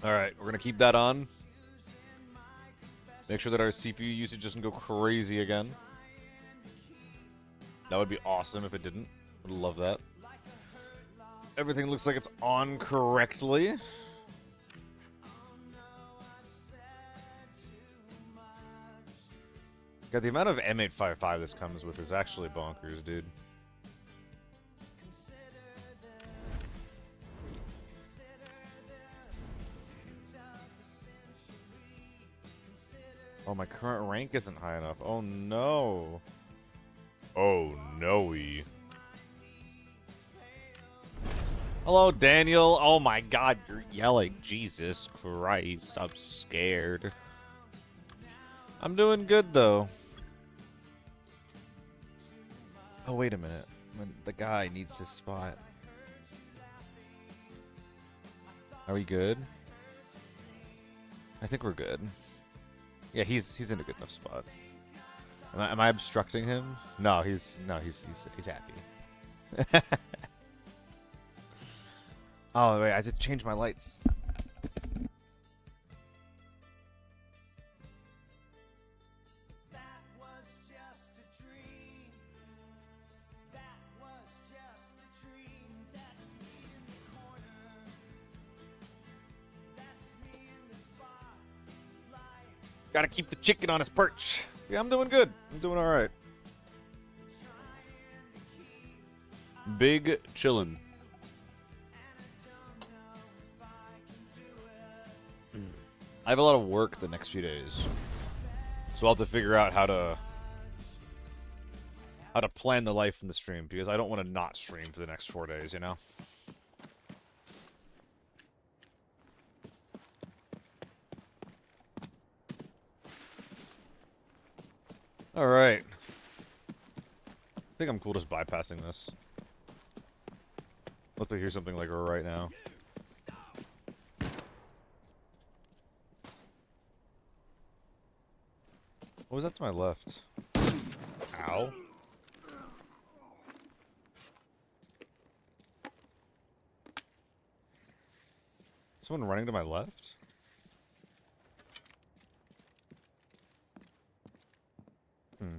Alright, we're gonna keep that on. Make sure that our CPU usage doesn't go crazy again. That would be awesome if it didn't. Would love that. Everything looks like it's on correctly. God, the amount of M855 this comes with is actually bonkers, dude. Oh, my current rank isn't high enough. Oh, no. Oh, no-y. Hello, Daniel. Oh, my God, you're yelling. Jesus Christ, I'm scared. I'm doing good, though. Oh, wait a minute. The guy needs his spot. Are we good? I think we're good. Yeah, he's in a good enough spot. Am I obstructing him? No, he's happy. Oh wait, I had to change my lights. Gotta keep the chicken on his perch. Yeah, I'm doing good. I'm doing alright. Big chillin'. I have a lot of work the next few days. So I'll have to figure out how to plan the life in the stream, because I don't want to not stream for the next 4 days, you know? Alright. I think I'm cool just bypassing this. Unless I hear something like right now. What was that to my left? Ow. Someone running to my left? Hmm.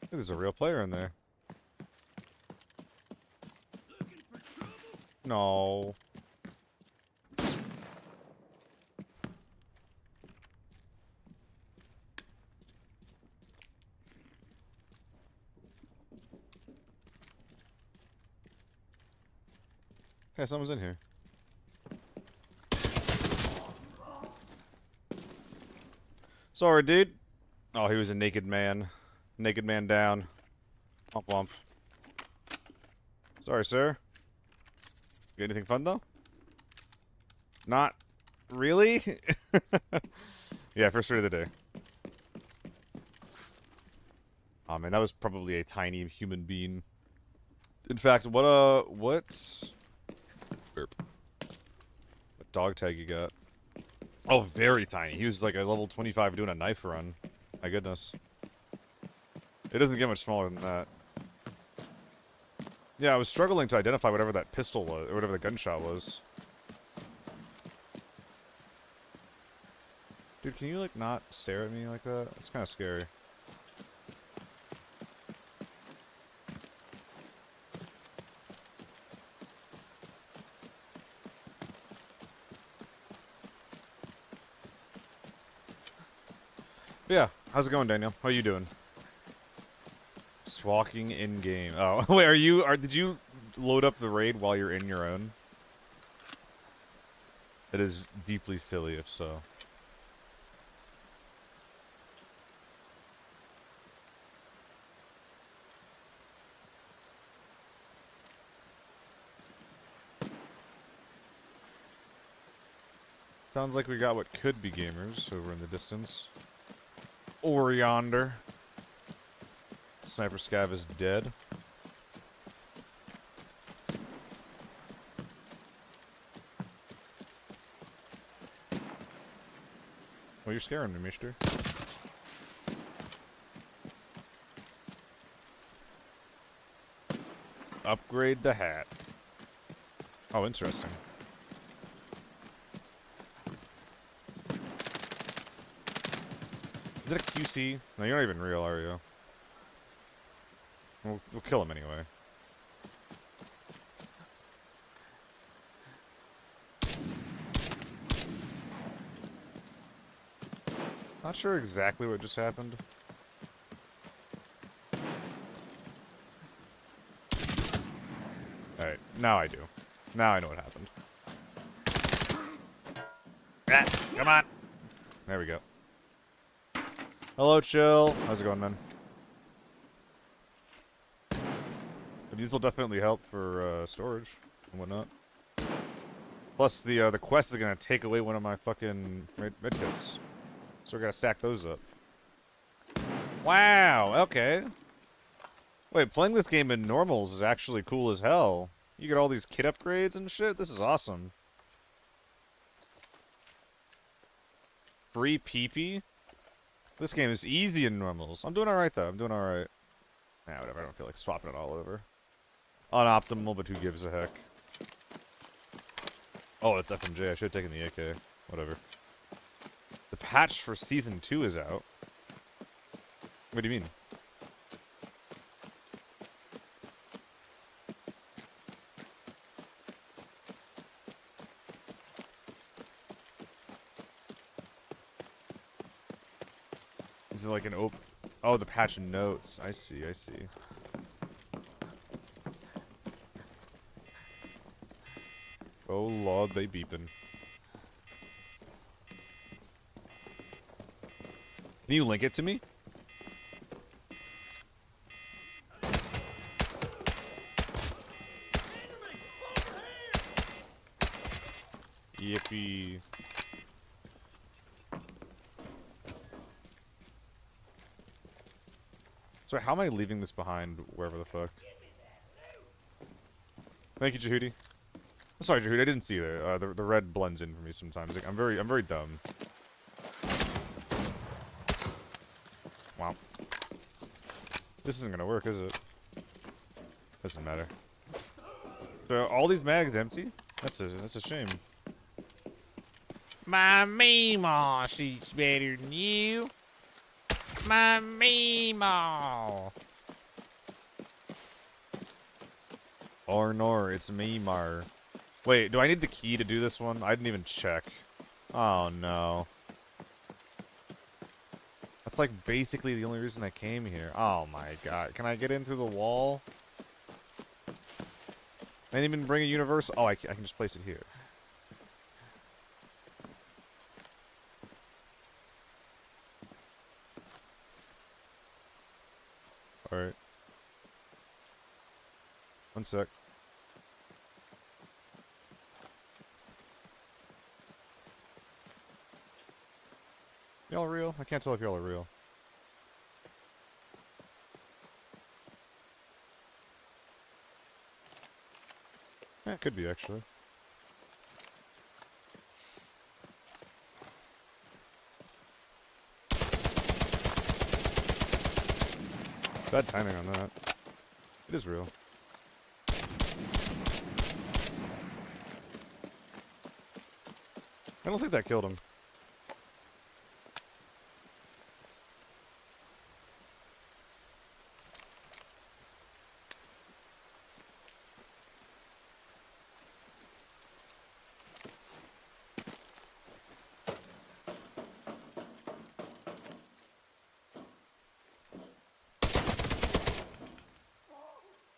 Hey, there's a real player in there. No. Okay, someone's in here. Sorry, dude. Oh, he was a naked man. Naked man down. Womp womp. Sorry, sir. Get anything fun, though? Not really? Yeah, first raid of the day. Oh, man, that was probably a tiny human being. In fact, what Burp. What dog tag you got? Oh, very tiny. He was like a level 25 doing a knife run. My goodness. It doesn't get much smaller than that. Yeah, I was struggling to identify whatever that pistol was, or whatever the gunshot was. Dude, can you, like, not stare at me like that? It's kind of scary. But yeah, how's it going, Daniel? How are you doing? Just walking in game. Oh, wait, did you load up the raid while you're in your own? It is deeply silly if so. Sounds like we got what could be gamers over in the distance. Or yonder. Sniper Scav is dead. Well, you're scaring me, mister. upgrade the hat. Oh, interesting. Is it a QC? No, you're not even real, are you? We'll kill him anyway. Not sure exactly what just happened. Alright, now I do. Now I know what happened. Ah, come on! There we go. Hello, chill. How's it going, man? But these will definitely help for storage and whatnot. Plus, the quest is gonna take away one of my fucking medkits, so we're gonna stack those up. Wow. Okay. Wait, playing this game in normals is actually cool as hell. You get all these kit upgrades and shit. This is awesome. Free PP. This game is easy in normals. I'm doing alright, though. I'm doing alright. Nah, whatever. I don't feel like swapping it all over. Unoptimal, but who gives a heck? Oh, it's FMJ. I should have taken the AK. Whatever. The patch for Season 2 is out. What do you mean? Is it like an open... Oh, the patch notes. I see, I see. Oh lord, they beeping. Can you link it to me? Yippee. So how am I leaving this behind wherever the fuck? Thank you, Jehudi. I'm sorry, Jehudi, I didn't see that. The red blends in for me sometimes. Like, I'm very dumb. Wow. This isn't gonna work, is it? Doesn't matter. So all these mags empty? That's a shame. My Meemaw, she's better than you. My Meemaw. Or nor, it's Meemar. Wait, do I need the key to do this one? I didn't even check. Oh no. That's like basically the only reason I came here. Oh my god. Can I get in through the wall? I didn't even bring a universe. Oh, I can just place it here. Alright. One sec. Y'all real? I can't tell if y'all are real. Yeah, it could be, actually. Bad timing on that. It is real. I don't think that killed him.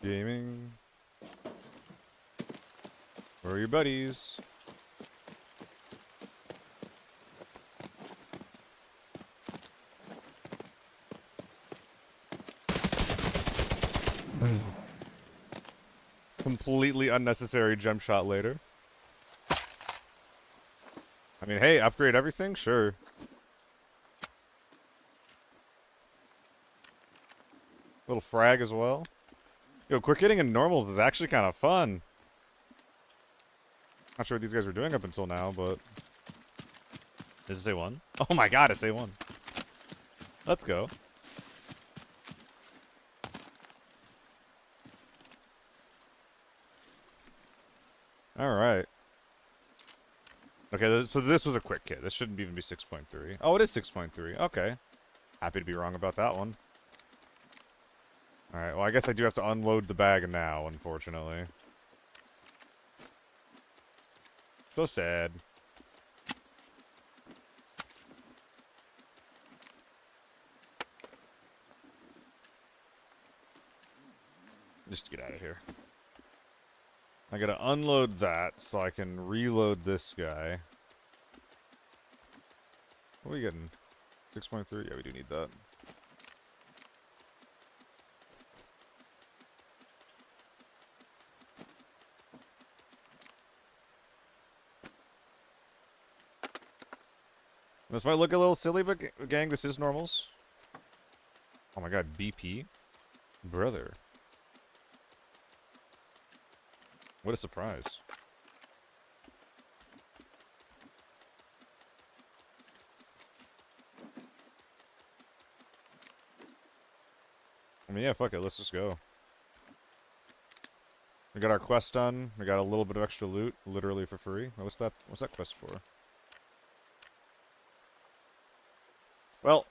Gaming. Where are your buddies? Completely unnecessary jump shot later. I mean, hey, upgrade everything? Sure. Little frag as well. Yo, quick hitting in normals is actually kind of fun. Not sure what these guys were doing up until now, but... Does it say one? Oh my god, it say one. Let's go. Alright. Okay, so this was a quick kit. This shouldn't even be 6.3. Oh, it is 6.3. Okay. Happy to be wrong about that one. Alright, well, I guess I do have to unload the bag now, unfortunately. So sad. Just get out of here. I gotta unload that so I can reload this guy. What are we getting? 6.3? Yeah, we do need that. This might look a little silly, but gang, this is normals. Oh my god, BP? Brother. What a surprise. I mean, yeah, fuck it, let's just go. We got our quest done. We got a little bit of extra loot, literally for free. What's that quest for? Well,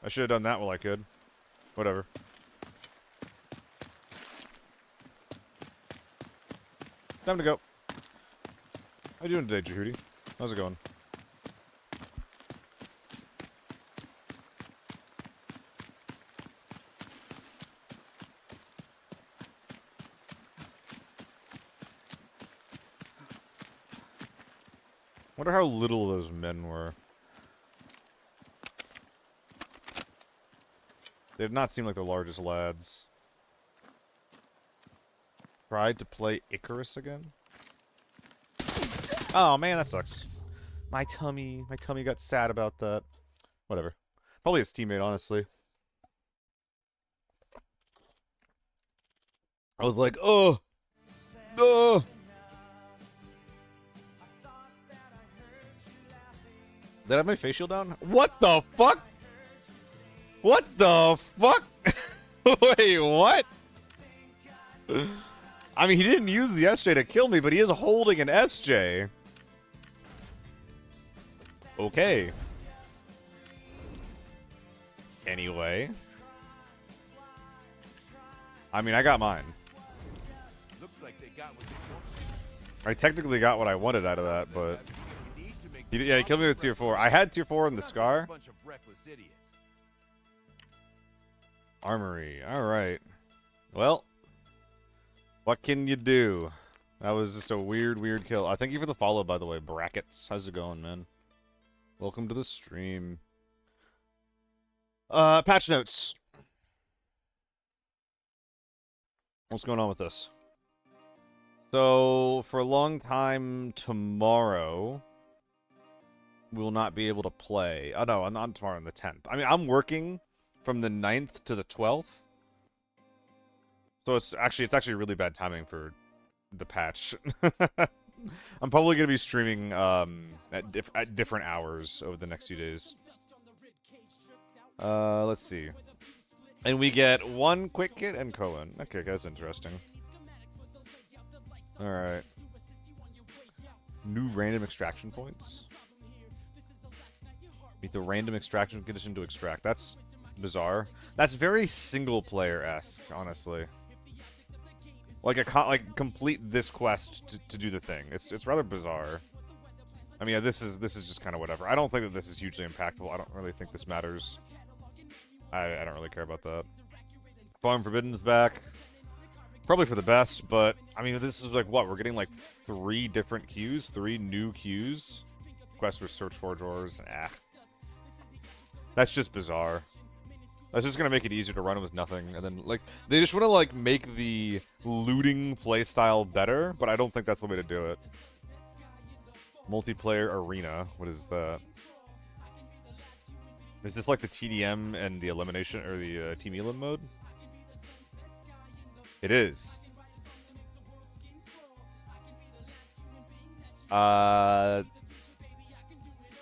I should have done that while I could. Whatever. Time to go. How you doing today, Jehudi? How's it going? Wonder how little those men were. They did not seem like the largest lads. Tried to play Icarus again? Oh man, that sucks. My tummy got sad about that. Whatever. Probably his teammate, honestly. I was like, oh! Oh! Did I have my face shield down? What the fuck? What the fuck? Wait, what? I mean, he didn't use the SJ to kill me, but he is holding an SJ. Okay. Anyway. I mean, I got mine. Looks like they got what they wanted. I technically got what I wanted out of that, but... Yeah, he killed me with tier 4. I had tier 4 in the Scar. Armory. Alright. Well. What can you do? That was just a weird kill. Thank you for the follow, by the way. Brackets. How's it going, man? Welcome to the stream. Patch notes. What's going on with this? So, for a long time tomorrow... we will not be able to play. Oh no, not tomorrow, on the 10th. I mean, I'm working from the 9th to the 12th. So it's actually really bad timing for the patch. I'm probably going to be streaming at different hours over the next few days. Let's see. And we get one quick kit and Cohen. Okay, that's interesting. Alright. New random extraction points. Meet the random extraction condition to extract. That's bizarre. That's very single-player-esque, honestly. Like complete this quest to do the thing. It's rather bizarre. I mean, yeah, this is just kind of whatever. I don't think that this is hugely impactful. I don't really think this matters. I don't really care about that. Farm Forbidden's back. Probably for the best, but I mean, this is like what? We're getting like 3 different queues, 3 new queues. Quest for Search for Drawers. That's just bizarre. That's just gonna make it easier to run with nothing, and then like they just want to like make the looting playstyle better, but I don't think that's the way to do it. Multiplayer arena. What is that? Is this like the TDM and the elimination or the team elim mode? It is.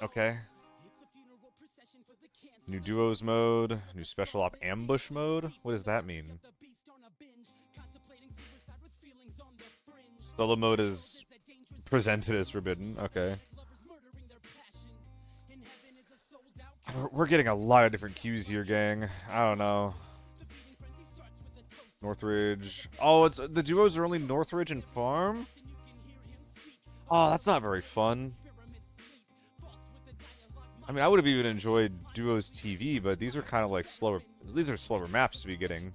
Okay. New duos mode, new special op ambush mode? What does that mean? Solo mode is Presented as forbidden. Okay. We're getting a lot of different cues here, gang. I don't know. Northridge. Oh, it's the duos are only Northridge and Farm? Oh, that's not very fun. I mean, I would have even enjoyed duos TV, but these are kind of like slower. These are slower maps to be getting.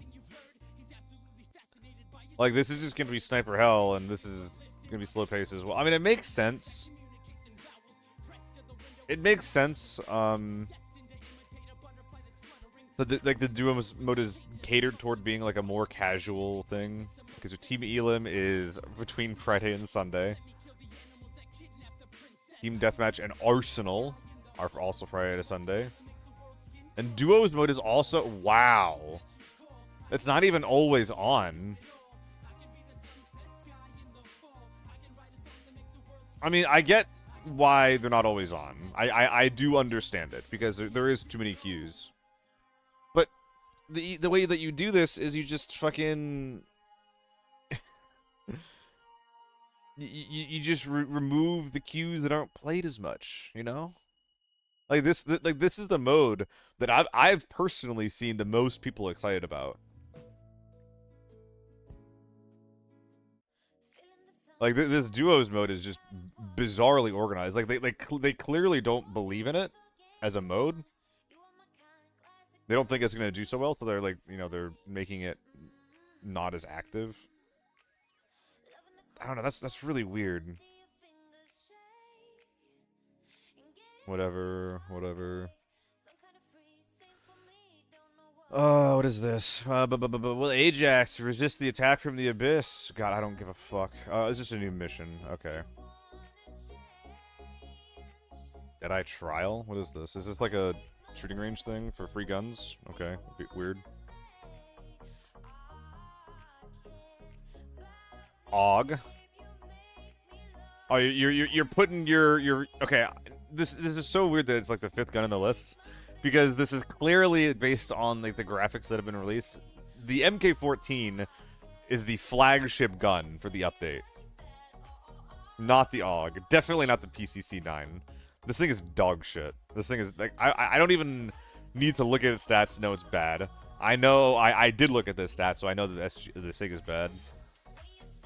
Like, this is just going to be Sniper Hell, and this is going to be slow pace as well. I mean, it makes sense. It makes sense, like, the duo mode is catered toward being, like, a more casual thing. Because Team Elim is between Friday and Sunday. Team Deathmatch and Arsenal are also Friday to Sunday. And duos mode is also... Wow. It's not even always on. I mean, I get why they're not always on. I do understand it, because there is too many queues. But the way that you do this is you just fucking... you just remove the queues that aren't played as much, you know? Like this is the mode that I've personally seen the most people excited about. Like, this duos mode is just bizarrely organized. Like, they clearly don't believe in it as a mode. They don't think it's going to do so well, so they're, like, you know, they're making it not as active. I don't know, that's really weird. Whatever. What is this? Will Ajax resist the attack from the abyss? God, I don't give a fuck. It's just a new mission. Okay. Deadeye Trial? What is this? Is this like a shooting range thing for free guns? Okay, weird. Og. Oh, you're putting your okay. This is so weird that it's like the 5th gun in the list. Because this is clearly based on, like, the graphics that have been released. The MK14 is the flagship gun for the update. Not the AUG. Definitely not the PCC-9. This thing is dog shit. This thing is, like, I don't even need to look at its stats to know it's bad. I know, I did look at the stats, so I know that this thing is bad.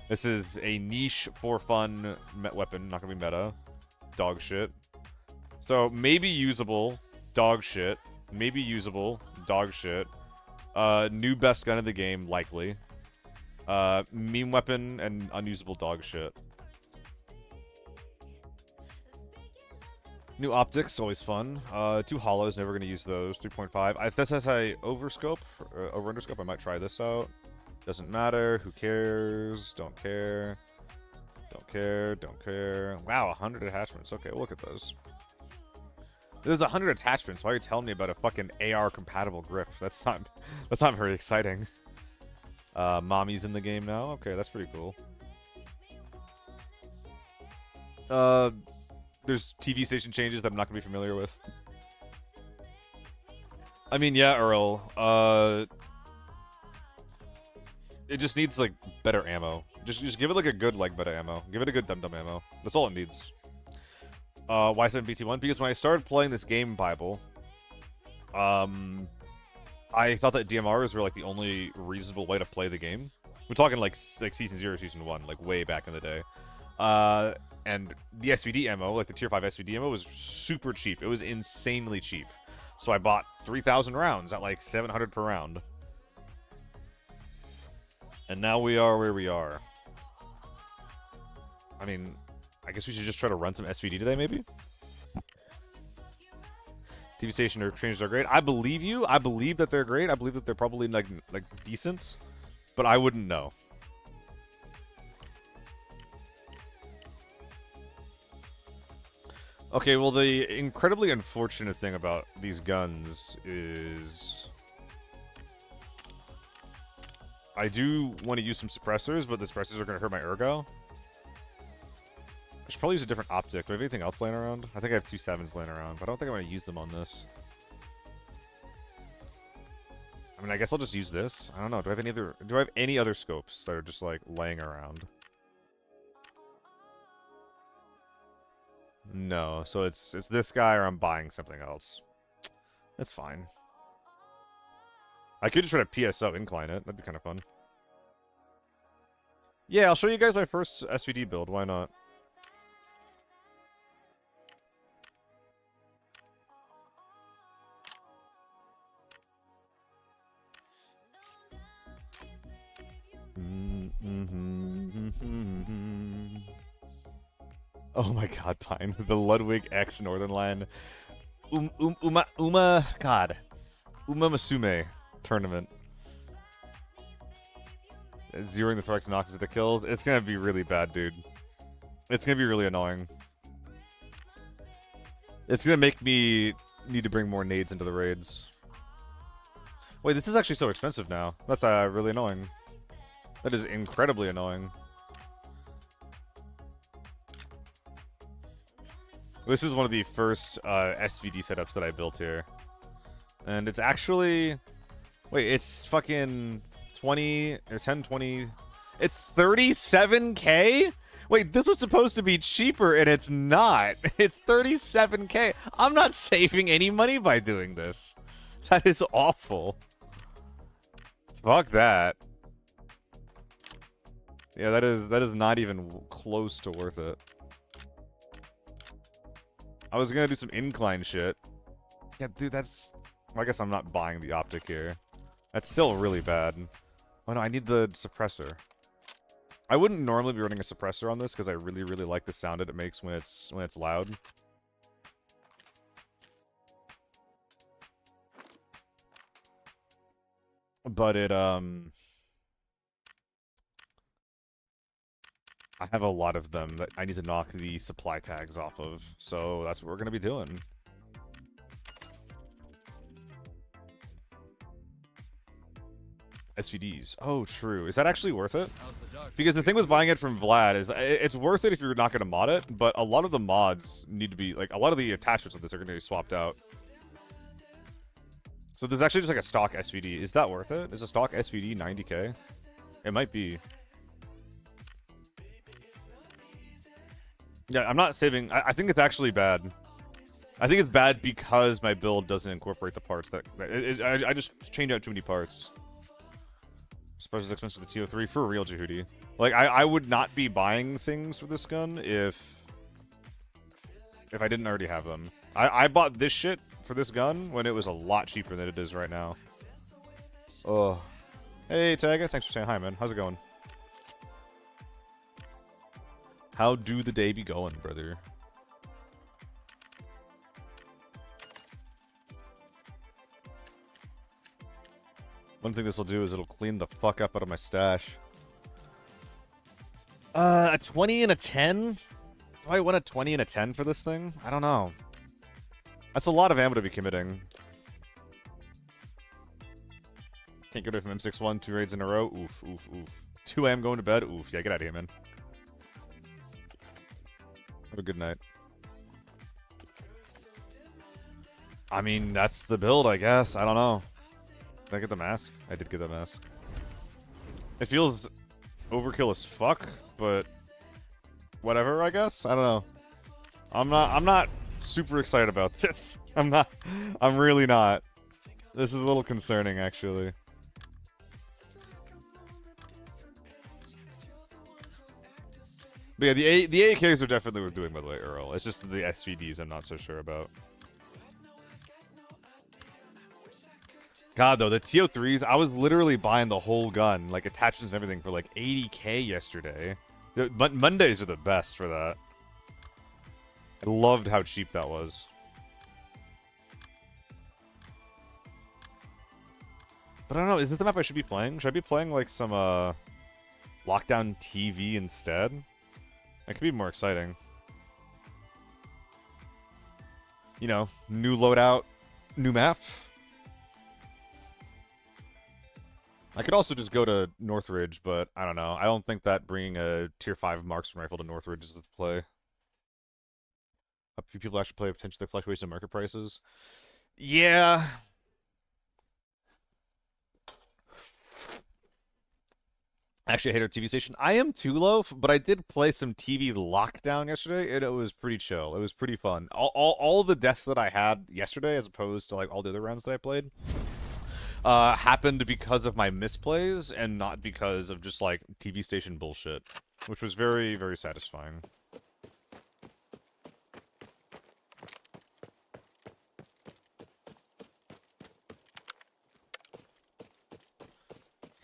This is a niche for fun weapon, not gonna be meta. Dog shit. So, maybe usable. Dog shit. Maybe usable. Dog shit. New best gun in the game, likely. Meme weapon and unusable dog shit. New optics, always fun. 2 hollows, never gonna use those. 3.5. If this has a overscope, over underscope, I might try this out. Doesn't matter. Who cares? Don't care. Don't care. Wow, 100 attachments. Okay, we'll look at those. There's 100 attachments. Why are you telling me about a fucking AR compatible grip? That's not very exciting. Mommy's in the game now. Okay, that's pretty cool. There's TV station changes that I'm not gonna be familiar with. I mean, yeah, Earl. It just needs, like, better ammo. Just give it, like, a good, like, better ammo. Give it a good dum-dum ammo. That's all it needs. Why 7BT1? Because when I started playing this game Bible, I thought that DMRs were, like, the only reasonable way to play the game. We're talking, like Season 0, Season 1, like, way back in the day. And the SVD ammo, like the Tier 5 SVD ammo, was super cheap. It was insanely cheap. So I bought 3,000 rounds at, like, 700 per round. And now we are where we are. I mean, I guess we should just try to run some SVD today, maybe? TV station or exchanges are great. I believe you. I believe that they're great. I believe that they're probably, like decent. But I wouldn't know. Okay, well, the incredibly unfortunate thing about these guns is... I do want to use some suppressors, but the suppressors are going to hurt my ergo. I should probably use a different optic. Do I have anything else laying around? I think I have 2 7s laying around, but I don't think I'm going to use them on this. I mean, I guess I'll just use this. I don't know. Do I have any other scopes that are just, like, laying around? No, so it's this guy or I'm buying something else. That's fine. I could just try to PSO incline it. That'd be kind of fun. Yeah, I'll show you guys my first SVD build. Why not? Oh my god, Pine. The Ludwig X Northern Line. God. Uma Masume tournament. Zeroing the Thorax knocks at the kills. It's gonna be really bad, dude. It's gonna be really annoying. It's gonna make me need to bring more nades into the raids. Wait, this is actually so expensive now. That's really annoying. That is incredibly annoying. This is one of the first SVD setups that I built here. And it's actually... Wait, it's fucking 20 or 10, 20... It's 37k? Wait, this was supposed to be cheaper and it's not. It's 37k. I'm not saving any money by doing this. That is awful. Fuck that. Yeah, that is not even close to worth it. I was gonna do some incline shit. Yeah, dude, that's... Well, I guess I'm not buying the optic here. That's still really bad. Oh no, I need the suppressor. I wouldn't normally be running a suppressor on this because I really, really like the sound that it makes when it's loud. But I have a lot of them that I need to knock the supply tags off of, so that's what we're gonna be doing. SVDs. Oh, true. Is that actually worth it? Because the thing with buying it from Vlad is it's worth it if you're not going to mod it, but a lot of the mods need to be, like, a lot of the attachments of this are going to be swapped out. So there's actually just like a stock SVD. Is that worth it? Is a stock SVD 90k? It might be. Yeah, I'm not saving. I think it's actually bad. I think it's bad because my build doesn't incorporate the parts that... I just changed out too many parts. Surprise is expensive for the TO3 for real, Jehudi. Like, I would not be buying things for this gun if I didn't already have them. I bought this shit for this gun when it was a lot cheaper than it is right now. Oh. Hey, Taga. Thanks for saying hi, man. How's it going? How do the day be going, brother? One thing this will do is it'll clean the fuck up out of my stash. A 20 and a 10? Do I want a 20 and a 10 for this thing? I don't know. That's a lot of ammo to be committing. Can't get away from M61, 2 raids in a row. Oof, oof, oof. 2 AM going to bed. Oof, yeah, get out of here, man. Have a good night. I mean, that's the build, I guess. I don't know. Did I get the mask? I did get the mask. It feels overkill as fuck, but whatever, I guess. I don't know. I'm not super excited about this. I'm really not. This is a little concerning, actually. But yeah, the AKs are definitely worth doing, by the way, Earl. It's just the SVDs I'm not so sure about. God, though, the TO3s, I was literally buying the whole gun, like attachments and everything, for like 80k yesterday. Mondays are the best for that. I loved how cheap that was. But I don't know, is this the map I should be playing? Should I be playing like some Lockdown TV instead? That could be more exciting. You know, new loadout, new map. I could also just go to Northridge, but I don't know. I don't think that bringing a tier 5 marksman rifle to Northridge is the play. A few people actually play potentially the fluctuation in market prices. Yeah. Actually, I hate our TV station. I am too, Loaf, but I did play some TV Lockdown yesterday, and it was pretty chill. It was pretty fun. All the deaths that I had yesterday, as opposed to like all the other rounds that I played, happened because of my misplays and not because of just like TV station bullshit, which was very, very satisfying.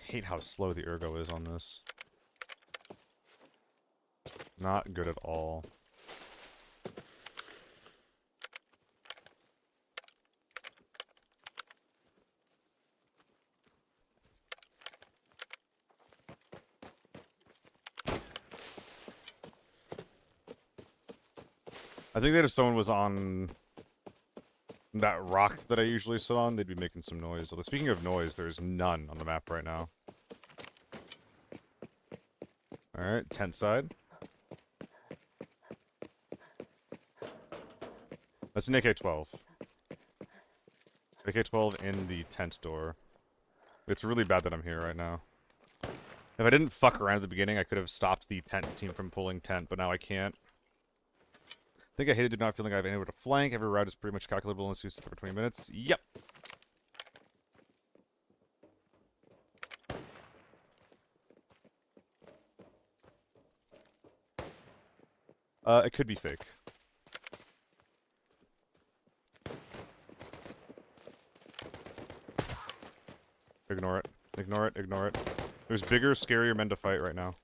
Hate how slow the ergo is on this. Not good at all. I think that if someone was on that rock that I usually sit on, they'd be making some noise. Although speaking of noise, there's none on the map right now. Alright, tent side. That's an AK-12. AK-12 in the tent door. It's really bad that I'm here right now. If I didn't fuck around at the beginning, I could have stopped the tent team from pulling tent, but now I can't. I think I hated not feeling I have anywhere to flank. Every route is pretty much calculable unless you sit for 20 minutes. Yep. It could be fake. Ignore it. Ignore it. Ignore it. There's bigger, scarier men to fight right now.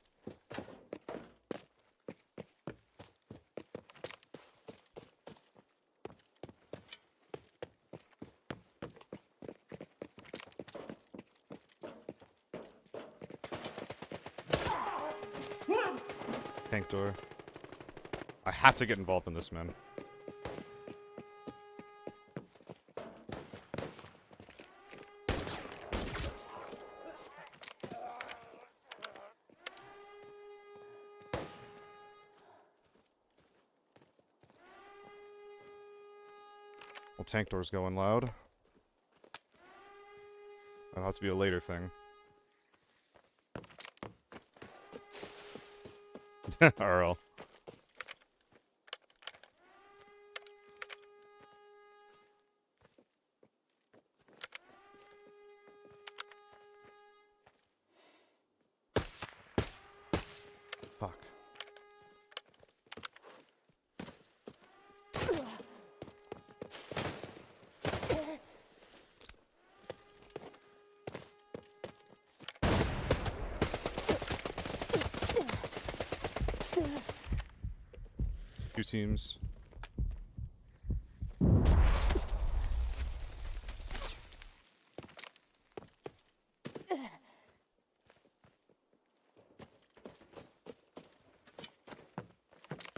Tank door. I have to get involved in this, man. Well, tank door's going loud. That'll have to be a later thing. RL. Fuck. Two teams.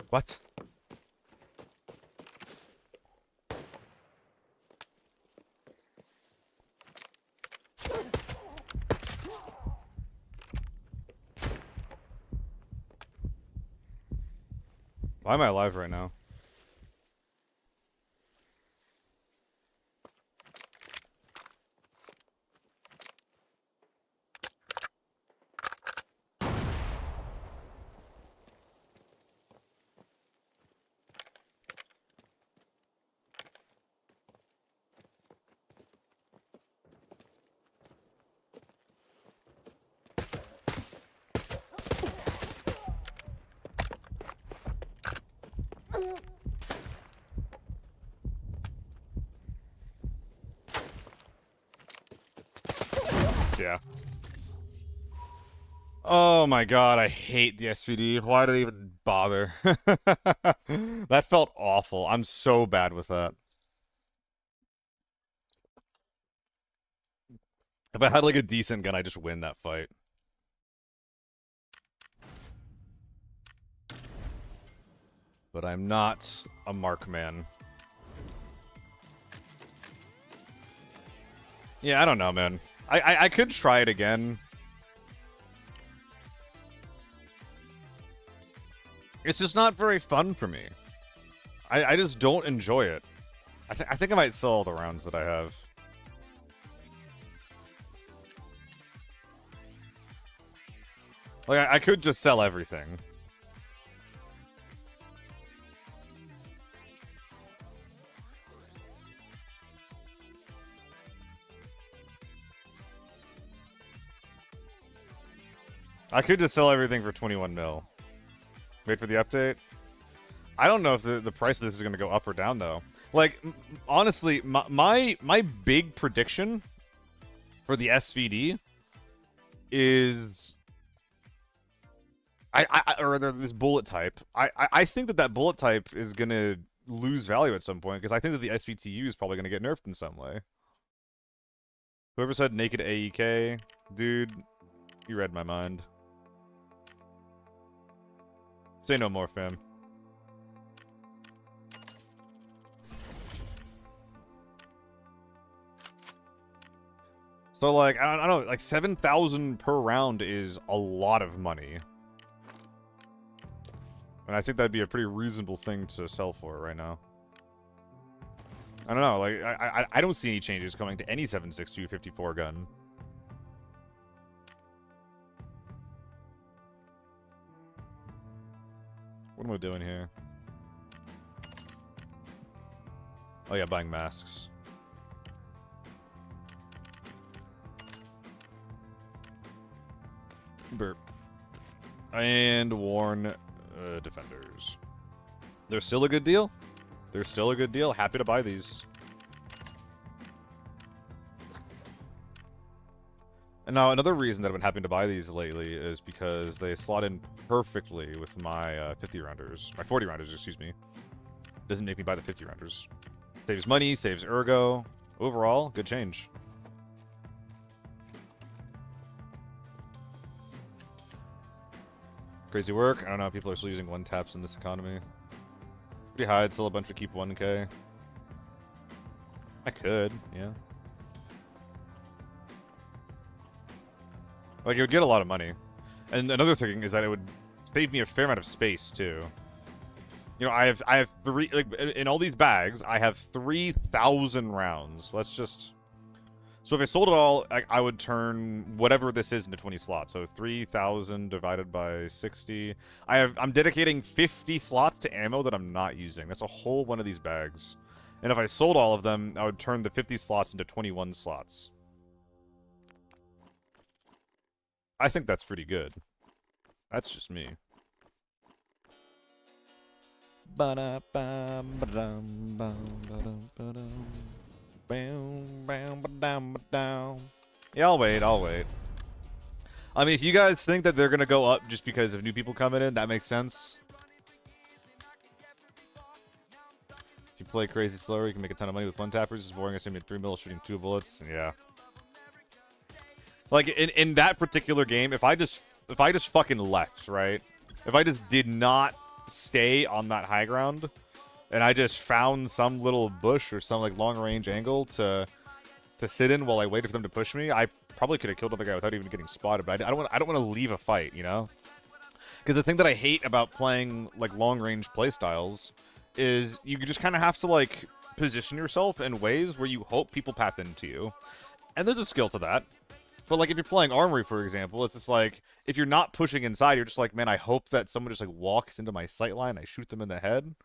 What? Why am I alive right now? Yeah. Oh my god, I hate the SVD. Why did I even bother? That felt awful. I'm so bad with that. If I had like a decent gun, I just win that fight. But I'm not a markman. Yeah, I don't know, man. I could try it again. It's just not very fun for me. I just don't enjoy it. I think I might sell all the rounds that I have. Like, I could just sell everything. I could just sell everything for 21 mil. Wait for the update. I don't know if the price of this is going to go up or down, though. Like, honestly, my big prediction for the SVD is... or this bullet type. I think that bullet type is going to lose value at some point, because I think that the SVTU is probably going to get nerfed in some way. Whoever said naked AEK, dude, you read my mind. Say no more, fam. So, like, I don't know, like, 7,000 per round is a lot of money. And I think that'd be a pretty reasonable thing to sell for right now. I don't know, like, I don't see any changes coming to any 7.62 54 gun. What am I doing here? Oh yeah, buying masks. Burp. And worn defenders. They're still a good deal. They're still a good deal. Happy to buy these. And now another reason that I've been happy to buy these lately is because they slot in perfectly with my 50 rounders. My 40 rounders, excuse me. Doesn't make me buy the 50 rounders. Saves money, saves ergo. Overall, good change. Crazy work. I don't know if people are still using one taps in this economy. Pretty high. It's still a bunch of keep 1k. I could, yeah. Like, it would get a lot of money. And another thing is that it would save me a fair amount of space, too. You know, I have three, like, in all these bags, I have 3,000 rounds. Let's just... So if I sold it all, I would turn whatever this is into 20 slots. So 3,000 divided by 60. I'm dedicating 50 slots to ammo that I'm not using. That's a whole one of these bags. And if I sold all of them, I would turn the 50 slots into 21 slots. I think that's pretty good. That's just me. Yeah, I'll wait, I'll wait. I mean, if you guys think that they're gonna go up just because of new people coming in, that makes sense. If you play crazy slower, you can make a ton of money with one tappers. It's boring assuming 3 mil shooting 2 bullets. Yeah. Like in that particular game, if I just fucking left, right? If I just did not stay on that high ground, and I just found some little bush or some like long range angle to sit in while I waited for them to push me, I probably could have killed the guy without even getting spotted. But I don't want to leave a fight, you know? Because the thing that I hate about playing like long range playstyles is you just kind of have to like position yourself in ways where you hope people path into you, and there's a skill to that. But, like, if you're playing Armory, for example, it's just like, if you're not pushing inside, you're just like, man, I hope that someone just, like, walks into my sight line, I shoot them in the head.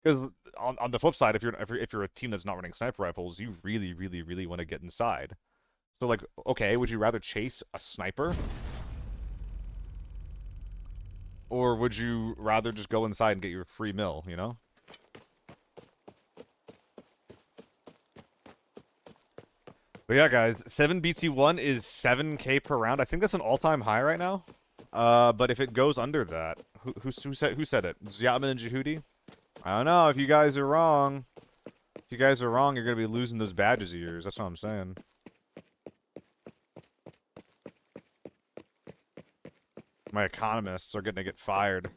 Because, on the flip side, if you're a team that's not running sniper rifles, you really, really, really want to get inside. So, like, okay, would you rather chase a sniper? Or would you rather just go inside and get your free mill, you know? But yeah, guys, 7BT1 is 7k per round. I think that's an all-time high right now. But if it goes under that, who said it? Zyaman and Jehudi? I don't know. If you guys are wrong, you're gonna be losing those badges of yours. That's what I'm saying. My economists are gonna get fired.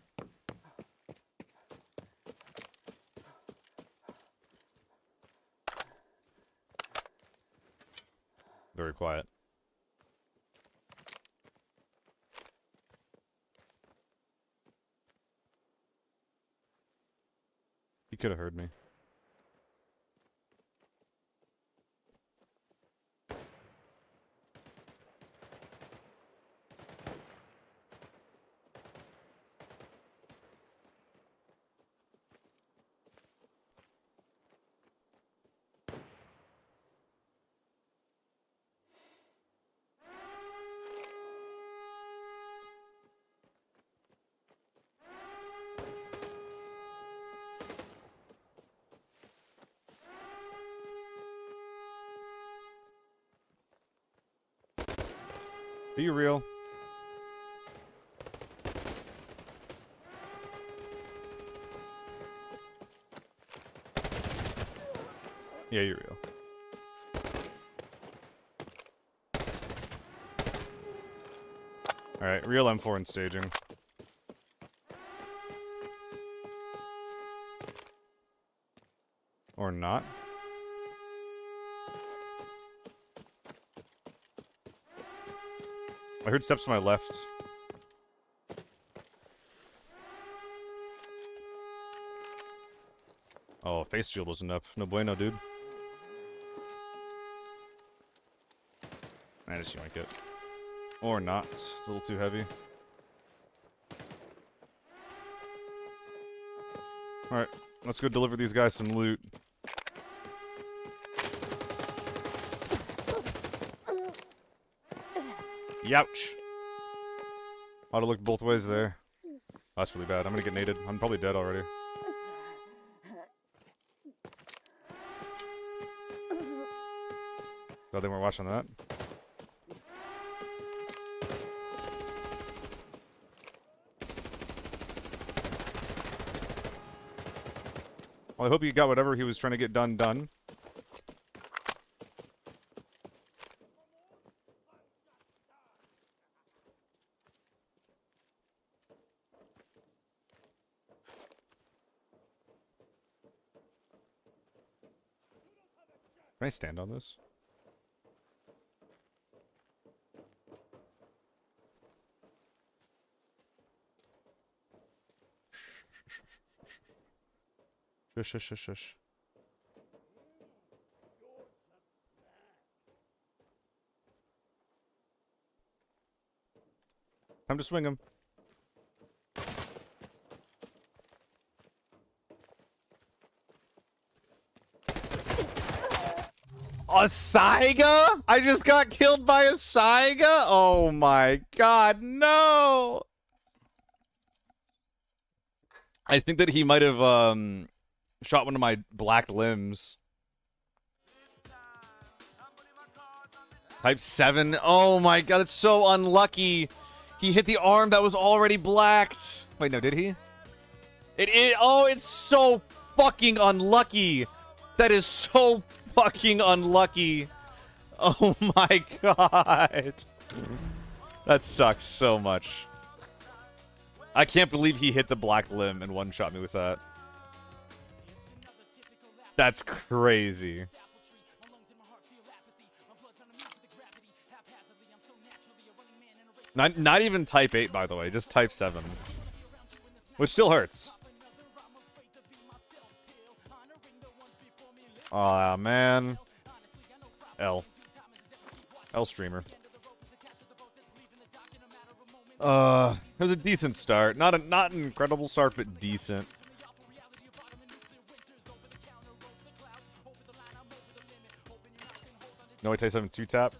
Very quiet. He could have heard me. Are you real? Yeah, you're real. Alright, real M4 in staging. Or not. I heard steps to my left. Oh, face shield wasn't up. No bueno, dude. I just yoink it. Or not. It's a little too heavy. Alright, let's go deliver these guys some loot. Youch! Ought to look both ways there. Oh, that's really bad. I'm gonna get naded. I'm probably dead already. Glad they weren't watching that. Well, I hope you got whatever he was trying to get done. Can I stand on this? Shush, shush, shush, shush. Time to swing him. A Saiga? I just got killed by a Saiga? Oh my god, no! I think that he might have, shot one of my black limbs. Type 7. Oh my god, that's so unlucky. He hit the arm that was already blacked. Wait, no, did he? It is. Oh, it's so fucking unlucky. That is so fucking unlucky. Oh my god. That sucks so much. I can't believe he hit the black limb and one-shot me with that. That's crazy. Not even type 8, by the way, just type 7. Which still hurts. Aw, man. L streamer. It was a decent start. Not an incredible start, but decent. No, type 7 2-tap?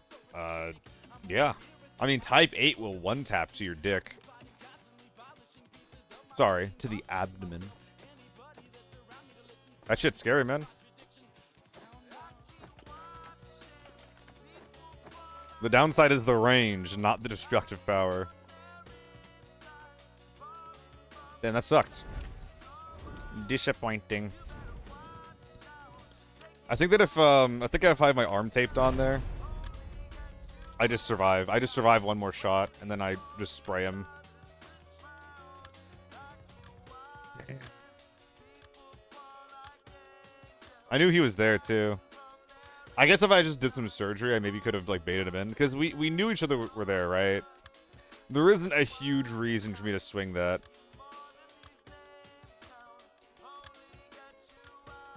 Yeah. I mean, type 8 will 1-tap to your dick. Sorry, to the abdomen. That shit's scary, man. The downside is the range, not the destructive power. Damn, that sucked. Disappointing. I think that if I have my arm taped on there, I just survive. I just survive one more shot, and then I just spray him. Damn. I knew he was there too. I guess if I just did some surgery, I maybe could have like baited him in, because we knew each other were there, right? There isn't a huge reason for me to swing that.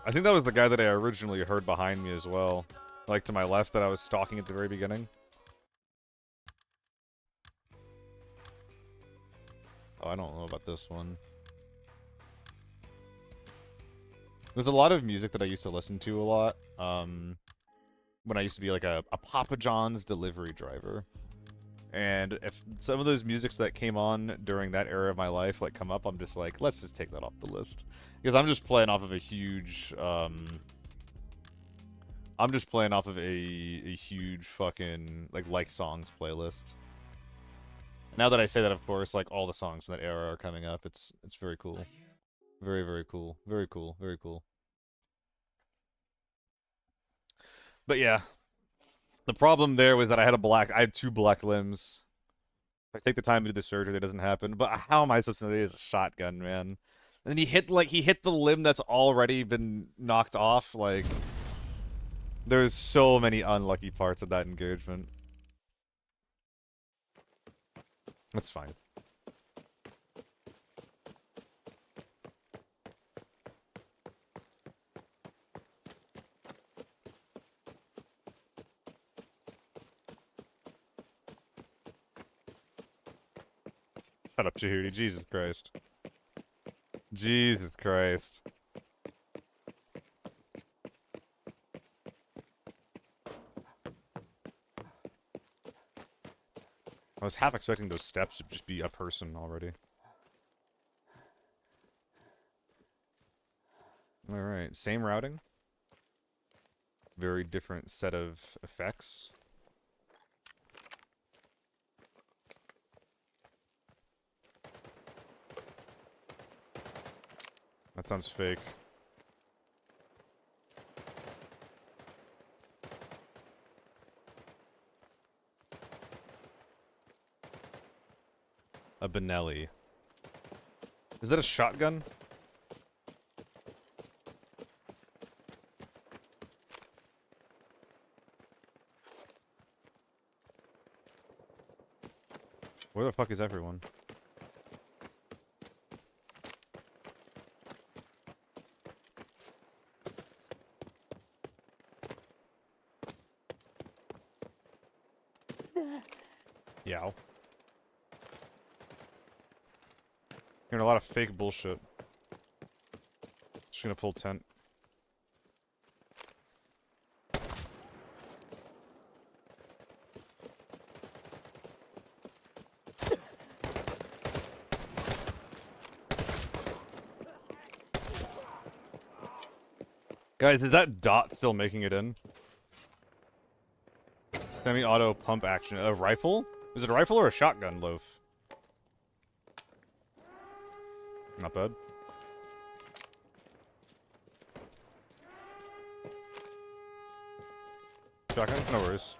I think that was the guy that I originally heard behind me as well. Like to my left that I was stalking at the very beginning. Oh, I don't know about this one. There's a lot of music that I used to listen to a lot. When I used to be like a Papa John's delivery driver. And if some of those musics that came on during that era of my life like come up, I'm just like, let's just take that off the list. Because I'm just playing off of a huge, I'm just playing off of a huge fucking, like songs playlist. Now that I say that, of course, like all the songs from that era are coming up. It's very cool. Very, very cool. Very cool. Very cool. But yeah, the problem there was that I had two black limbs. If I take the time to do the surgery, that doesn't happen. But how am I supposed to know that is a shotgun, man? And he hit the limb that's already been knocked off. Like, there's so many unlucky parts of that engagement. That's fine. Shut up, Jehudi. Jesus Christ. Jesus Christ. I was half expecting those steps to just be a person already. Alright, same routing. Very different set of effects. That sounds fake. A Benelli. Is that a shotgun? Where the fuck is everyone? Yow. Hearing a lot of fake bullshit. Just gonna pull tent. Guys, is that dot still making it in? Semi-auto pump action. A rifle? Is it a rifle or a shotgun, Loaf? Not bad. Shotgun? No worries.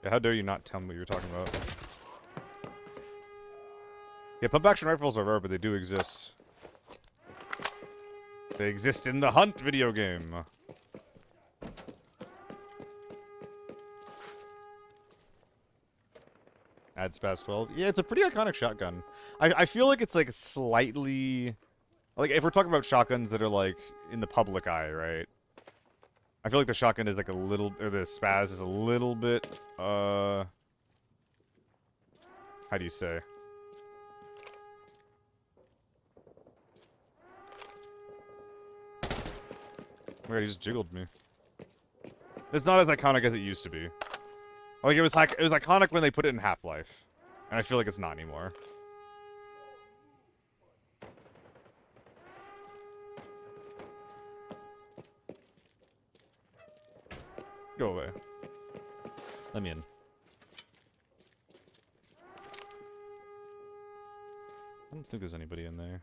Yeah, how dare you not tell me what you're talking about? Yeah, pump action rifles are rare, but they do exist. They exist in the Hunt video game. Add Spaz 12. Yeah, it's a pretty iconic shotgun. I feel like it's like slightly... Like, if we're talking about shotguns that are like in the public eye, right? I feel like the shotgun is like a little... Or the Spaz is a little bit... How do you say? Wait, he just jiggled me. It's not as iconic as it used to be. Like, it was iconic when they put it in Half-Life. And I feel like it's not anymore. Go away. Let me in. I don't think there's anybody in there.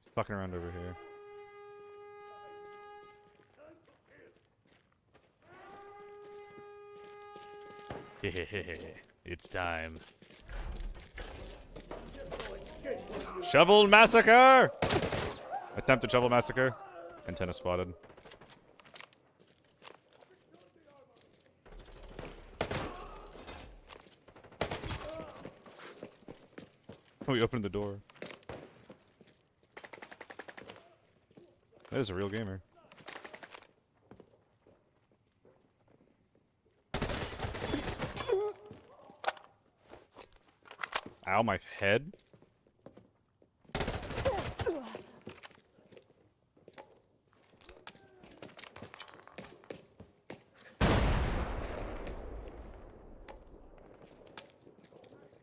Just fucking around over here. It's time. Shovel massacre! Attempted shovel massacre. Antenna spotted. Oh, we opened the door. That is a real gamer. Ow, my head.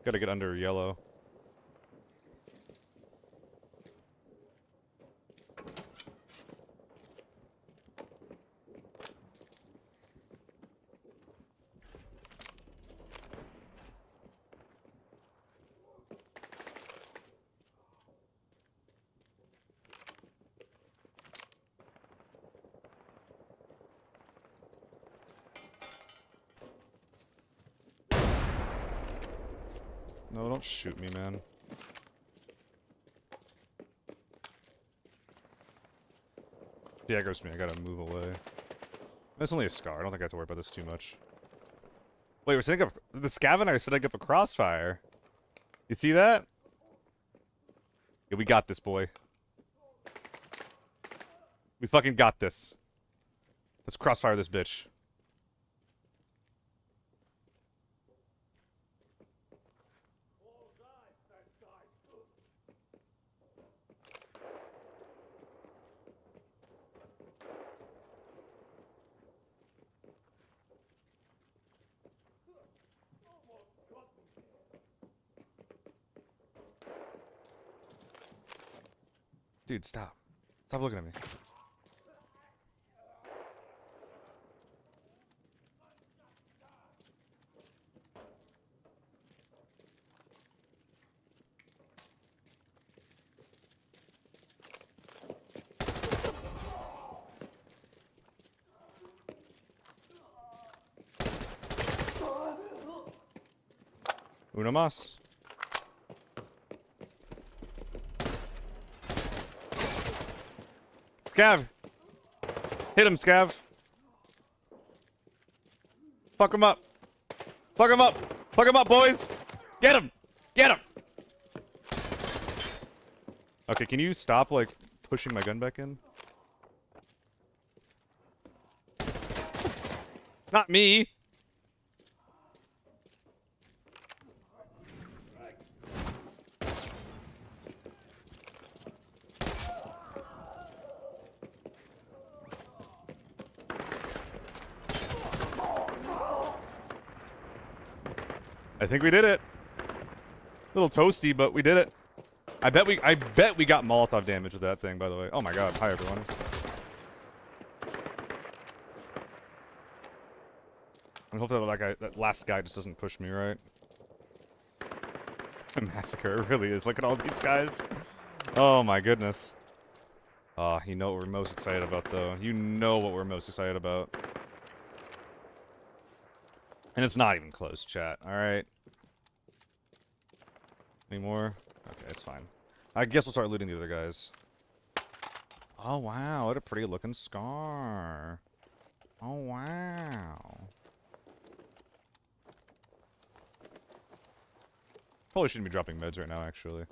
Gotta get under yellow. No, don't shoot me, man. Yeah, it goes to me. I gotta move away. That's only a scar. I don't think I have to worry about this too much. Wait, we're setting up... The Scav and I are setting up a crossfire. You see that? Yeah, we got this, boy. We fucking got this. Let's crossfire this bitch. Dude, stop. Stop looking at me. Uno mas. Scav! Hit him, Scav! Fuck him up! Fuck him up! Fuck him up, boys! Get him! Get him! Okay, can you stop, like, pushing my gun back in? Not me! I think we did it. A little toasty, but we did it. I bet we got Molotov damage with that thing, by the way. Oh my god, hi everyone. I hope that last guy just doesn't push me, right? A massacre, it really is. Look at all these guys. Oh my goodness. Oh, you know what we're most excited about, though. You know what we're most excited about. And it's not even close, chat. Alright. Any more? Okay, it's fine. I guess we'll start looting the other guys. Oh, wow. What a pretty looking scar. Oh, wow. Probably shouldn't be dropping meds right now, actually.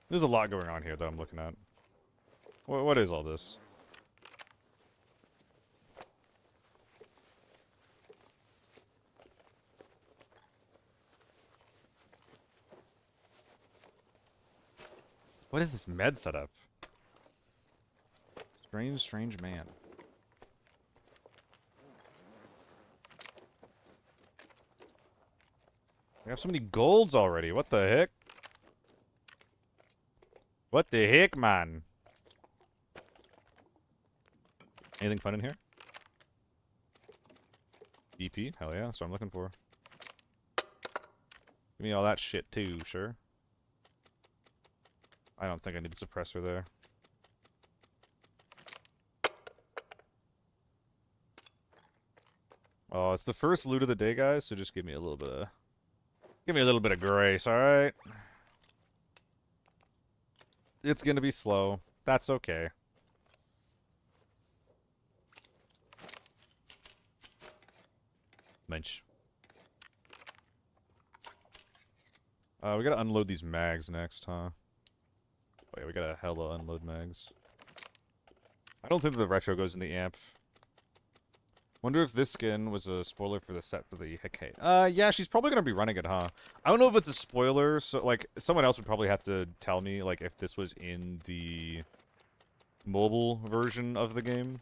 There's a lot going on here that I'm looking at. What is all this? What is this med setup? Strange, strange man. We have so many golds already. What the heck? What the heck, man? Anything fun in here? BP? Hell yeah, that's what I'm looking for. Give me all that shit too, sure. I don't think I need a suppressor there. Oh, it's the first loot of the day, guys, so just give me a little bit of... Give me a little bit of grace, alright? It's gonna be slow. That's okay. Mensch. We gotta unload these mags next, huh? Oh yeah, we gotta hella unload mags. I don't think the retro goes in the amp. Wonder if this skin was a spoiler for the set for the Hecate. Yeah, she's probably gonna be running it, huh? I don't know if it's a spoiler, so, like, someone else would probably have to tell me, like, if this was in the mobile version of the game.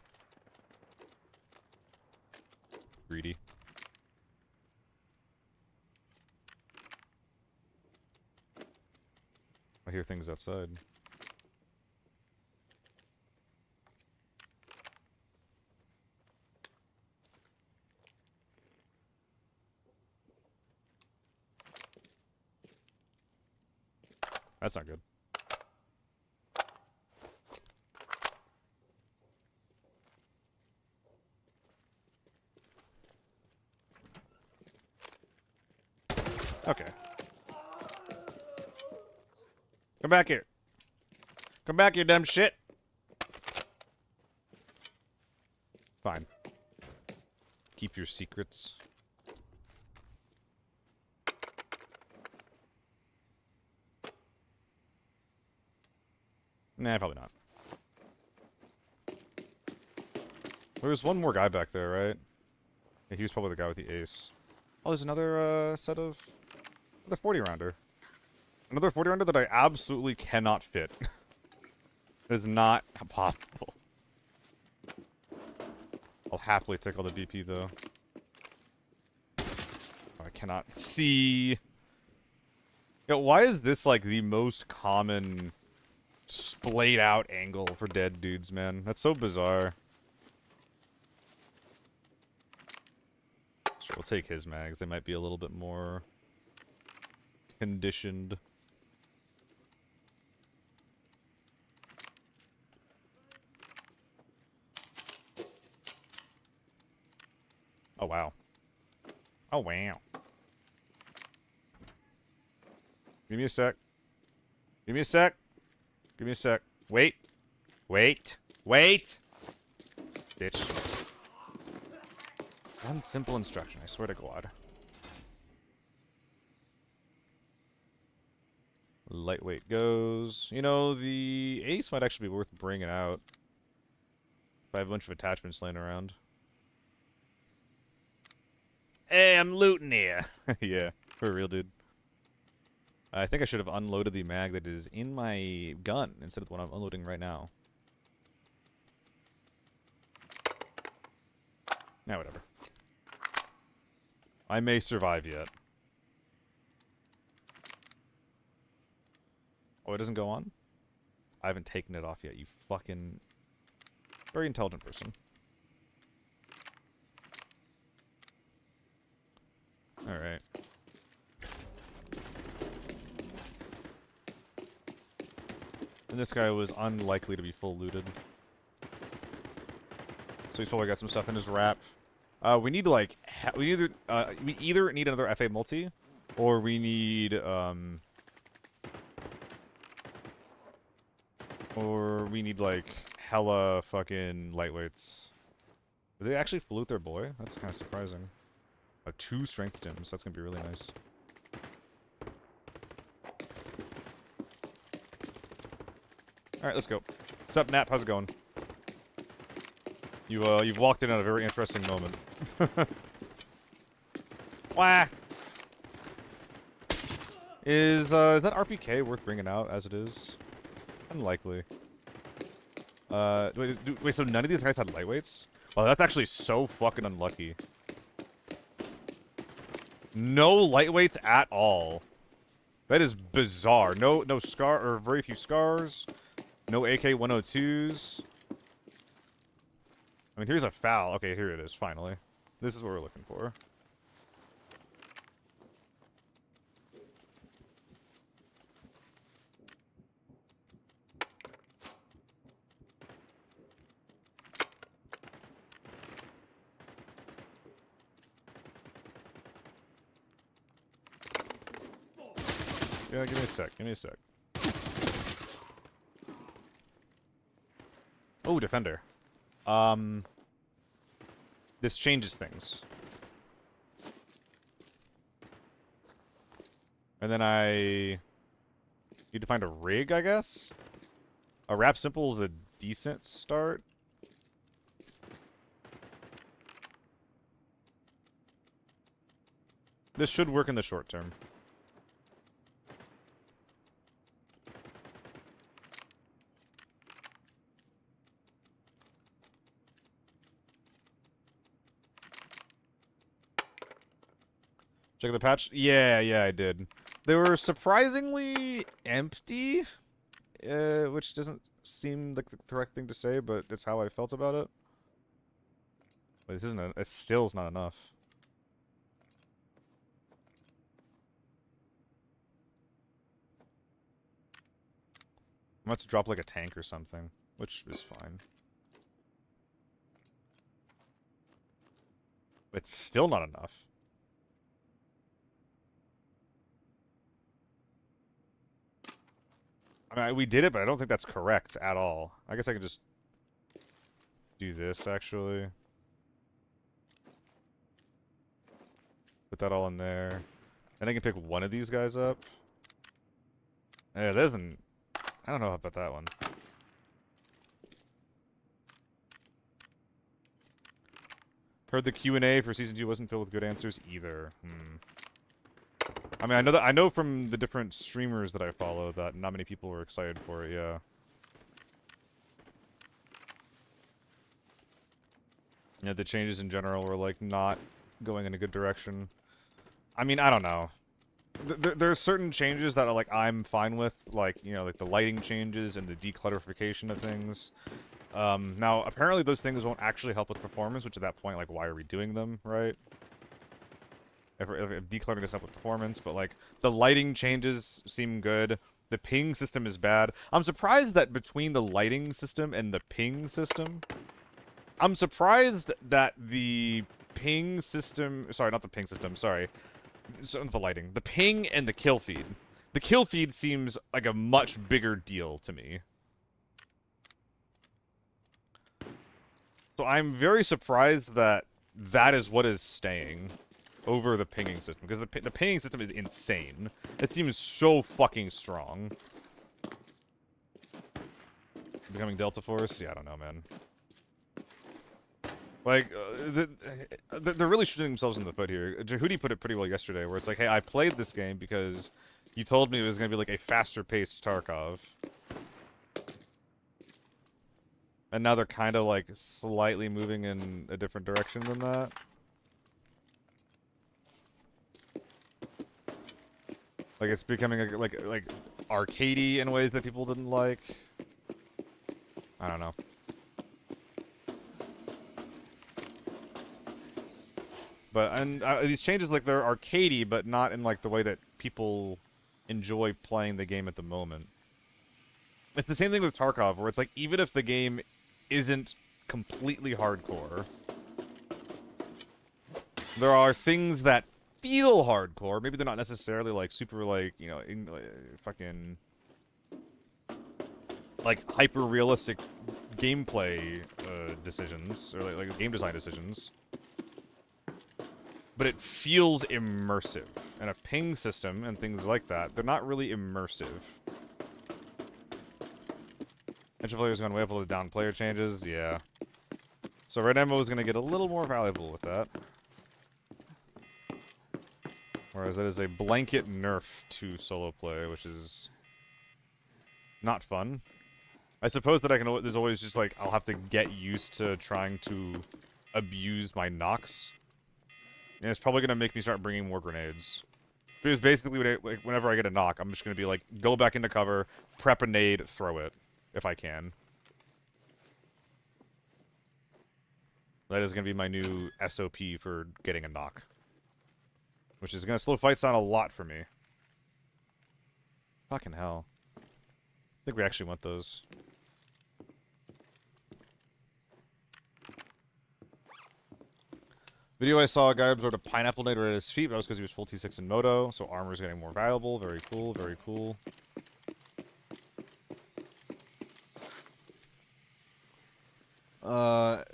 Greedy. I hear things outside. That's not good. Okay. Come back here. Come back, you dumb shit. Fine. Keep your secrets. Nah, probably not. There's one more guy back there, right? Yeah, he was probably the guy with the ace. Oh, there's another set of... Another 40-rounder. Another 40-rounder that I absolutely cannot fit. It is not possible. I'll happily take all the DP, though. Oh, I cannot see... Yo, why is this, like, the most common splayed out angle for dead dudes, man? That's so bizarre. Sure, we'll take his mags. They might be a little bit more conditioned. Oh, wow. Oh, wow. Give me a sec. Give me a sec. Give me a sec. Wait. Wait. Wait! Bitch. One simple instruction, I swear to God. Lightweight goes. You know, the ace might actually be worth bringing out. If I have a bunch of attachments laying around. Hey, I'm looting here. Yeah, for real, dude. I think I should have unloaded the mag that is in my gun instead of the one I'm unloading right now. Nah, whatever. I may survive yet. Oh, it doesn't go on? I haven't taken it off yet, you fucking... Very intelligent person. Alright. And this guy was unlikely to be full looted. So he's probably got some stuff in his wrap. We need like we either need another FA multi, or we need like hella fucking lightweights. Did they actually loot their boy? That's kind of surprising. 2 strength stims. That's gonna be really nice. All right, let's go. What's up, Nap? How's it going? You've walked in at a very interesting moment. Wah! Is that RPK worth bringing out as it is? Unlikely. Wait, so none of these guys had lightweights? Oh, that's actually so fucking unlucky. No lightweights at all. That is bizarre. No scar, or very few scars. No AK-102s. I mean, here's a foul. Okay, here it is, finally. This is what we're looking for. Yeah, give me a sec. Give me a sec. Oh, defender. This changes things. And then I need to find a rig, I guess? A wrap simple is a decent start. This should work in the short term. Check the patch? Yeah, I did. They were surprisingly empty, which doesn't seem like the correct thing to say, but it's how I felt about it. But this isn't. It still is not enough. I'm about to drop like a tank or something, which is fine. It's still not enough. I mean, we did it, but I don't think that's correct at all. I guess I could just do this, actually. Put that all in there. And I can pick one of these guys up. Yeah, that isn't... I don't know about that one. Heard the Q&A for Season 2 wasn't filled with good answers either. I mean, I know from the different streamers that I follow that not many people were excited for it, yeah. Yeah, the changes in general were, like, not going in a good direction. I mean, I don't know. There are certain changes that are, like, I'm fine with, like, you know, like the lighting changes and the declutterification of things. Now, apparently those things won't actually help with performance, which at that point, like, why are we doing them, right? If decluttering doesn't help with performance, but, like, the lighting changes seem good. The ping system is bad. I'm surprised that between the lighting system and the ping system... I'm surprised that the ping system... Sorry, not the ping system, sorry. So, the lighting. The ping and the kill feed. The kill feed seems like a much bigger deal to me. So I'm very surprised that that is what is staying over the pinging system. Because the pinging system is insane. It seems so fucking strong. Becoming Delta Force? Yeah, I don't know, man. Like, they're really shooting themselves in the foot here. Jehudi put it pretty well yesterday, where it's like, hey, I played this game because you told me it was going to be like a faster-paced Tarkov. And now they're kind of, like, slightly moving in a different direction than that. Like, it's becoming, like arcadey in ways that people didn't like. I don't know. But, and these changes, like, they're arcadey, but not in, like, the way that people enjoy playing the game at the moment. It's the same thing with Tarkov, where it's like, even if the game isn't completely hardcore, there are things that feel hardcore. Maybe they're not necessarily, like, super, like, you know, fucking, like, hyper-realistic gameplay decisions, or, like, game design decisions. But it feels immersive. And a ping system and things like that, they're not really immersive. Entry players gone way up with the down player changes, yeah. So red ammo is going to get a little more valuable with that. Whereas that is a blanket nerf to solo play, which is not fun. I suppose that I can, there's always just like, I'll have to get used to trying to abuse my knocks. And it's probably going to make me start bringing more grenades. Because basically, whenever I get a knock, I'm just going to be like, go back into cover, prep a nade, throw it. If I can. That is going to be my new SOP for getting a knock. Which is going to slow fights down a lot for me. Fucking hell. I think we actually want those. Video I saw, a guy absorbed a pineapple nade right at his feet, but that was because he was full T6 in Moto, so armor's getting more valuable. Very cool, very cool. Uh...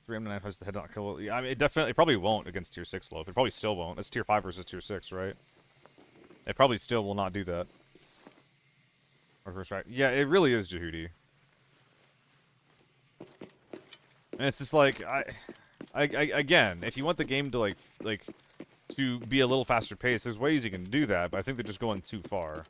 3M9 has the head not kill. I mean, it probably won't against tier 6 loaf. It probably still won't. It's tier 5 versus tier 6, right? It probably still will not do that. Or first right. Yeah, it really is Jehudi. And it's just like, again, if you want the game to to be a little faster paced, there's ways you can do that, but I think they're just going too far.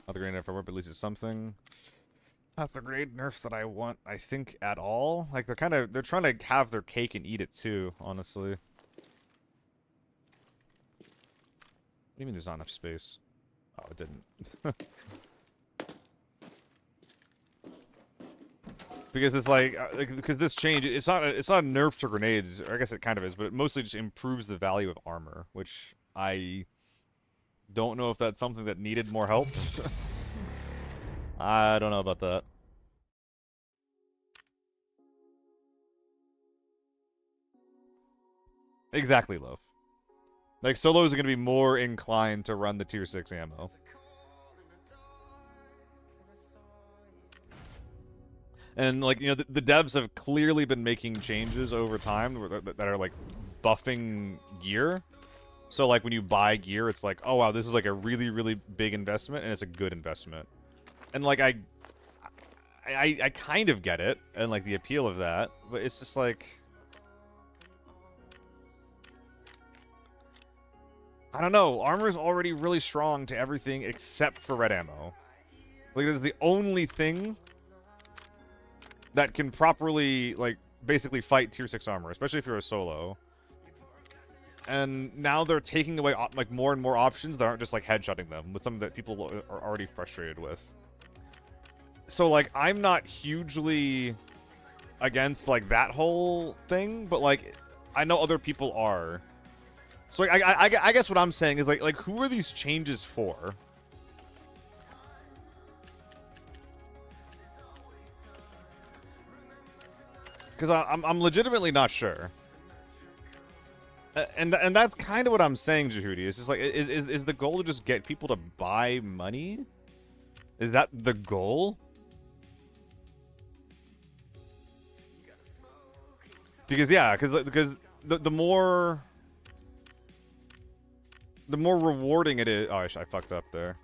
Not the great nerf I want, but at least it's something. Not the great nerf that I want, I think, at all. Like, they're trying to have their cake and eat it too, honestly. What do you mean there's not enough space? Oh, it didn't. Because it's like, because this change, it's not a nerf to grenades, or I guess it kind of is, but it mostly just improves the value of armor, which I don't know if that's something that needed more help. I don't know about that. Exactly, Loaf. Like, solos are going to be more inclined to run the tier 6 ammo. And, like, you know, the devs have clearly been making changes over time that are, like, buffing gear. So, like, when you buy gear, it's like, oh, wow, this is, like, a really, really big investment, and it's a good investment. And, like, I kind of get it, and, like, the appeal of that, but it's just, like... I don't know, armor's already really strong to everything except for red ammo. Like, this is the only thing that can properly, like, basically fight tier 6 armor, especially if you're a solo. And now they're taking away, like, more and more options that aren't just, like, headshotting them with something that people are already frustrated with. So, like, I'm not hugely against, like, that whole thing, but, like, I know other people are. So, like, I guess what I'm saying is, like, who are these changes for? Because I'm legitimately not sure. And that's kind of what I'm saying, Jehudi. It's just like, is the goal to just get people to buy money? Is that the goal? Because, yeah, because the more rewarding it is... Oh, I fucked up there.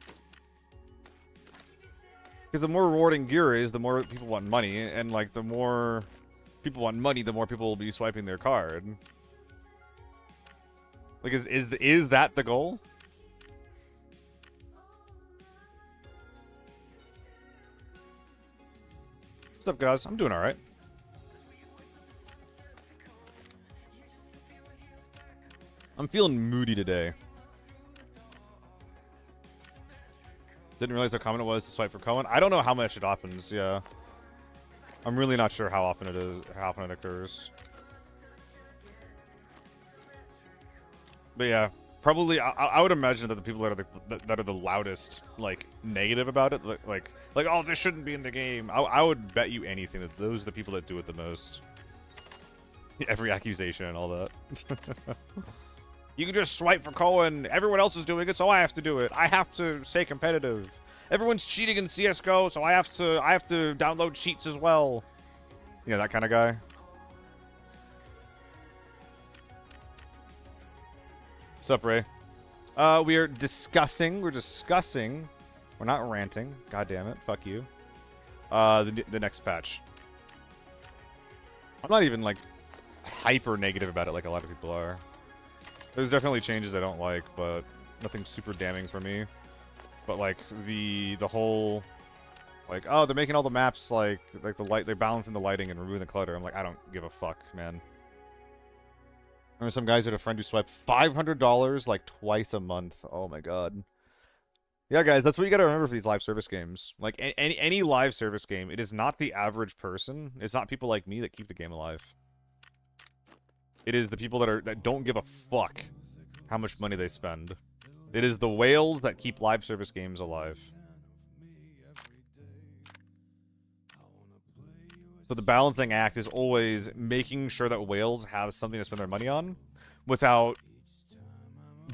Because the more rewarding gear is, the more people want money, and, like, the more people want money, the more people will be swiping their card. Like, is that the goal? What's up, guys? I'm doing alright. I'm feeling moody today. Didn't realize how common it was to swipe for Cohen. I don't know how much it happens, yeah. I'm really not sure how often it is, how often it occurs. But yeah, probably I would imagine that the people that are the loudest, like, negative about it, like oh, this shouldn't be in the game. I would bet you anything that those are the people that do it the most. Every accusation and all that. You can just swipe for Cohen. Everyone else is doing it, so I have to do it. I have to stay competitive. Everyone's cheating in CS:GO, so I have to download cheats as well. Yeah, that kind of guy. What's up, Ray? We're discussing. We're not ranting. God damn it. Fuck you. The next patch. I'm not even, like, hyper negative about it like a lot of people are. There's definitely changes I don't like, but nothing super damning for me. But, like, the whole, like, oh, they're making all the maps like the light, they're balancing the lighting and removing the clutter. I'm like, I don't give a fuck, man. Remember some guys had a friend who swiped $500 like twice a month. Oh my god. Yeah, guys, that's what you gotta remember for these live service games. Like, any live service game, it is not the average person. It's not people like me that keep the game alive. It is the people that don't give a fuck how much money they spend. It is the whales that keep live service games alive. So the balancing act is always making sure that whales have something to spend their money on without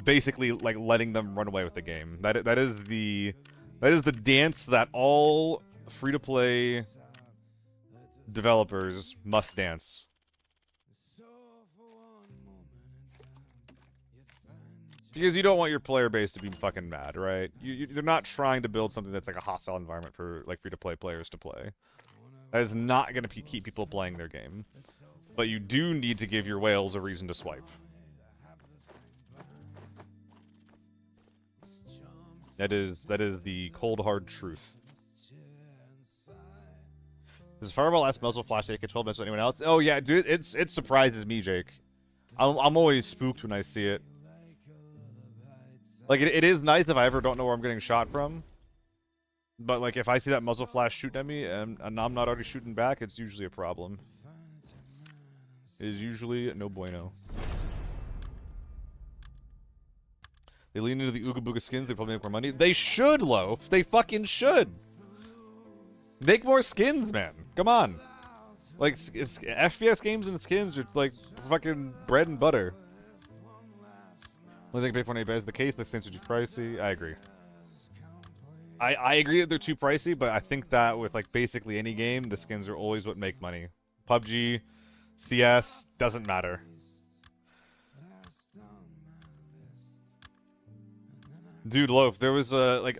basically, like, letting them run away with the game. That is the dance that all free-to-play developers must dance. Because you don't want your player base to be fucking mad, right? You're not trying to build something that's like a hostile environment for, like, free-to-play players to play. That is not going to keep people playing their game. But you do need to give your whales a reason to swipe. That is the cold hard truth. Does Fireball last muzzle flash take 12 minutes with anyone else? Oh yeah, dude, it surprises me, Jake. I'm always spooked when I see it. Like, it is nice if I ever don't know where I'm getting shot from. But, like, if I see that muzzle flash shooting at me and I'm not already shooting back, it's usually a problem. It is usually no bueno. They lean into the Ooga Booga skins, they probably make more money. They should, Loaf! They fucking should! Make more skins, man! Come on! Like, FPS games and skins are, like, fucking bread and butter. I think pay for is the case. The skins are too pricey. I agree. I agree that they're too pricey, but I think that with like basically any game, the skins are always what make money. PUBG, CS, doesn't matter. Dude, Loaf, there was I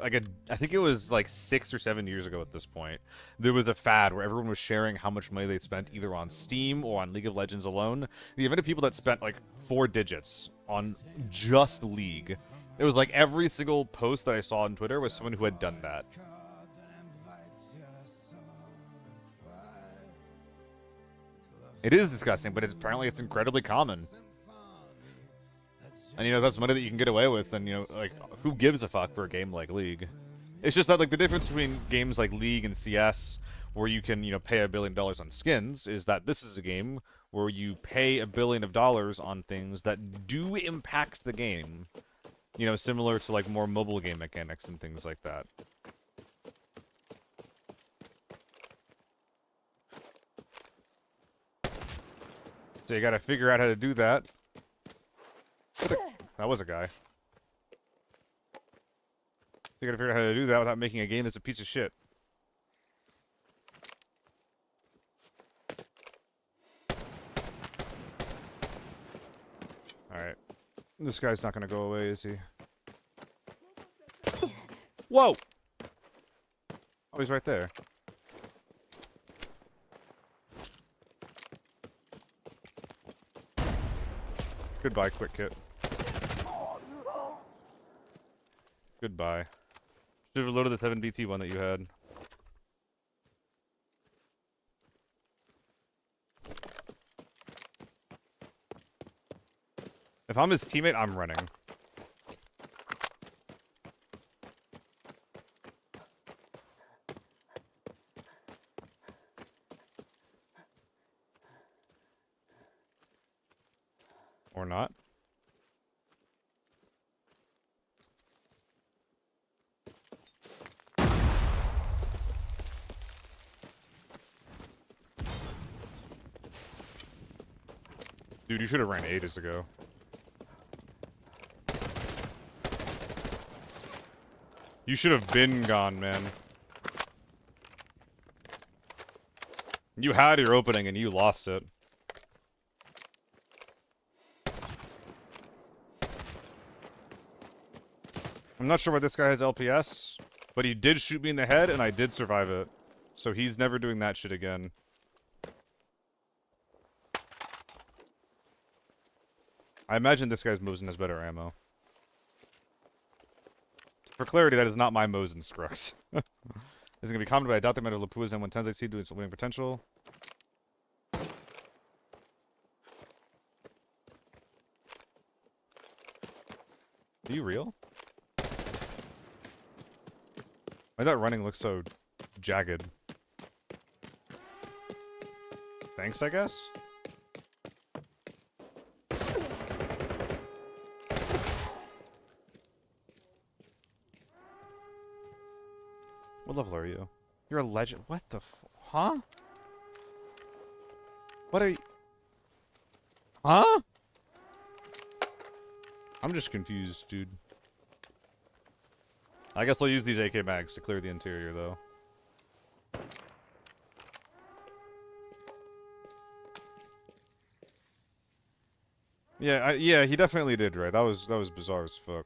think it was like 6 or 7 years ago at this point. There was a fad where everyone was sharing how much money they spent either on Steam or on League of Legends alone. The amount of people that spent like 4 digits on just League. It was like every single post that I saw on Twitter was someone who had done that. It is disgusting, but apparently it's incredibly common. And, you know, that's money that you can get away with, and, you know, like, who gives a fuck for a game like League? It's just that, like, the difference between games like League and CS, where you can, you know, pay $1 billion on skins, is that this is a game where you pay $1 billion on things that do impact the game. You know, similar to, like, more mobile game mechanics and things like that. So you gotta figure out how to do that. That was a guy. So you gotta figure out how to do that without making a game that's a piece of shit. Alright. This guy's not gonna go away, is he? Whoa! Oh, he's right there. Goodbye, quick kit. Goodbye. Should have loaded the 7BT one that you had. If I'm his teammate, I'm running. Or not. Dude, you should have ran ages ago. You should have been gone, man. You had your opening and you lost it. I'm not sure why this guy has LPS, but he did shoot me in the head and I did survive it. So he's never doing that shit again. I imagine this guy's Mosin has better ammo. For clarity, that is not my Mosin Scrux. It's going to be commented, but I doubt they might have Lapua's M110s I see doing some winning potential. Are you real? Why that running looks so jagged? Thanks, I guess? What level are you? You're a legend. What the huh? What are you? Huh? I'm just confused, dude. I guess I'll use these AK mags to clear the interior, though. Yeah, yeah, he definitely did, right? That was bizarre as fuck.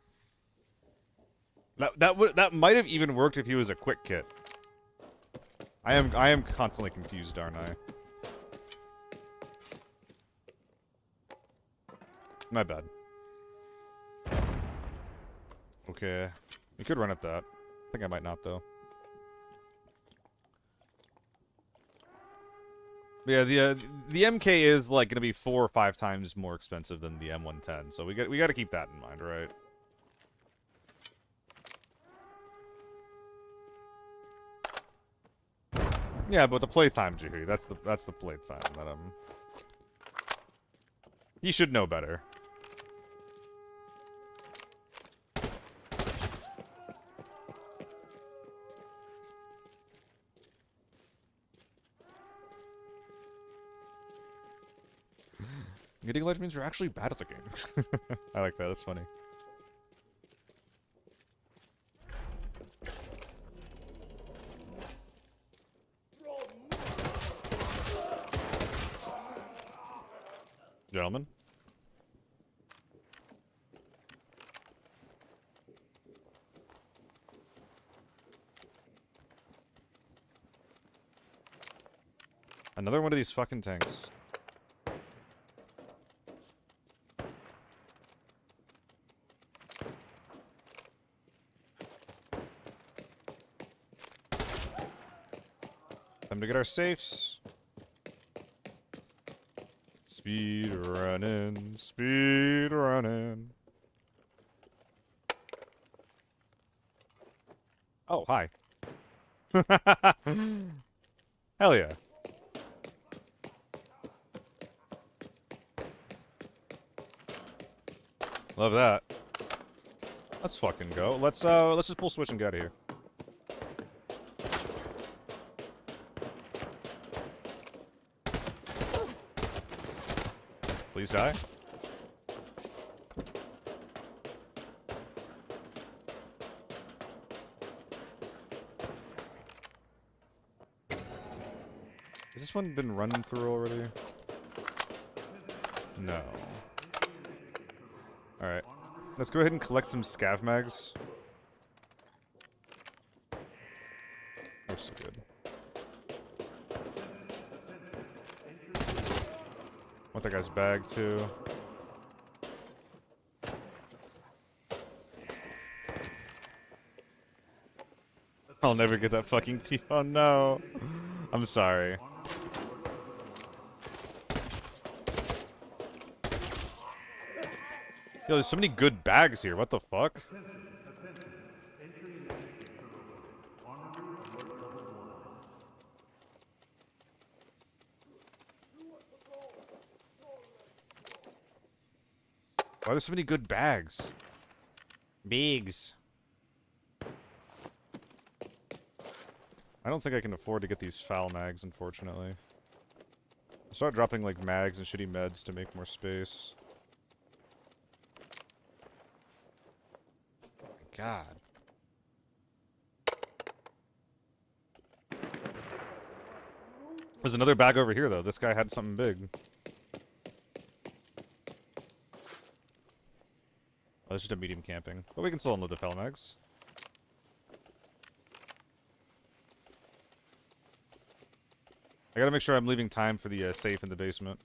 That might have even worked if he was a quick kit. I am constantly confused, aren't I? My bad. Okay. We could run at that. I think I might not, though. But yeah, the MK is like gonna be 4 or 5 times more expensive than the M110, so we got to keep that in mind, right? Yeah, but the playtime, Jihuri, that's the playtime that he should know better. Getting ledge means you're actually bad at the game. I like that, that's funny. Gentlemen. Another one of these fucking tanks. Time to get our safes. Speed running, speed running. Oh, hi. Hell yeah. Love that. Let's fucking go. Let's just pull switch and get out of here. Please die. Has this one been running through already? No. Alright. Let's go ahead and collect some scav mags. They're so good. Want that guy's bag too. I'll never get that fucking T. Oh no. I'm sorry. Yo, there's so many good bags here. What the fuck? Why are there so many good bags? Bags. I don't think I can afford to get these foul mags, unfortunately. I'll start dropping, like, mags and shitty meds to make more space. Oh my god. There's another bag over here, though. This guy had something big. Oh, it's just a medium camping. But we can still unload the foul mags. I gotta make sure I'm leaving time for the safe in the basement.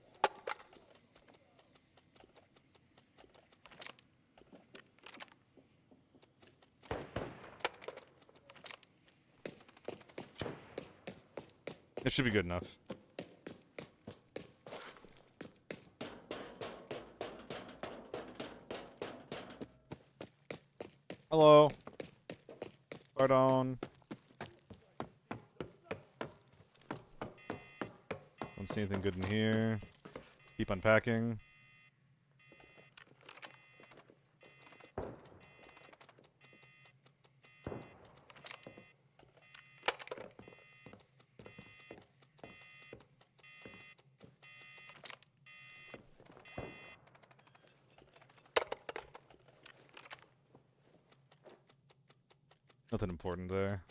It should be good enough. Hello. Pardon. Don't see anything good in here. Keep unpacking. Nothing important there.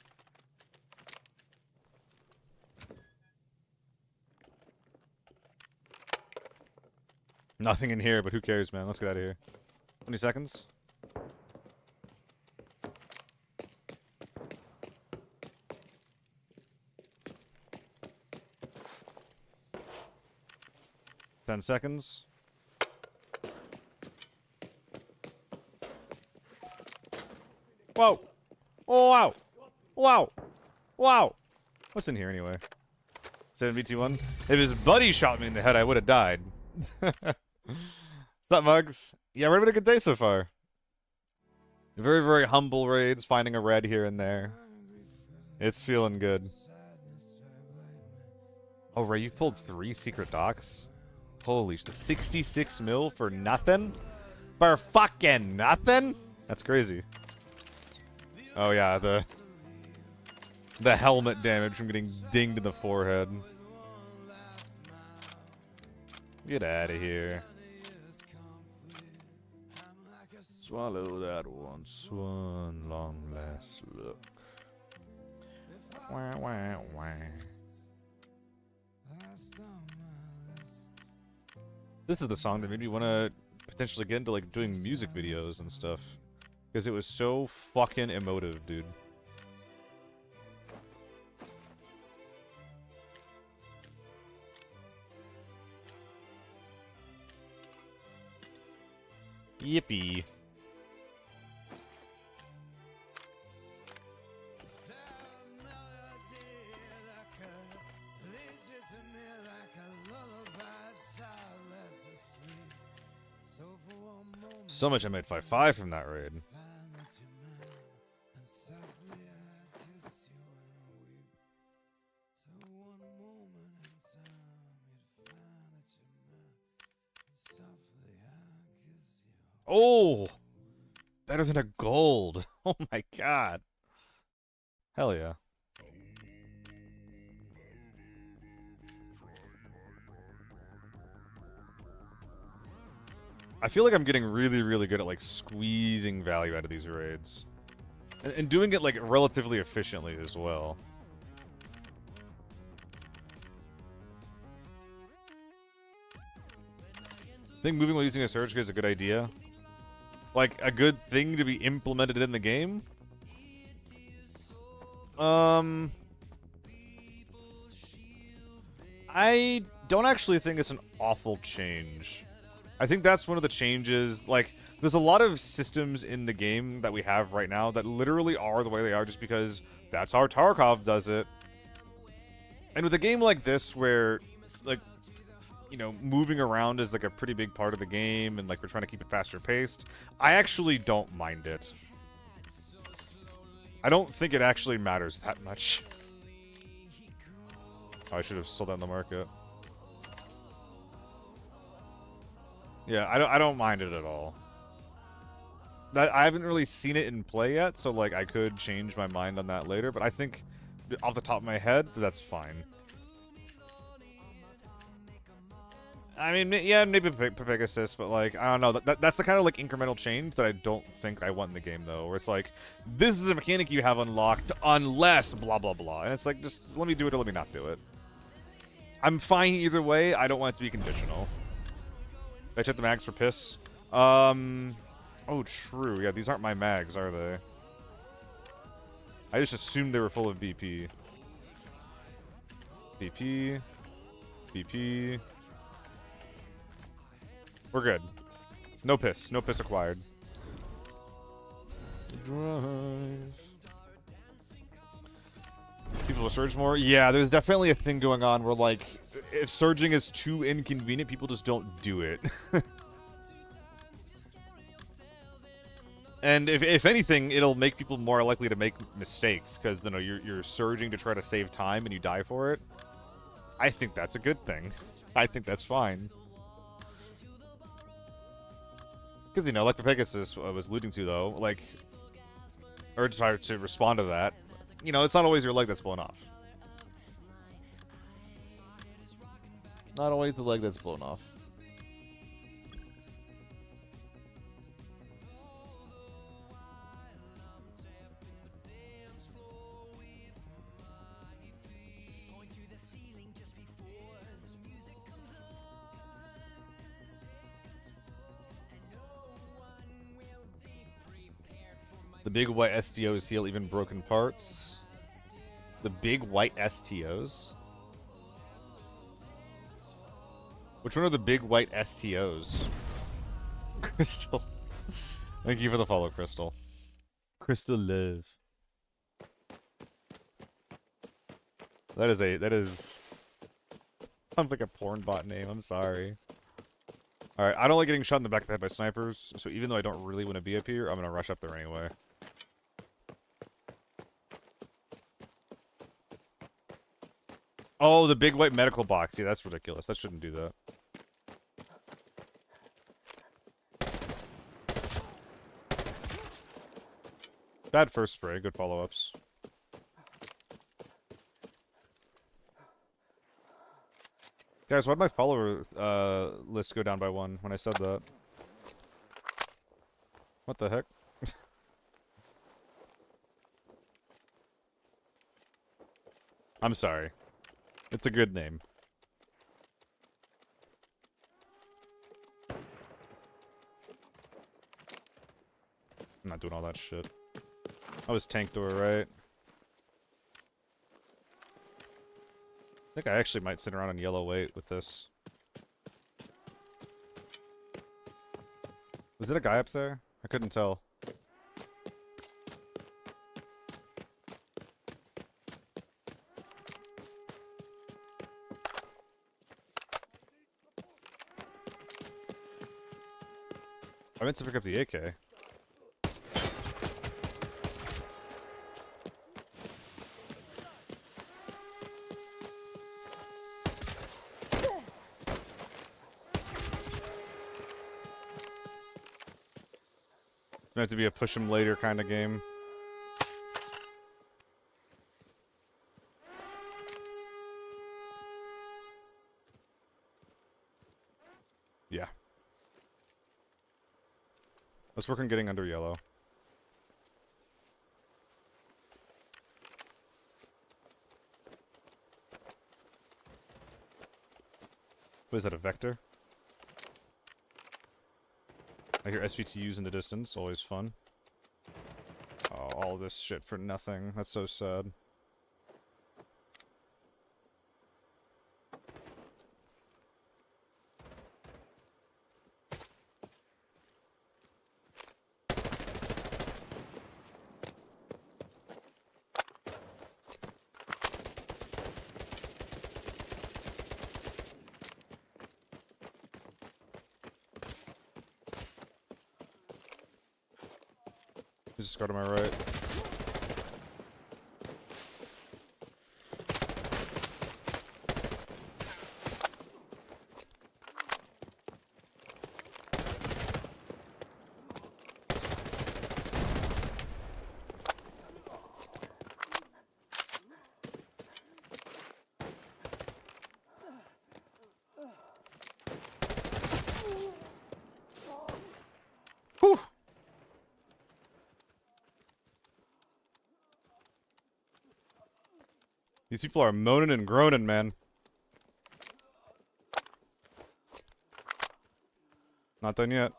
Nothing in here, but who cares, man? Let's get out of here. 20 seconds. Ten seconds. Whoa! Oh, wow! Wow! Wow! What's in here anyway? 7v21? If his buddy shot me in the head, I would have died. What's up, Mugs? Yeah, we're having a good day so far. Very, very humble raids, finding a red here and there. It's feeling good. Oh, Ray, you pulled 3 secret docks? Holy shit. 66 mil for nothing? For fucking nothing? That's crazy. Oh yeah, the helmet damage from getting dinged in the forehead. Get out of here. Swallow that once, one long last look. Wah, wah, wah. This is the song that made me want to potentially get into, like, doing music videos and stuff. Because it was so fucking emotive, dude. Yippee. So much M855 from that raid. Oh! Better than a gold. Oh my god. Hell yeah. I feel like I'm getting really, really good at, like, squeezing value out of these raids. And doing it, like, relatively efficiently as well. I think moving while using a surge is a good idea. Like, a good thing to be implemented in the game? I don't actually think it's an awful change. I think that's one of the changes, like, there's a lot of systems in the game that we have right now that literally are the way they are just because that's how Tarkov does it. And with a game like this where, like, you know, moving around is, like, a pretty big part of the game and, like, we're trying to keep it faster paced, I actually don't mind it. I don't think it actually matters that much. Oh, I should have sold that in the market. Yeah, I don't mind it at all. I haven't really seen it in play yet, so, like, I could change my mind on that later, but I think, off the top of my head, that's fine. I mean, yeah, maybe Pegasus, but, like, I don't know. That's the kind of, like, incremental change that I don't think I want in the game, though, where it's like, this is the mechanic you have unlocked unless blah, blah, blah. And it's like, just let me do it or let me not do it. I'm fine either way. I don't want it to be conditional. Did I check the mags for piss? Oh, true. Yeah, these aren't my mags, are they? I just assumed they were full of BP. BP. BP. We're good. No piss. No piss acquired. Drive. People will surge more? Yeah, there's definitely a thing going on where, like, if surging is too inconvenient, people just don't do it. And if anything, it'll make people more likely to make mistakes, because, you know, you're surging to try to save time and you die for it. I think that's a good thing. I think that's fine. Because, you know, like the Pegasus was alluding to, though, like, or to respond to that, you know, it's not always your leg that's blown off. Not always the leg that's blown off. The big white STOs heal even broken parts. The big white STOs? Which one are the big white STOs? Crystal. Thank you for the follow, Crystal. Crystal Love. That is... Sounds like a porn bot name, I'm sorry. Alright, I don't like getting shot in the back of the head by snipers, so even though I don't really want to be up here, I'm gonna rush up there anyway. Oh, the big white medical box. Yeah, that's ridiculous. That shouldn't do that. Bad first spray. Good follow-ups. Guys, why'd my follower list go down by 1 when I said that? What the heck? I'm sorry. It's a good name. I'm not doing all that shit. I was tank door, right? I think I actually might sit around on yellow wait with this. Was it a guy up there? I couldn't tell. I meant to pick up the AK. It's meant to be a push him later kind of game. Yeah. Let's work on getting under yellow. What is that, a vector? I hear SVTUs in the distance, always fun. Oh, all this shit for nothing. That's so sad. Just go to my right. Whew! These people are moaning and groaning, man. Not done yet.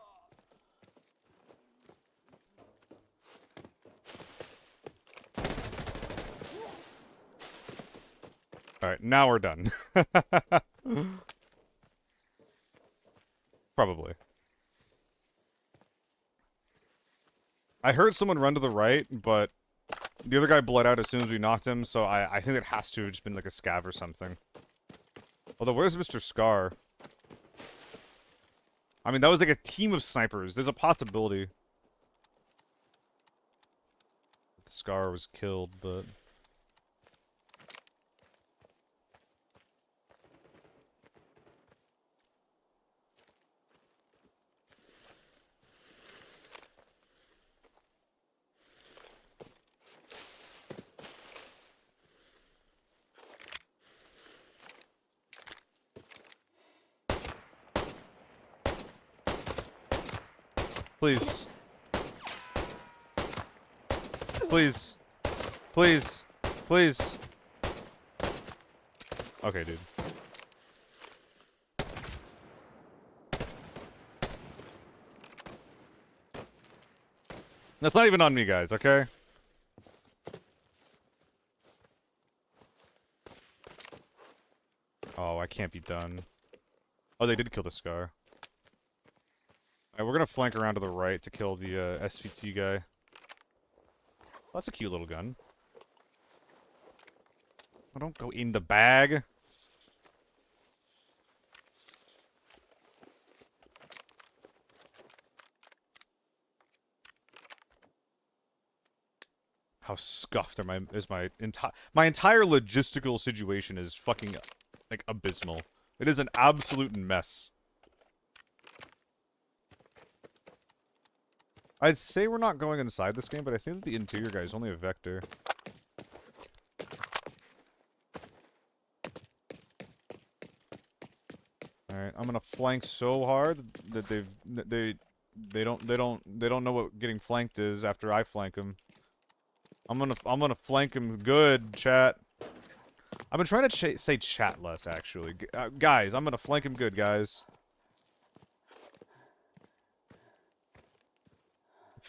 Alright, now we're done. Probably. I heard someone run to the right, but the other guy bled out as soon as we knocked him, so I think it has to have just been like a scav or something. Although, where's Mr. Scar? I mean, that was like a team of snipers. There's a possibility the Scar was killed, but... Please. Please. Please. Please. Okay, dude. That's not even on me, guys, okay? Oh, I can't be done. Oh, they did kill the Scar. Alright, we're gonna flank around to the right to kill the SVT guy. Oh, that's a cute little gun. Oh, don't go in the bag. How scuffed is my entire logistical situation is fucking like abysmal. It is an absolute mess. I'd say we're not going inside this game, but I think that the interior guy is only a vector. Alright, I'm gonna flank so hard that they don't know what getting flanked is after I flank them. I'm gonna flank him good, chat. I've been trying to say chat less, actually. Guys, I'm gonna flank him good, guys.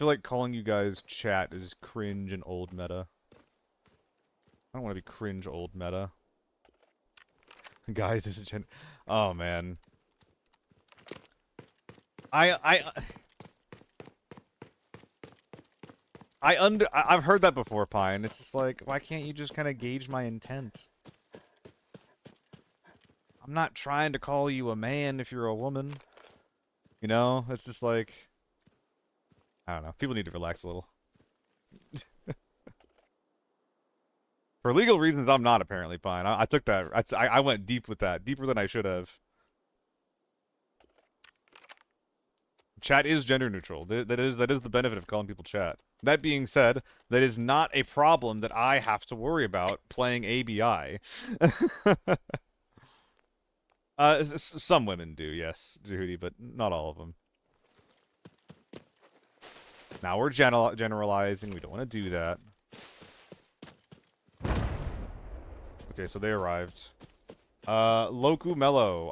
feel like calling you guys chat is cringe and old meta. I don't want to be cringe old meta. Guys, this is oh man. I've heard that before, Pine. It's just like, why can't you just kind of gauge my intent? I'm not trying to call you a man if you're a woman. You know? It's just like, I don't know. People need to relax a little. For legal reasons, I'm not apparently, Pine. I took that. I went deep with that. Deeper than I should have. Chat is gender neutral. That is the benefit of calling people chat. That being said, that is not a problem that I have to worry about playing ABI. Some women do, yes, Judy, but not all of them. Now we're generalizing. We don't want to do that. Okay, so they arrived. Loku Mello.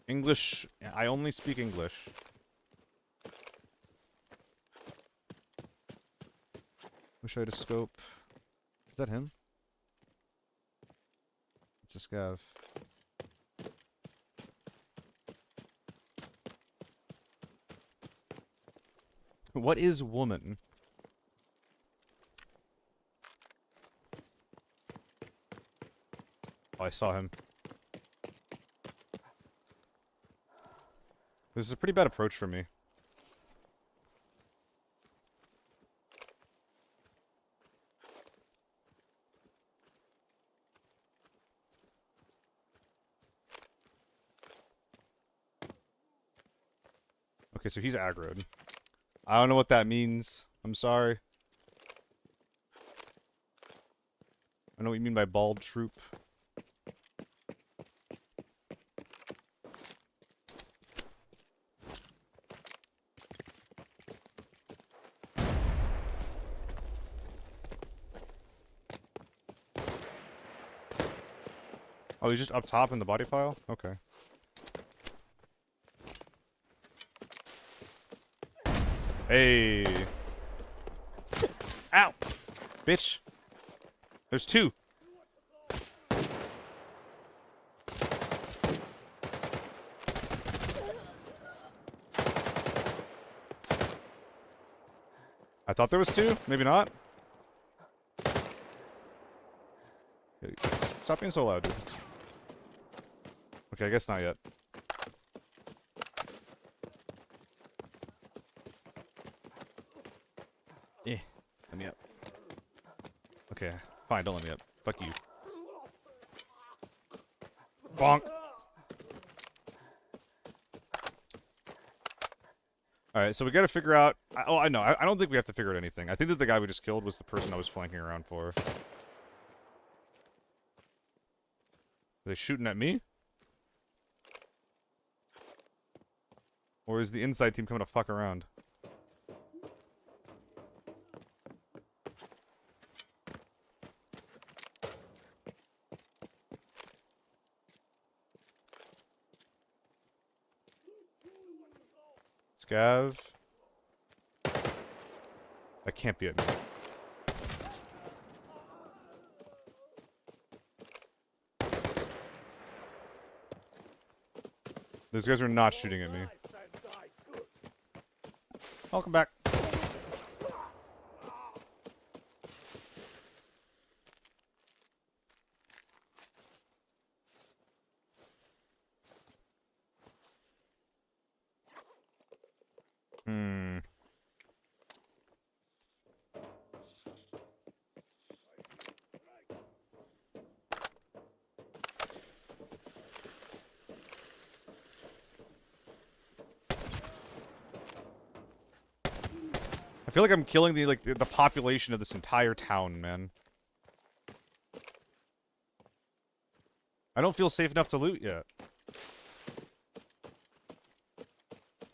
English. I only speak English. Wish I had a scope. Is that him? It's a scav. What is woman? Oh, I saw him. This is a pretty bad approach for me. Okay, so he's aggroed. I don't know what that means. I'm sorry. I know what you mean by bald troop. Oh, he's just up top in the body pile? Okay. Hey. Ow! Bitch. There's two. I thought there was two. Maybe not. Stop being so loud, dude. Okay, I guess not yet. Eh. Let me up. Okay, fine, don't let me up. Fuck you. Bonk! Alright, so we gotta figure out... oh, I know. I don't think we have to figure out anything. I think that the guy we just killed was the person I was flanking around for. Are they shooting at me? Or is the inside team coming to fuck around? Scav. That can't be at me. Those guys are not shooting at me. Welcome back. Hmm. I feel like I'm killing the population of this entire town, man. I don't feel safe enough to loot yet.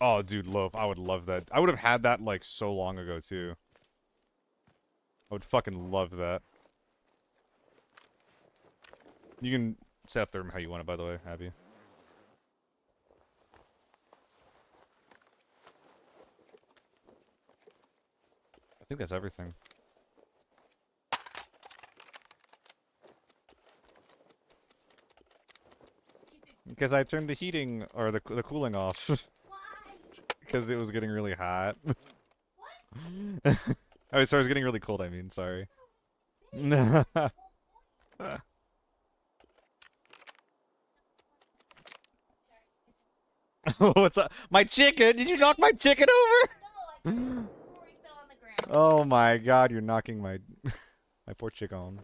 Oh, dude, loaf. I would love that. I would have had that, like, so long ago, too. I would fucking love that. You can set up therm how you want it, by the way, Abby. think that's everything. Because I turned the heating or the cooling off. Because it was getting really hot. Oh, sorry, it was getting really cold. I mean, sorry. What's up? My chicken? Did you knock my chicken over? No, before he fell on the ground. Oh my god, you're knocking my my poor chicken.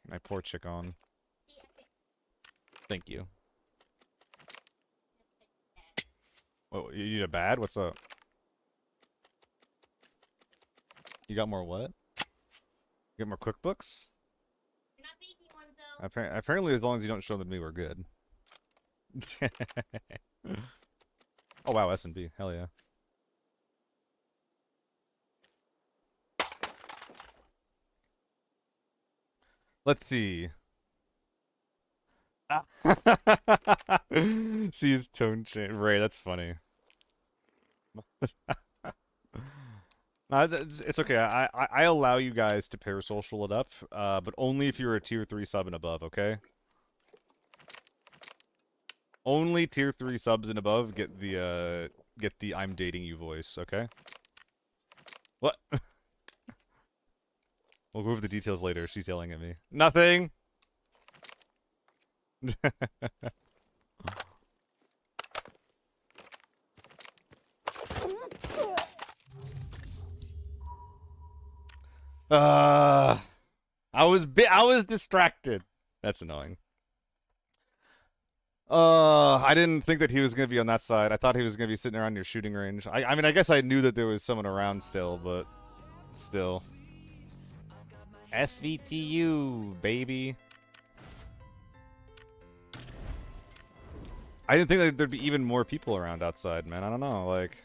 My poor chicken. Thank you. Oh, you need a bad? What's up? You got more what? You got more cookbooks? You're not making ones though. Apparently, as long as you don't show them to me, we're good. Oh wow, S&B. Hell yeah. Let's see. See his tone change. Ray, that's funny. No, it's okay. I allow you guys to parasocial it up, but only if you're a tier 3 sub and above, okay? Only tier 3 subs and above get the I'm dating you voice, okay? What? We'll go over the details later. She's yelling at me. Nothing! I was distracted. That's annoying. I didn't think that he was gonna be on that side. I thought he was gonna be sitting around your shooting range. I mean, I guess I knew that there was someone around still, but still. SVTU, baby. I didn't think that there'd be even more people around outside, man. I don't know, like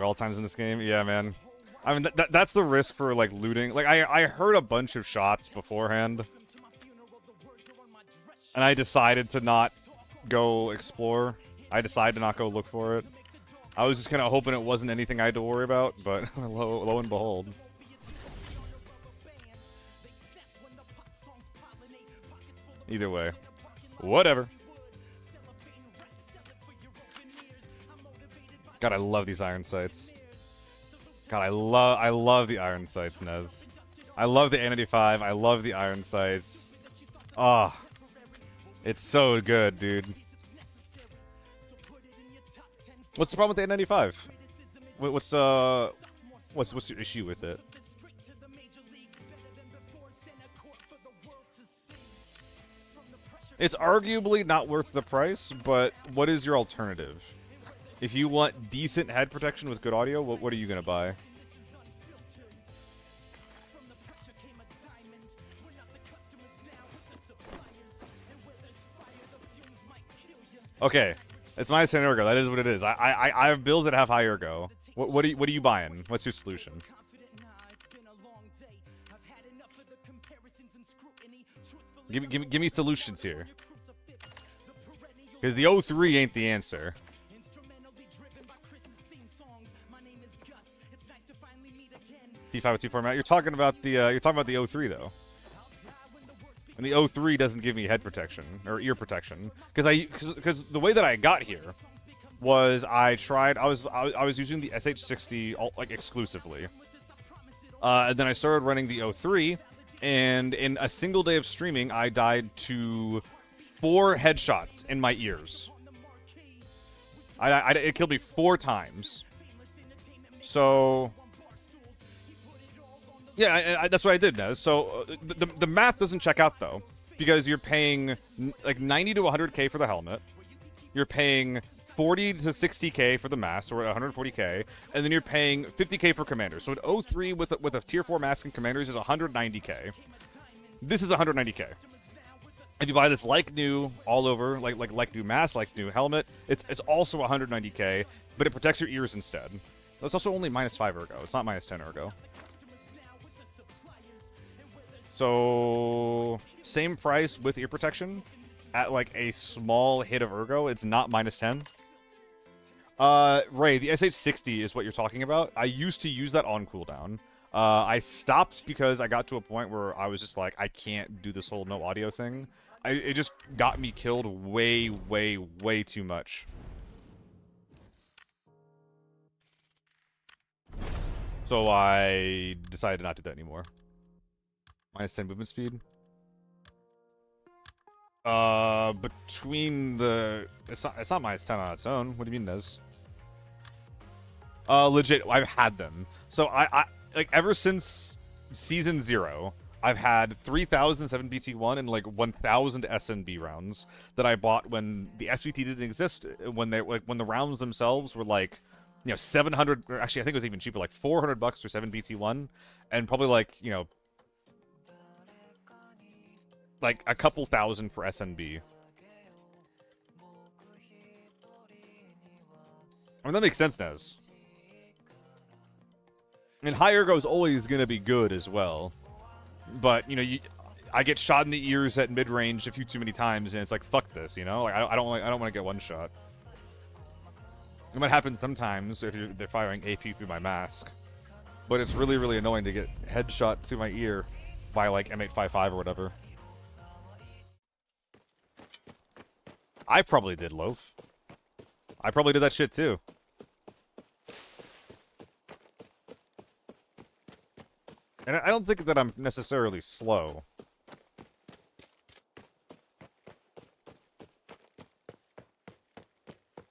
all times in this game. Yeah, man. I mean, that's the risk for like looting. Like I heard a bunch of shots beforehand, and I decided to not go explore. I decided to not go look for it. I was just kind of hoping it wasn't anything I had to worry about, but lo and behold. Either way. Whatever. God, I love these iron sights. God, I love the iron sights, Nez. I love the A95. I love the iron sights. Ah, oh, it's so good, dude. What's the problem with the A95? What's your issue with it? It's arguably not worth the price, but what is your alternative? If you want decent head protection with good audio, what are you gonna buy? Okay, it's minus 10 ergo. That is what it is. I have builds that have high ergo. What are you buying? What's your solution? Give me solutions here. Because the 03 ain't the answer. T5 with T4 mount. You're talking about the 03 though. And the 03 doesn't give me head protection or ear protection because the way that I got here was I was using the SH60 like exclusively. And then I started running the 03, and in a single day of streaming, I died to 4 headshots in my ears. It killed me 4 times. So yeah, that's what I did, Nez. So the math doesn't check out though, because you're paying like 90 to 100k for the helmet, you're paying 40 to 60k for the mask, or 140k, and then you're paying 50k for commanders. So an 03 with a tier 4 mask and commanders is 190k. This is 190k. If you buy this like new all over, like new mask, like new helmet, it's also 190k, but it protects your ears instead. That's also only minus 5 ergo. It's not minus 10 ergo. So same price with ear protection, at like a small hit of ergo, it's not -10. Ray, the SH60 is what you're talking about. I used to use that on cooldown. I stopped because I got to a point where I was just like, I can't do this whole no audio thing. It just got me killed way, way, way too much. So I decided not to do that anymore. -10 movement speed. Between the... It's not -10 on its own. What do you mean, Nez? Legit, I've had them. So I like, ever since Season 0, I've had 3,000 7BT1 and, like, 1,000 SNB rounds that I bought when the SVT didn't exist, when they, like, when the rounds themselves were, like, you know, 700, or actually, I think it was even cheaper, like, $400 for 7BT1, and probably, like, you know, like, a couple thousand for SNB. I mean, that makes sense, Nez. And high ergo is always going to be good as well. But, you know, I get shot in the ears at mid-range a few too many times, and it's like, fuck this, you know? Like, I don't want to get one shot. It might happen sometimes if they're firing AP through my mask. But it's really, really annoying to get headshot through my ear by, like, M855 or whatever. I probably did, Loaf. I probably did that shit, too. And I don't think that I'm necessarily slow.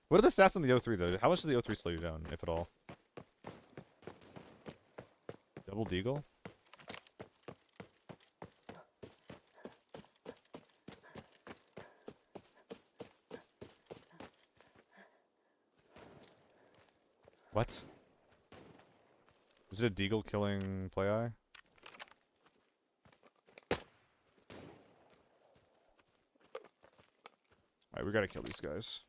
What are the stats on the O3, though? How much does the O3 slow you down, if at all? Double deagle? What? Is it a deagle killing play eye? Alright, we gotta kill these guys.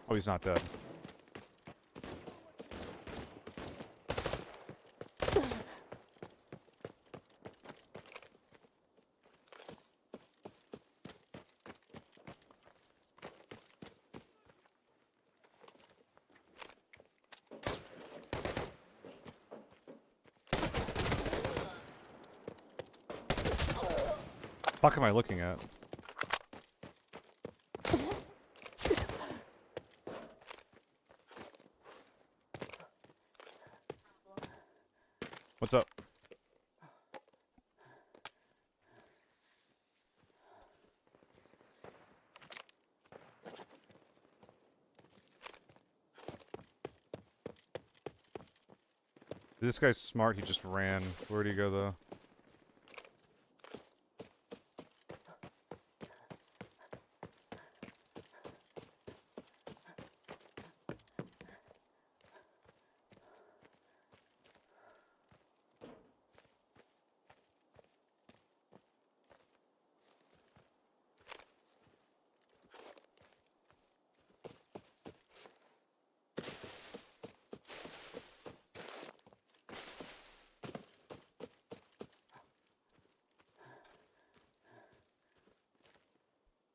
Oh, he's not dead. Fuck am I looking at? What's up? This guy's smart, he just ran. Where'd he go, though?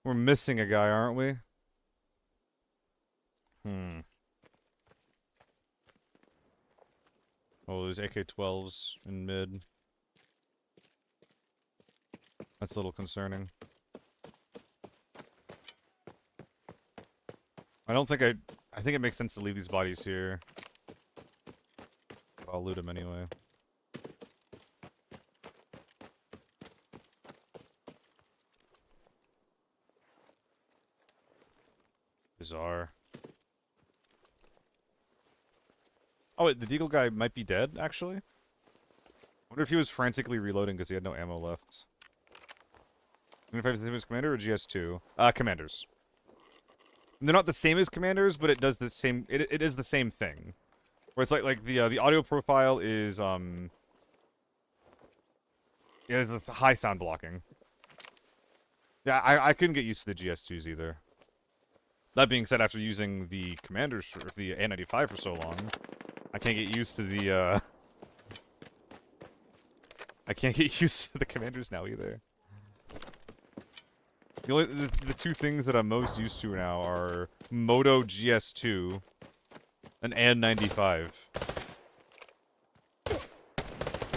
We're missing a guy, aren't we? Oh, there's AK-12s in mid. That's a little concerning. I think it makes sense to leave these bodies here. I'll loot them anyway. Bizarre. Oh, wait, the deagle guy might be dead, actually? I wonder if he was frantically reloading because he had no ammo left. And if he was commander or GS2? Commanders. And they're not the same as commanders, but it does the same. It is the same thing. Where it's like the audio profile is yeah, it's high sound blocking. Yeah, I couldn't get used to the GS2s either. That being said, after using the commanders for the A95 for so long, I can't get used to the I can't get used to the commanders now either. The two things that I'm most used to now are Moto GS2 and AN95.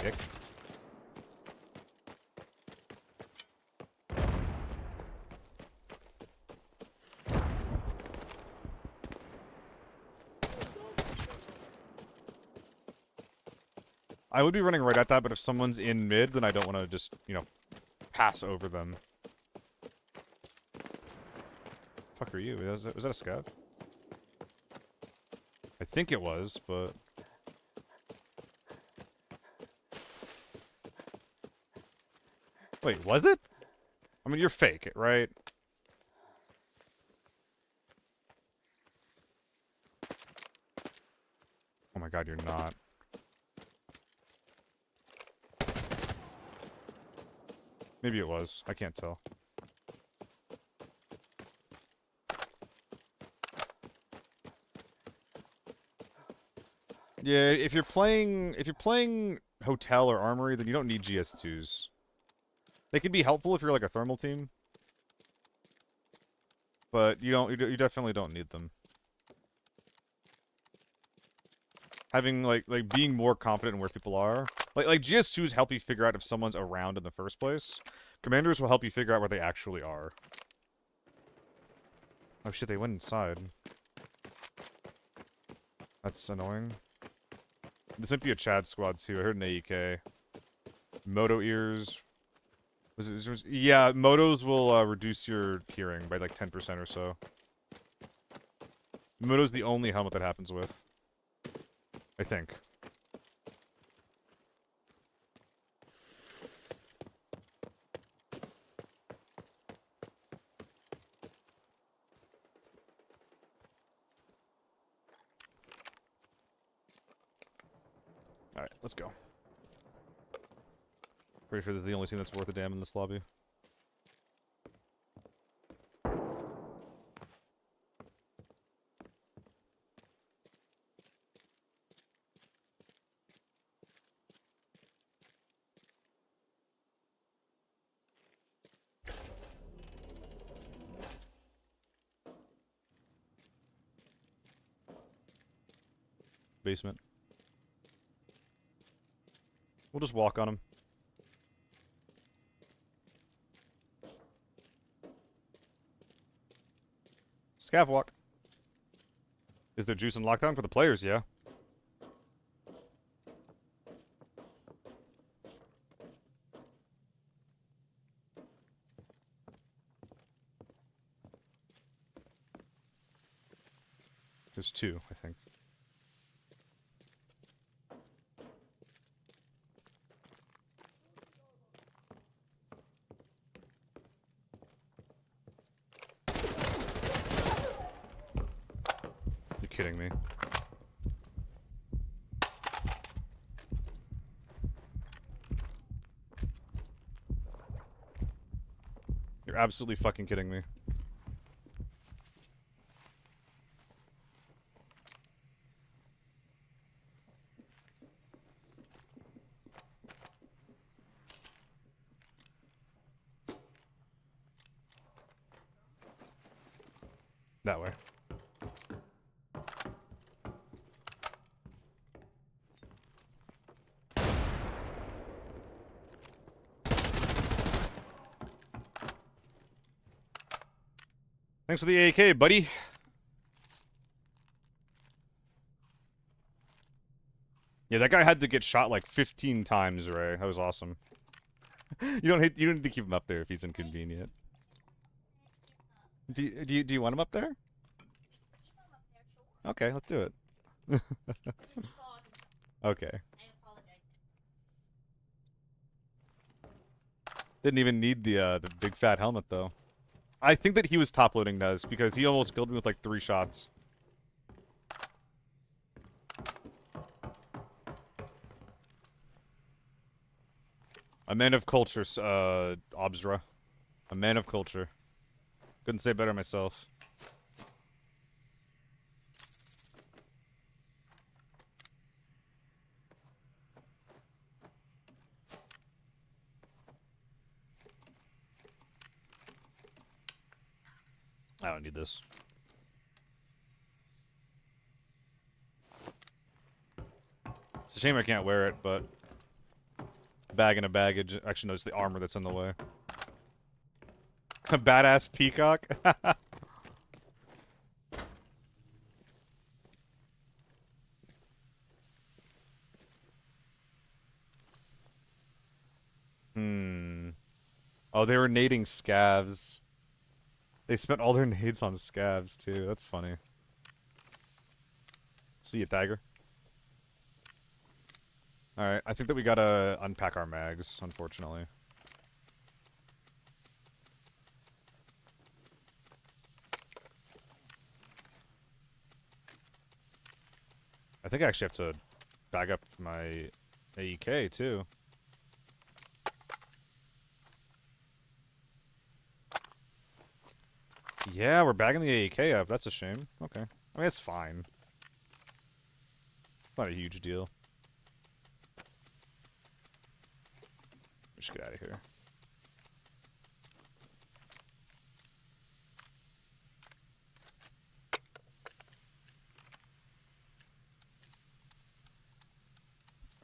Dick. I would be running right at that, but if someone's in mid, then I don't want to just, you know, pass over them. Fuck are you? Was that a scav? I think it was, but... Wait, was it? I mean, you're fake, right? Oh my god, you're not. Maybe it was. I can't tell. Yeah, if you're playing Hotel or Armory, then you don't need GS2s. They can be helpful if you're like a thermal team, but you definitely don't need them. Having like being more confident in where people are. Like GS2s help you figure out if someone's around in the first place. Commanders will help you figure out where they actually are. Oh shit, they went inside. That's annoying. This might be a Chad squad too. I heard an AEK. Moto ears. Yeah, motos will reduce your hearing by like 10% or so. Moto's the only helmet that happens with. I think. Alright, let's go. Pretty sure this is the only team that's worth a damn in this lobby. Basement. We'll just walk on him. Scav walk. Is there juice in lockdown for the players? Yeah. There's two, I think. You're kidding me. You're absolutely fucking kidding me. That way. Thanks for the AK, buddy. Yeah, that guy had to get shot like 15 times, Ray. That was awesome. You don't need to keep him up there if he's inconvenient. Do you want him up there? Okay, let's do it. Okay. Didn't even need the big fat helmet though. I think that he was top loading those because he almost killed me with like 3 shots. A man of culture, Obsra. A man of culture. Couldn't say better myself. I don't need this. It's a shame I can't wear it, but bag and a baggage. Actually, no, it's the armor that's in the way. A badass peacock. Hmm. Oh, they were nading scavs. They spent all their nades on scavs too. That's funny. See you, Tiger. Alright, I think that we gotta unpack our mags, unfortunately. I think I actually have to bag up my AEK too. Yeah, we're bagging the AEK up. That's a shame. Okay. I mean, it's fine. It's not a huge deal. We should get out of here.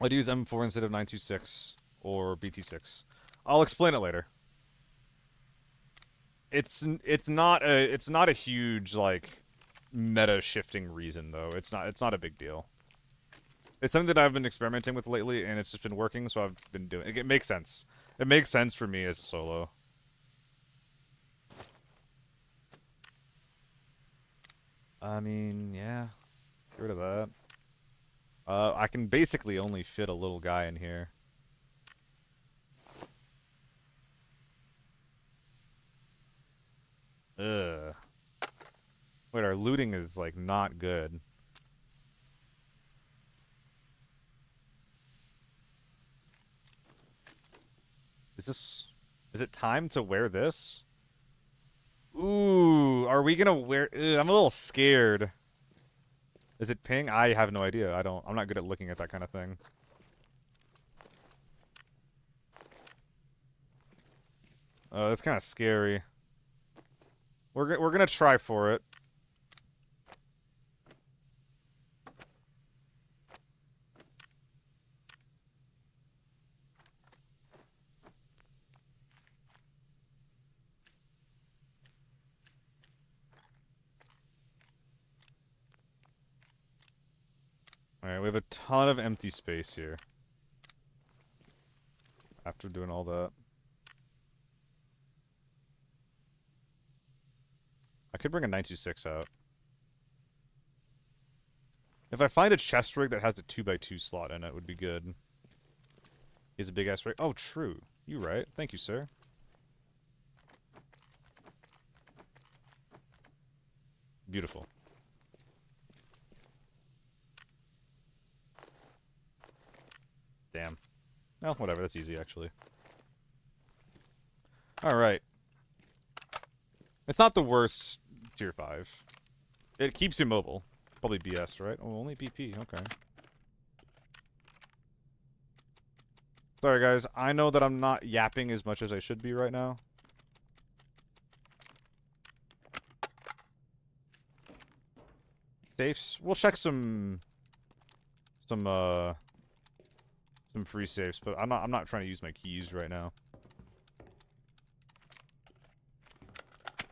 I'd use M4 instead of 926 or BT6. I'll explain it later. It's not a huge like meta shifting reason though. It's not a big deal. It's something that I've been experimenting with lately, and it's just been working, so I've been doing it. It makes sense. It makes sense for me as a solo. I mean, yeah. Get rid of that. I can basically only fit a little guy in here. Ugh. Wait, our looting is, like, not good. Is it time to wear this? Ooh, are we gonna wear... Ugh, I'm a little scared. Is it ping? I have no idea. I'm not good at looking at that kind of thing. That's kind of scary. We're gonna try for it. Alright, we have a ton of empty space here. After doing all that. I could bring a 926 out. If I find a chest rig that has a 2x2 slot in it, would be good. Is a big ass rig. Oh, true. You right. Thank you, sir. Beautiful. Damn. Well, whatever. That's easy, actually. Alright. It's not the worst tier 5. It keeps you mobile. Probably BS, right? Oh, only BP. Okay. Sorry, guys. I know that I'm not yapping as much as I should be right now. Safes. We'll check some free safes, but I'm not trying to use my keys right now.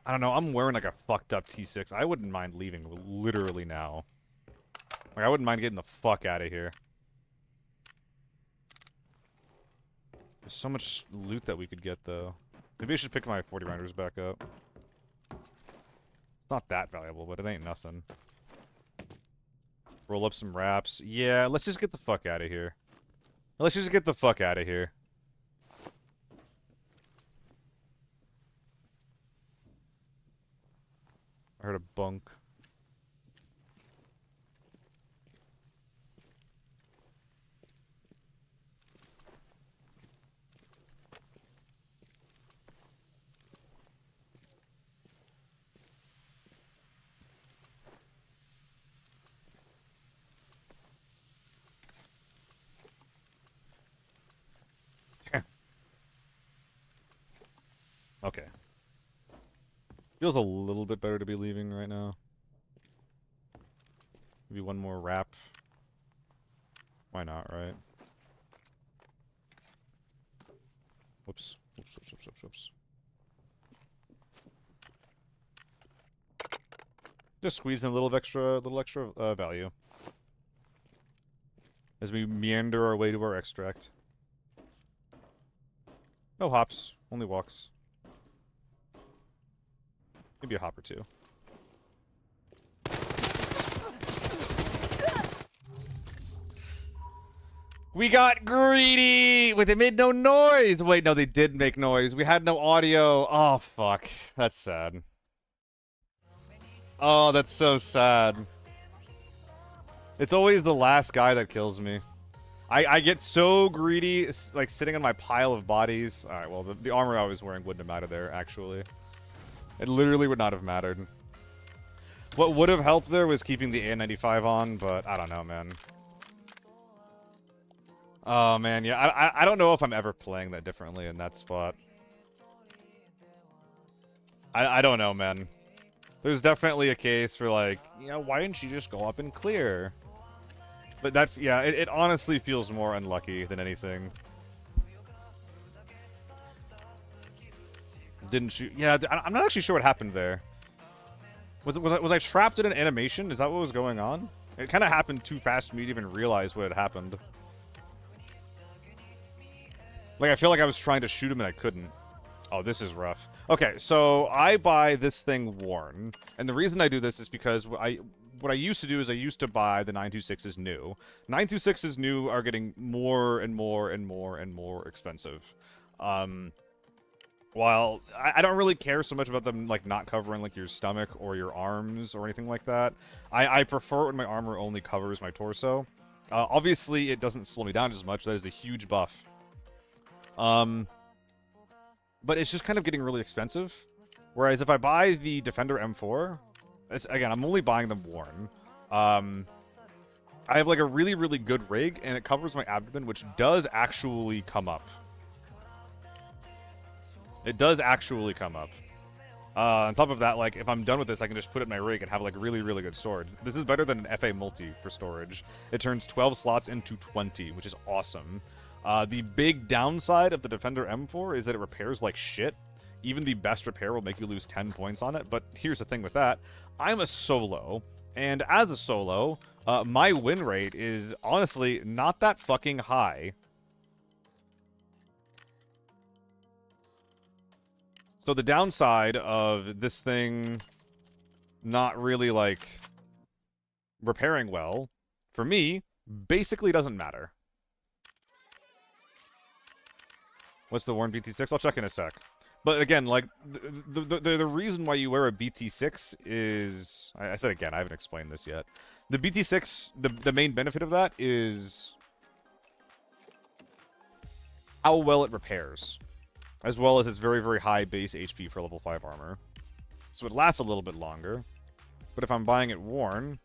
I don't know, I'm wearing like a fucked up T6. I wouldn't mind leaving literally now. Like, I wouldn't mind getting the fuck out of here. There's so much loot that we could get, though. Maybe I should pick my 40 rounders back up. It's not that valuable, but it ain't nothing. Roll up some wraps. Yeah, let's just get the fuck out of here. Let's just get the fuck out of here. I heard a bunk. Okay. Feels a little bit better to be leaving right now. Maybe one more wrap. Why not, right? Whoops. Whoops, whoops, whoops, whoops, whoops. Just squeeze in a little extra value. As we meander our way to our extract. No hops, only walks. Maybe a hop or two. We got greedy! Wait, they made no noise! Wait, no, they did make noise. We had no audio. Oh, fuck. That's sad. Oh, that's so sad. It's always the last guy that kills me. I get so greedy, like, sitting on my pile of bodies. Alright, well, the armor I was wearing wouldn't have mattered there, actually. It literally would not have mattered. What would have helped there was keeping the A95 on, but I don't know, man. Oh, man, yeah, I don't know if I'm ever playing that differently in that spot. I don't know, man. There's definitely a case for, like, you know, why didn't you just go up and clear? But that's, yeah, it honestly feels more unlucky than anything. Didn't shoot. Yeah, I'm not actually sure what happened there. Was I trapped in an animation? Is that what was going on? It kind of happened too fast for me to even realize what had happened. Like, I feel like I was trying to shoot him and I couldn't. Oh, this is rough. Okay, so I buy this thing worn. And the reason I do this is because what I used to do is I used to buy the 926s new. 926s new are getting more and more and more and more expensive. While I don't really care so much about them, like, not covering, like, your stomach or your arms or anything like that. I prefer when my armor only covers my torso. Obviously, it doesn't slow me down as much. That is a huge buff. But it's just kind of getting really expensive. Whereas if I buy the Defender M4, again, I'm only buying them worn. I have, like, a really, really good rig, and it covers my abdomen, which does actually come up. It does actually come up. On top of that, like, if I'm done with this, I can just put it in my rig and have, like, really, really good storage. This is better than an FA multi for storage. It turns 12 slots into 20, which is awesome. The big downside of the Defender M4 is that it repairs like shit. Even the best repair will make you lose 10 points on it, but here's the thing with that. I'm a solo, and as a solo, my win rate is honestly not that fucking high. So the downside of this thing not really, like, repairing well, for me, basically doesn't matter. What's the worn BT6? I'll check in a sec. But again, like, the reason why you wear a BT6 is... I said again, I haven't explained this yet. The BT6, the main benefit of that is how well it repairs. As well as its very, very high base HP for level 5 armor. So it lasts a little bit longer. But if I'm buying it worn...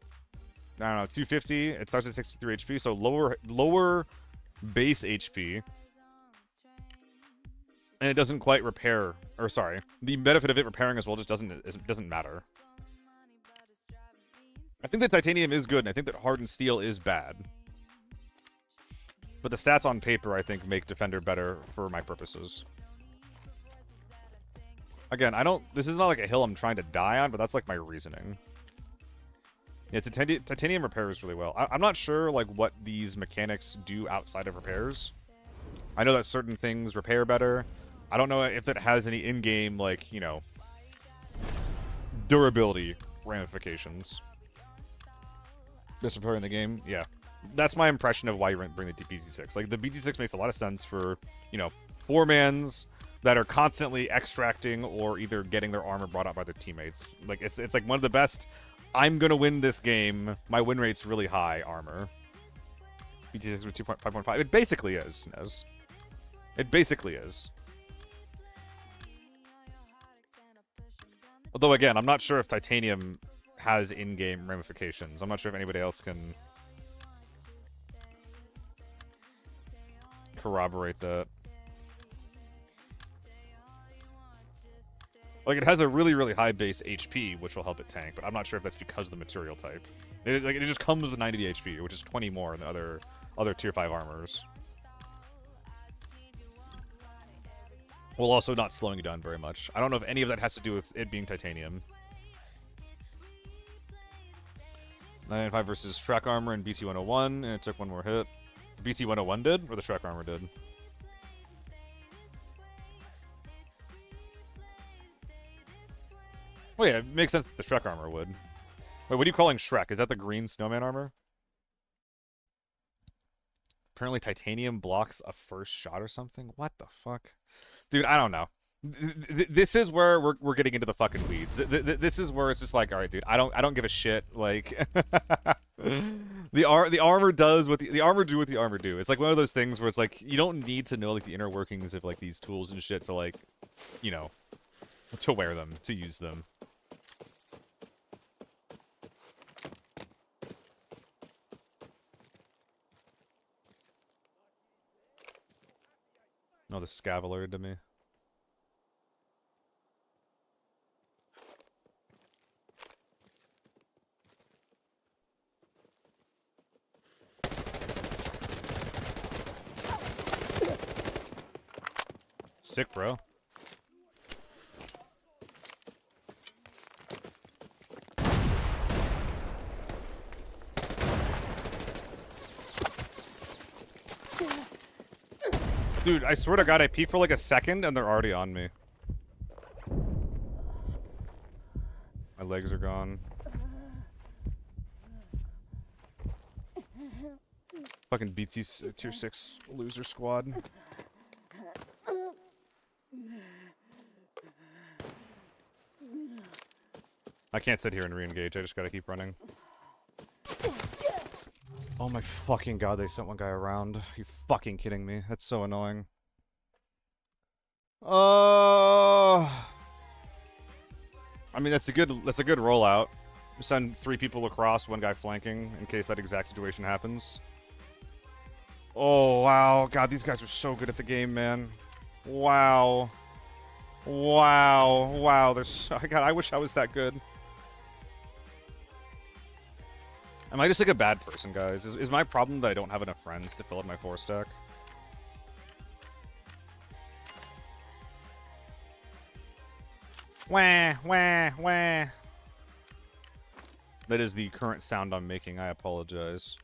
I don't know, 250, it starts at 63 HP, so lower base HP... And it doesn't quite repair, or sorry, the benefit of it repairing as well just doesn't matter. I think that titanium is good, and I think that hardened steel is bad. But the stats on paper, I think, make Defender better for my purposes. Again, this is not like a hill I'm trying to die on, but that's like my reasoning. Yeah, titanium repairs really well. I'm not sure, like, what these mechanics do outside of repairs. I know that certain things repair better. I don't know if it has any in-game, like, you know, durability ramifications. Just repairing the game, yeah. That's my impression of why you bring the BT6. Like, the BT6 makes a lot of sense for, you know, 4-mans that are constantly extracting or either getting their armor brought out by their teammates. Like, it's like one of the best, I'm gonna win this game, my win rate's really high armor. BT6 with 5.5. It basically is, Nez. It basically is. Although, again, I'm not sure if titanium has in-game ramifications. I'm not sure if anybody else can corroborate that. Like, it has a really, really high base HP, which will help it tank, but I'm not sure if that's because of the material type. It just comes with 90 HP, which is 20 more than other tier 5 armors. While also not slowing you down very much. I don't know if any of that has to do with it being titanium. 995 versus Shrek armor and BT-101, and it took one more hit. BT-101 did, or the Shrek armor did? Well, yeah, it makes sense that the Shrek armor would. Wait, what are you calling Shrek? Is that the green snowman armor? Apparently titanium blocks a first shot or something? What the fuck? Dude, I don't know. This is where we're getting into the fucking weeds. This is where it's just like, all right, dude, I don't give a shit. Like, the armor does what the armor do what the armor do. It's like one of those things where it's like you don't need to know like the inner workings of like these tools and shit to like, you know, to wear them, to use them. Oh, the Scavalier to me. Sick, bro. Dude, I swear to God, I peek for like a second and they're already on me. My legs are gone. Fucking BT tier 6 loser squad. I can't sit here and re-engage, I just gotta keep running. Oh my fucking God, they sent one guy around. Are you fucking kidding me? That's so annoying. I mean, that's a good rollout. Send 3 people across, 1 guy flanking, in case that exact situation happens. Oh, wow. God, these guys are so good at the game, man. Wow. Wow. Wow. God, I wish I was that good. Am I just like a bad person, guys? Is my problem that I don't have enough friends to fill up my 4-stack? Wah, wah, wah. That is the current sound I'm making. I apologize.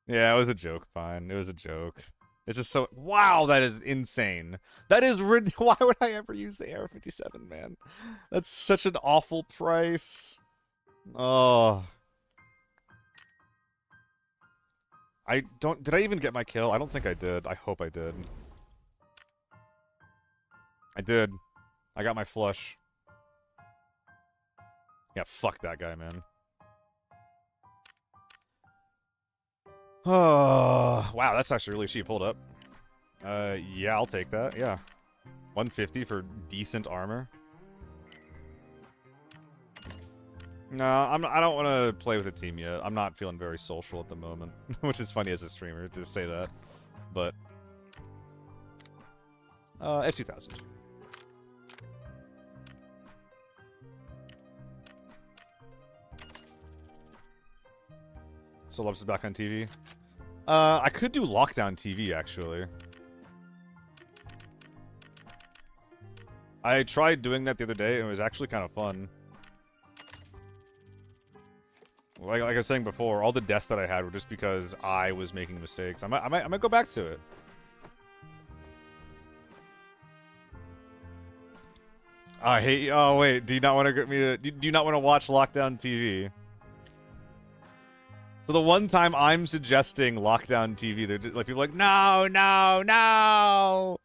Yeah, it was a joke, fine. It was a joke. It's just so... Wow, that is insane. That is... Why would I ever use the AR-57, man? That's such an awful price. Oh. I don't... Did I even get my kill? I don't think I did. I hope I did. I did. I got my flush. Yeah, fuck that guy, man. Oh, wow, that's actually really cheap. Hold up. Yeah, I'll take that. Yeah. 150 for decent armor. No, I don't want to play with a team yet. I'm not feeling very social at the moment, which is funny as a streamer to say that. But F2000. So Loves is back on TV. I could do Lockdown TV, actually. I tried doing that the other day, and it was actually kind of fun. Like I was saying before, all the deaths that I had were just because I was making mistakes. I might go back to it. I hate. Oh wait, do you not want to get me to? Do you not want to watch Lockdown TV? So the one time I'm suggesting Lockdown TV, they're just, like people are like, no, no, no.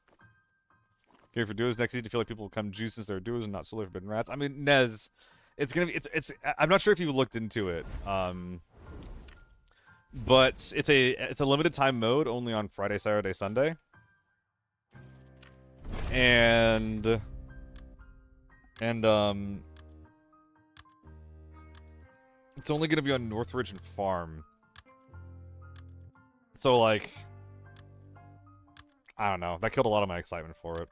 Okay, for duos next season, I feel like people will come juice since they're duos and not solely forbidden rats. I mean, Nez, it's gonna be, it's. I'm not sure if you looked into it, but it's a limited time mode only on Friday, Saturday, Sunday, and it's only gonna be on Northridge and Farm. So like, I don't know. That killed a lot of my excitement for it.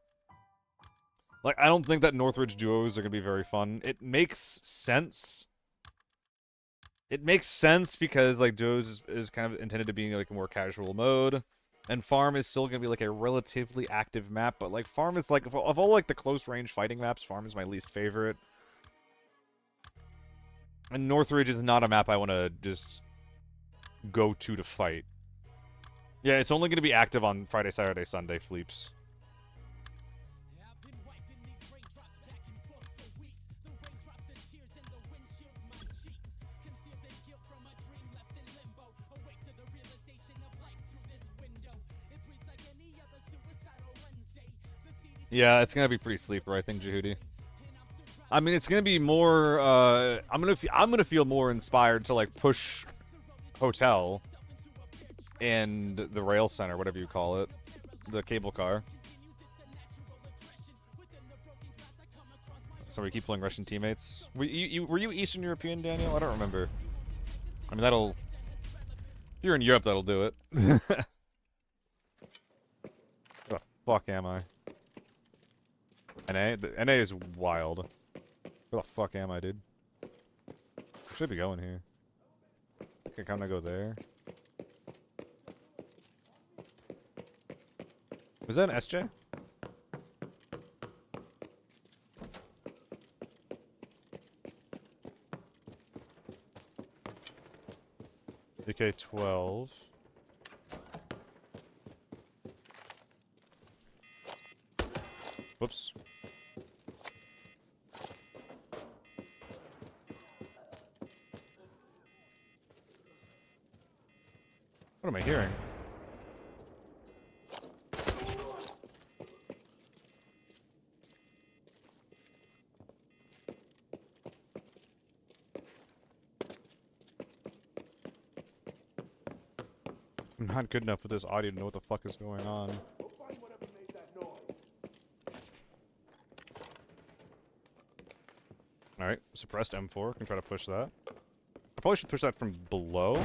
Like, I don't think that Northridge duos are going to be very fun. It makes sense. It makes sense because, like, duos is kind of intended to be, like, a more casual mode. And Farm is still going to be, like, a relatively active map. But, like, Farm is, like, of all, like, the close-range fighting maps, Farm is my least favorite. And Northridge is not a map I want to just go to fight. Yeah, it's only going to be active on Friday, Saturday, Sunday fleeps. Yeah, it's gonna be pretty sleeper, I think, Jehudi. I mean, it's gonna be more. I'm gonna feel more inspired to like push Hotel and the rail center, whatever you call it, the cable car. So we keep playing Russian teammates. Were you Eastern European, Daniel? I don't remember. I mean, that'll. If you're in Europe, that'll do it. Where the fuck am I? NA? The NA is wild. Where the fuck am I, dude? Should be going here. Okay, can I go there? Was that an SJ? AK-12. Whoops. What am I hearing? I'm not good enough with this audio to know what the fuck is going on. Alright, suppressed M4. Can try to push that. I probably should push that from below.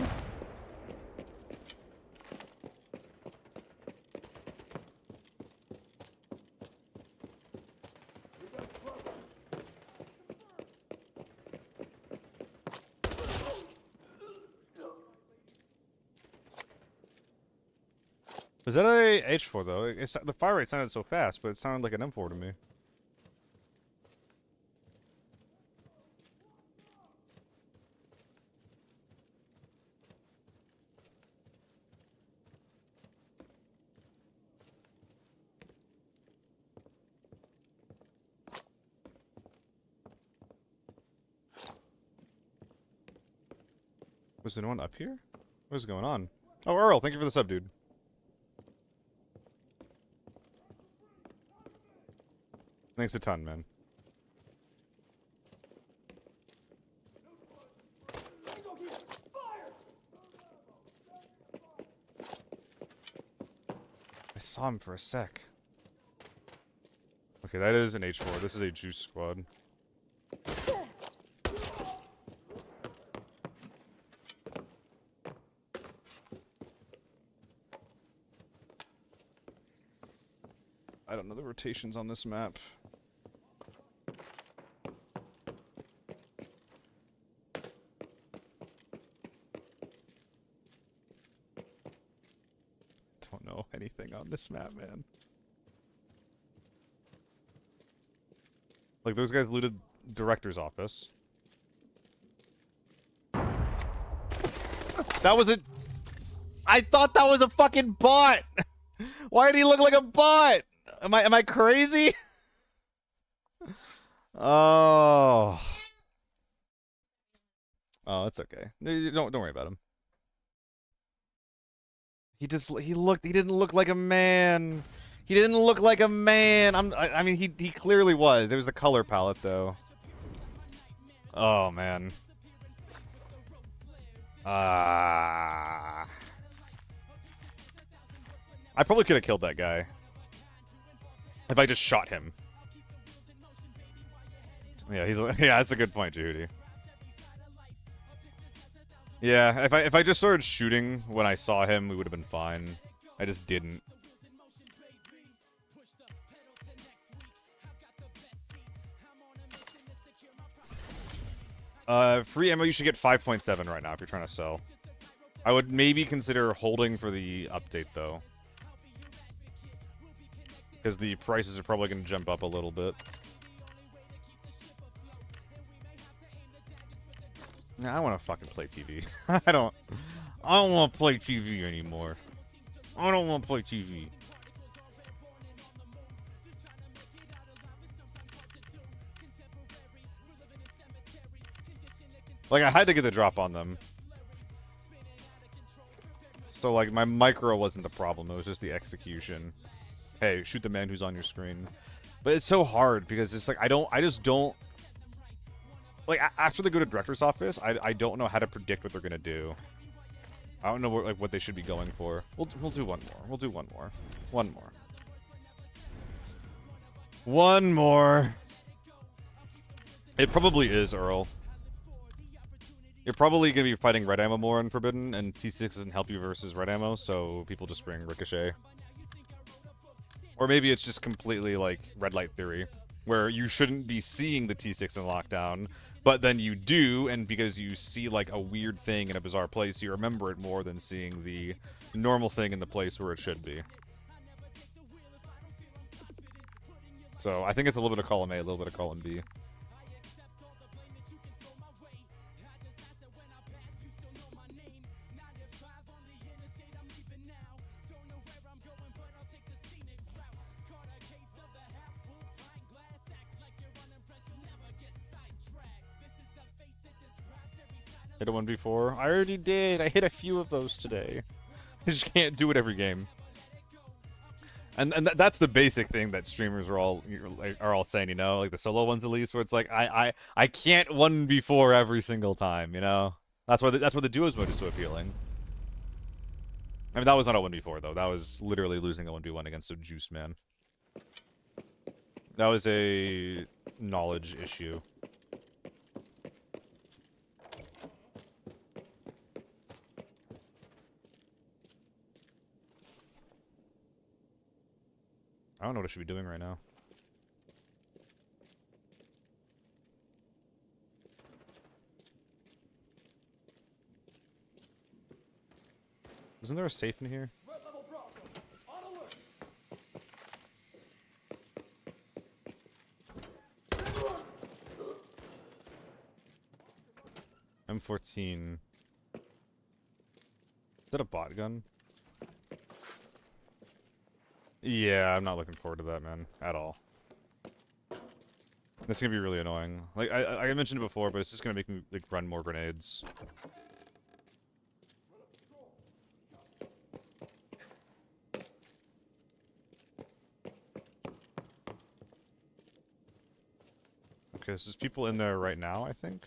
Is that a H4 though? The fire rate sounded so fast, but it sounded like an M4 to me. Was there one up here? What is going on? Oh, Earl, thank you for the sub, dude. Thanks a ton, man. I saw him for a sec. Okay, that is an H4. This is a juice squad. I don't know the rotations on this map. Don't know anything on this map, man. Like, those guys looted director's office. That was a... I thought that was a fucking bot! Why did he look like a bot? Am I crazy? Oh. Oh, it's okay. Don't worry about him. He didn't look like a man. He didn't look like a man. I mean, he clearly was. It was the color palette, though. Oh, man. I probably could have killed that guy if I just shot him. Yeah, yeah, that's a good point, Judy. Yeah, if I just started shooting when I saw him, we would have been fine. I just didn't. Free ammo, you should get 5.7 right now if you're trying to sell. I would maybe consider holding for the update, though. Because the prices are probably going to jump up a little bit. Nah, I want to fucking play TV. I don't want to play TV anymore. I don't want to play TV. Like, I had to get the drop on them. So, like, my micro wasn't the problem. It was just the execution. Hey, shoot the man who's on your screen. But it's so hard because it's like, I just don't... Like, after they go to director's office, I don't know how to predict what they're going to do. I don't know what they should be going for. We'll do one more. We'll do one more. One more. One more. It probably is, Earl. You're probably going to be fighting red ammo more in Forbidden, and T6 doesn't help you versus red ammo, so people just bring Ricochet. Or maybe it's just completely like red light theory, where you shouldn't be seeing the T6 in lockdown, but then you do, and because you see like a weird thing in a bizarre place, you remember it more than seeing the normal thing in the place where it should be. So I think it's a little bit of column A, a little bit of column B. Hit a 1v4. I already did. I hit a few of those today. I just can't do it every game. And that's the basic thing that streamers are all saying, you know, like the solo ones at least, where it's like I can't 1v4 every single time, you know. That's why the duos mode is so appealing. I mean, that was not a 1v4 though. That was literally losing a 1v1 against a juice man. That was a knowledge issue. I don't know what I should be doing right now. Isn't there a safe in here? M14. Is that a bot gun? Yeah, I'm not looking forward to that, man, at all. That's gonna be really annoying. Like I mentioned it before, but it's just gonna make me like run more grenades. Okay, so there's people in there right now, I think.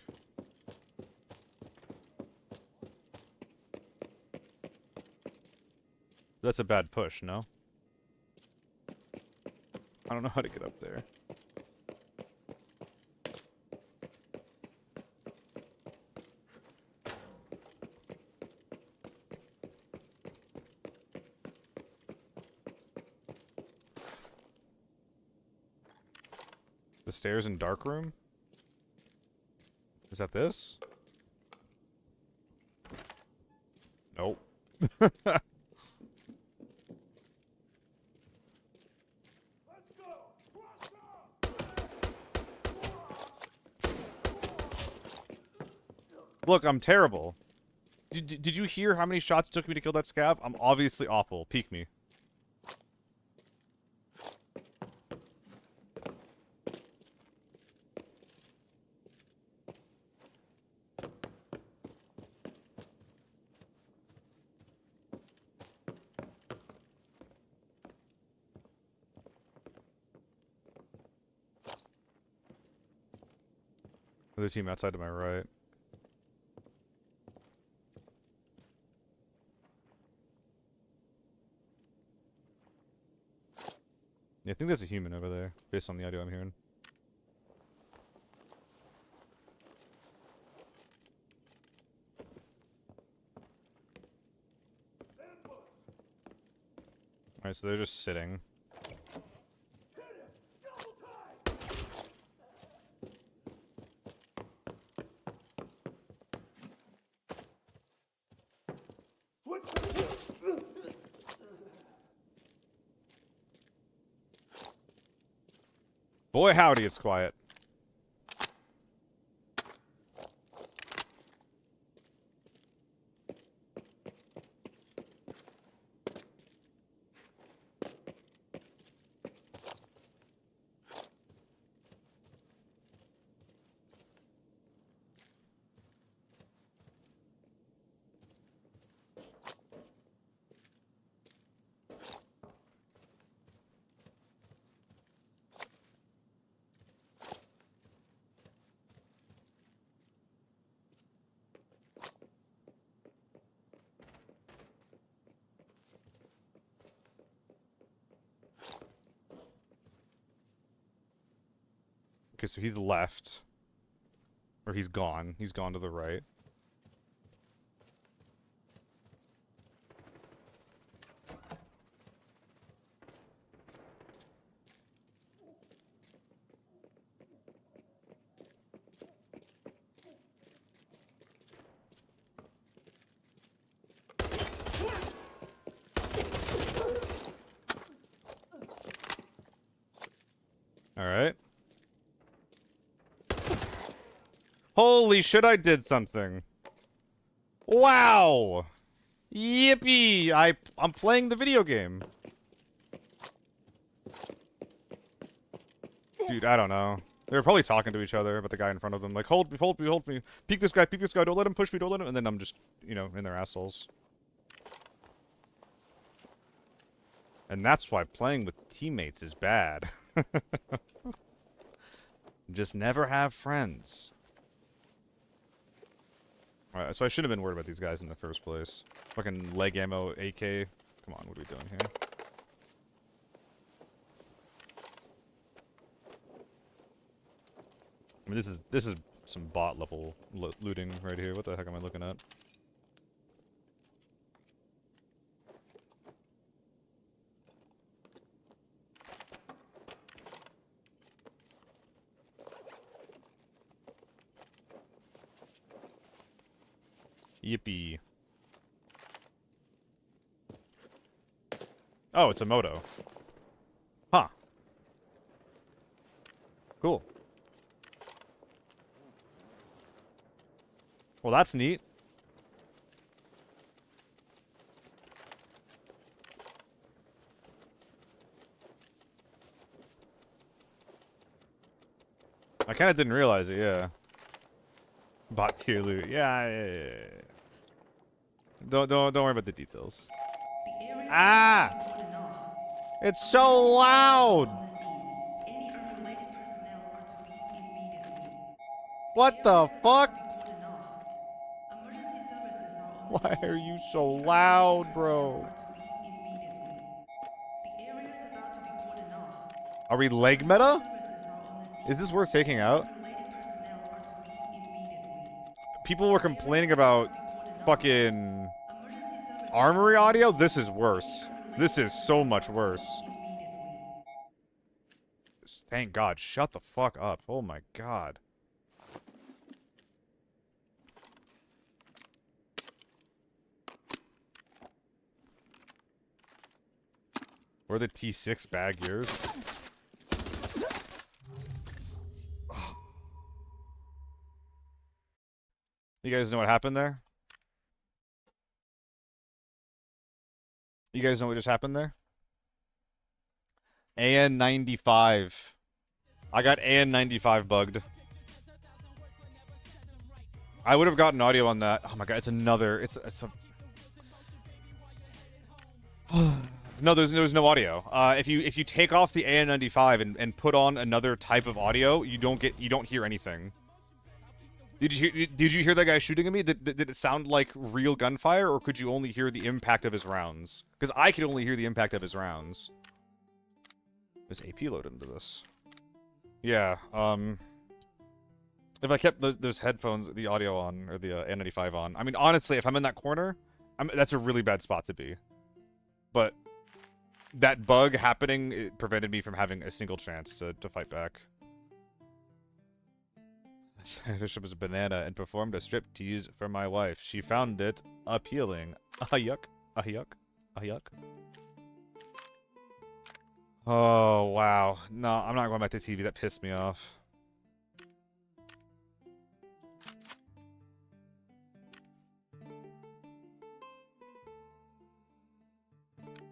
That's a bad push, no? I don't know how to get up there. The stairs in dark room? Is that this? Nope. Look, I'm terrible. Did you hear how many shots it took me to kill that scav? I'm obviously awful. Peek me. Other team outside to my right. Yeah, I think there's a human over there, based on the audio I'm hearing. Alright, so they're just sitting. Boy, howdy, it's quiet. Okay, so he's left. Or he's gone. He's gone to the right. Alright. Holy shit, I did something. Wow! Yippee! I'm playing the video game. Dude, I don't know. They were probably talking to each other, but the guy in front of them, like, hold me, hold me, hold me. Peek this guy, don't let him push me, don't let him. And then I'm just, you know, in their assholes. And that's why playing with teammates is bad. Just never have friends. Alright, so I shouldn't have been worried about these guys in the first place. Fucking leg ammo, AK. Come on, what are we doing here? I mean, this is some bot level looting right here. What the heck am I looking at? Yippee. Oh, it's a moto. Huh. Cool. Well, that's neat. I kind of didn't realize it, yeah. Bot tier loot. Yeah. Don't worry about the details. Ah! It's so loud! What the fuck? Why are you so loud, bro? Are we leg meta? Is this worth taking out? People were complaining about fucking armory audio. This is worse. This is so much worse. Thank God. Shut the fuck up. Oh my God. Or the T6 bag years. You guys know what happened there? You guys know what just happened there? AN95. I got AN95 bugged. I would have gotten audio on that. Oh my God, it's another. It's a. No, there's no audio. If you take off the AN95 and put on another type of audio, you don't hear anything. Did you hear that guy shooting at me? Did it sound like real gunfire, or could you only hear the impact of his rounds? Because I could only hear the impact of his rounds. There's AP loaded into this. Yeah. If I kept those headphones, the audio on, or the N95 on, I mean, honestly, if I'm in that corner, that's a really bad spot to be. But that bug happening, it prevented me from having a single chance to fight back. Bishop was a banana and performed a striptease for my wife. She found it appealing. Ah yuck. Ah yuck. Ah yuck. Oh, wow. No, I'm not going back to TV. That pissed me off.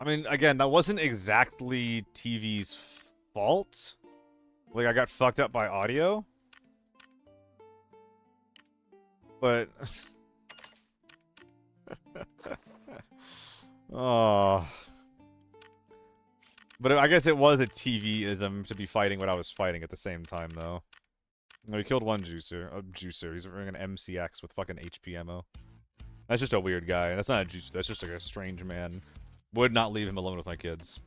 I mean, again, that wasn't exactly TV's fault. Like, I got fucked up by audio. But... oh... But I guess it was a TV-ism to be fighting what I was fighting at the same time, though. No, he killed one juicer. A juicer. He's wearing an MCX with fucking HP ammo. That's just a weird guy. That's not a juicer. That's just like a strange man. Would not leave him alone with my kids.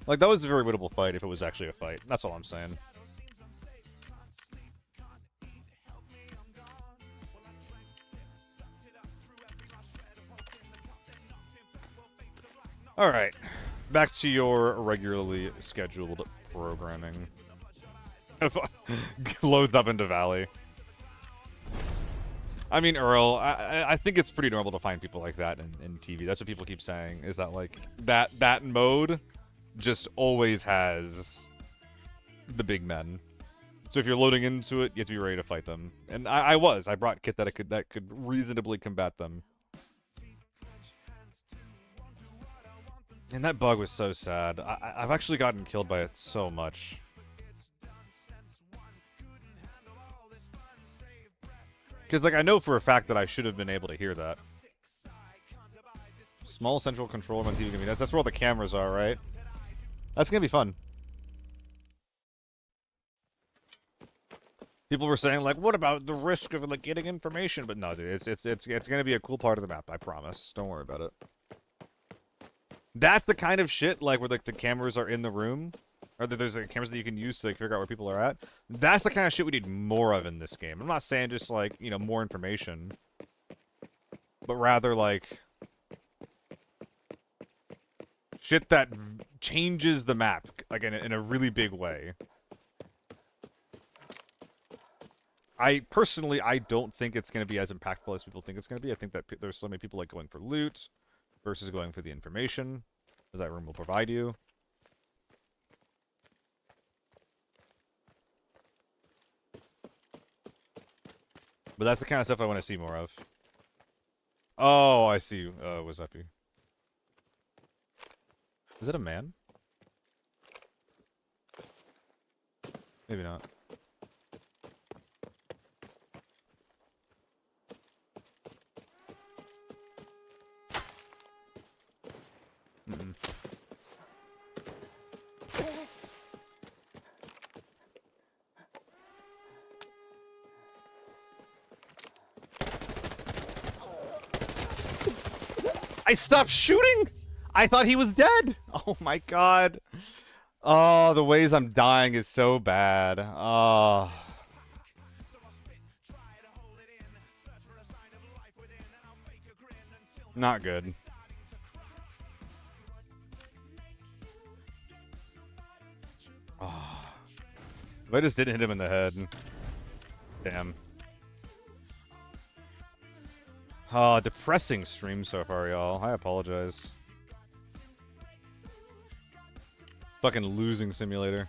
Like, that was a very winnable fight if it was actually a fight. That's all I'm saying. Alright. Back to your regularly scheduled programming. Loads up into Valley. I mean, Earl, I think it's pretty normal to find people like that in TV. That's what people keep saying, is that, like, that mode just always has the big men. So if you're loading into it, you have to be ready to fight them. And I was. I brought kit that could reasonably combat them. And that bug was so sad. I've actually gotten killed by it so much. Because, like, I know for a fact that I should have been able to hear that. Small central control on TV. That's where all the cameras are, right? That's gonna be fun. People were saying, like, what about the risk of, like, getting information? But no, dude, it's gonna be a cool part of the map, I promise. Don't worry about it. That's the kind of shit, like, where, like, the cameras are in the room. Or there's, like, cameras that you can use to, like, figure out where people are at. That's the kind of shit we need more of in this game. I'm not saying just, like, you know, more information. But rather, like... shit that changes the map, like, in a really big way. I don't think it's going to be as impactful as people think it's going to be. I think that there's so many people, like, going for loot versus going for the information that room will provide you. But that's the kind of stuff I want to see more of. Oh, I see. What's up here? Is it a man? Maybe not. Mm-mm. I stopped shooting! I thought he was dead! Oh my god. Oh, the ways I'm dying is so bad. Oh. Not good. Oh. If I just didn't hit him in the head. Damn. Oh, depressing stream so far, y'all. I apologize. Fucking losing simulator.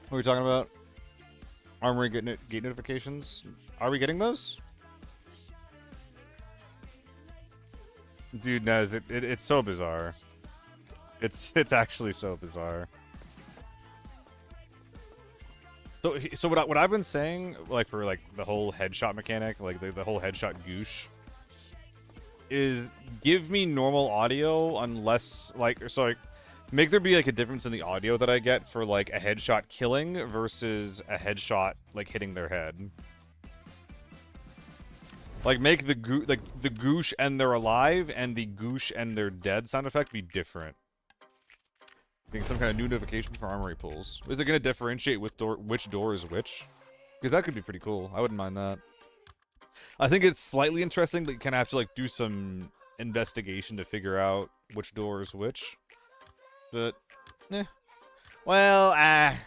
What are we talking about? Armory gate notifications? Are we getting those? Dude, Nez, it's so bizarre. It's actually so bizarre. So what I've been saying, like for like the whole headshot mechanic, like the whole headshot goosh, is give me normal audio unless like make there be like a difference in the audio that I get for like a headshot killing versus a headshot like hitting their head. Like make the goosh and they're alive and the goosh and they're dead sound effect be different. Getting some kind of new notification for armory pulls. Is it going to differentiate which door is which? Because that could be pretty cool. I wouldn't mind that. I think it's slightly interesting that you kind of have to like do some investigation to figure out which door is which. But, well, I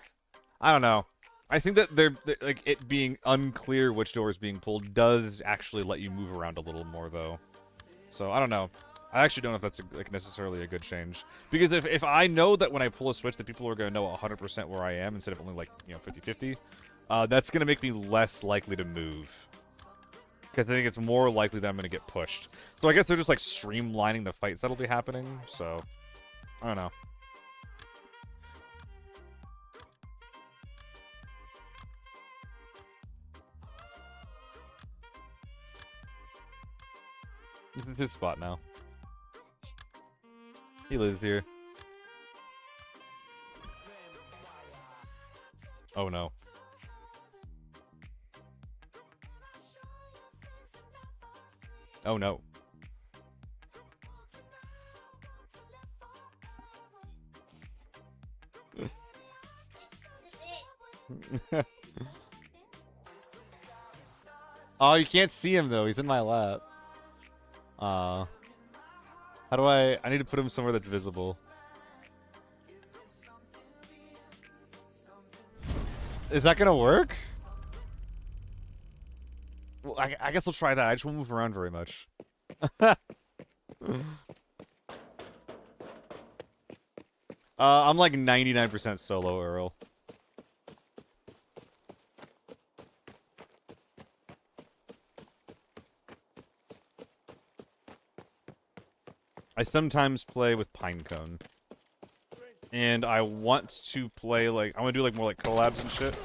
don't know. I think that they're like it being unclear which door is being pulled does actually let you move around a little more though. So I don't know. I actually don't know if that's like necessarily a good change. Because if I know that when I pull a switch that people are going to know 100% where I am instead of only like, 50-50, that's going to make me less likely to move. Because I think it's more likely that I'm going to get pushed. So I guess they're just like streamlining the fights that'll be happening. So, I don't know. This is his spot now. He lives here. Oh no. Oh no. Oh, you can't see him though. He's in my lap. How do I need to put him somewhere that's visible. Is that gonna work? Well, I guess we'll try that. I just won't move around very much. I'm like 99% solo, Earl. I sometimes play with Pinecone. And I want to play, like, I want to do, like, more, like, collabs and shit.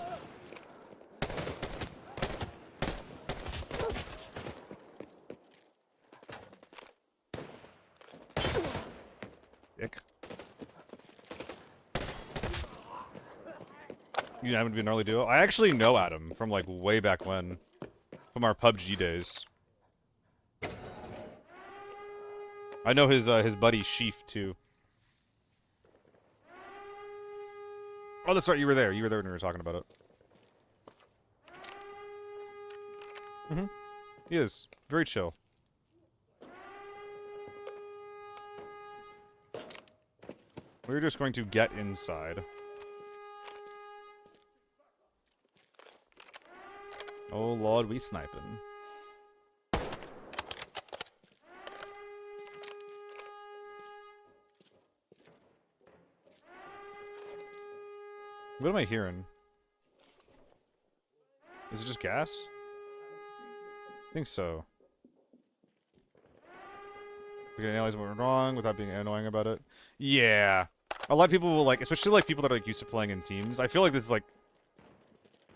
Dick. You happen to be an early duo? I actually know Adam from, like, way back when. From our PUBG days. I know his buddy Sheaf, too. Oh, that's right, you were there. You were there when we were talking about it. Mm-hmm. He is. Very chill. We're just going to get inside. Oh, Lord, we sniping. What am I hearing? Is it just gas? I think so. We can analyze what went wrong without being annoying about it. Yeah. A lot of people will, like, especially, like, people that are, like, used to playing in teams. I feel like this is, like,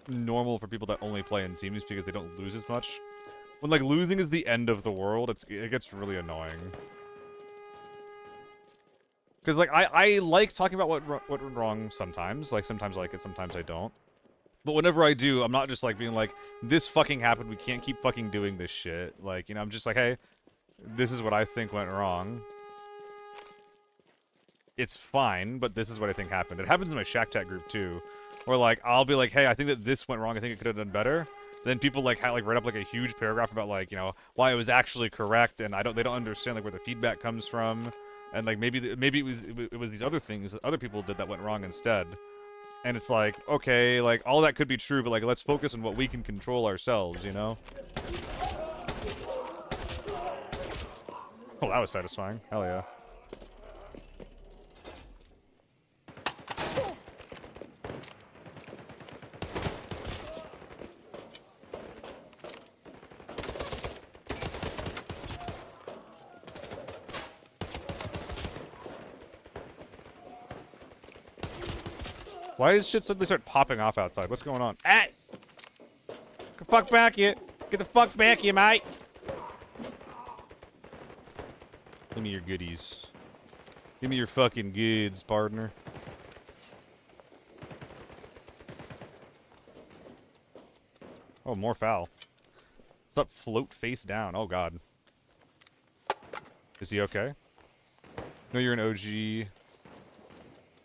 normal for people that only play in teams because they don't lose as much. When, like, losing is the end of the world, it gets really annoying. Because, like, I like talking about what went wrong sometimes. Like, sometimes I like it, sometimes I don't. But whenever I do, I'm not just, like, being like, this fucking happened, we can't keep fucking doing this shit. Like, I'm just like, hey, this is what I think went wrong. It's fine, but this is what I think happened. It happens in my Shack Tech group, too. Where, like, I'll be like, hey, I think that this went wrong, I think it could have done better. Then people, like, write up, like, a huge paragraph about, like, why it was actually correct, and they don't understand, like, where the feedback comes from. And, like, maybe it was these other things that other people did that went wrong instead. And it's like, okay, like, all that could be true, but, like, let's focus on what we can control ourselves, Oh, that was satisfying. Hell yeah. Why is shit suddenly start popping off outside? What's going on? Ah! Get the fuck back here! Get the fuck back here, mate! Give me your goodies. Give me your fucking goods, partner. Oh, more foul. Stop, float face down. Oh, God. Is he okay? No, you're an OG.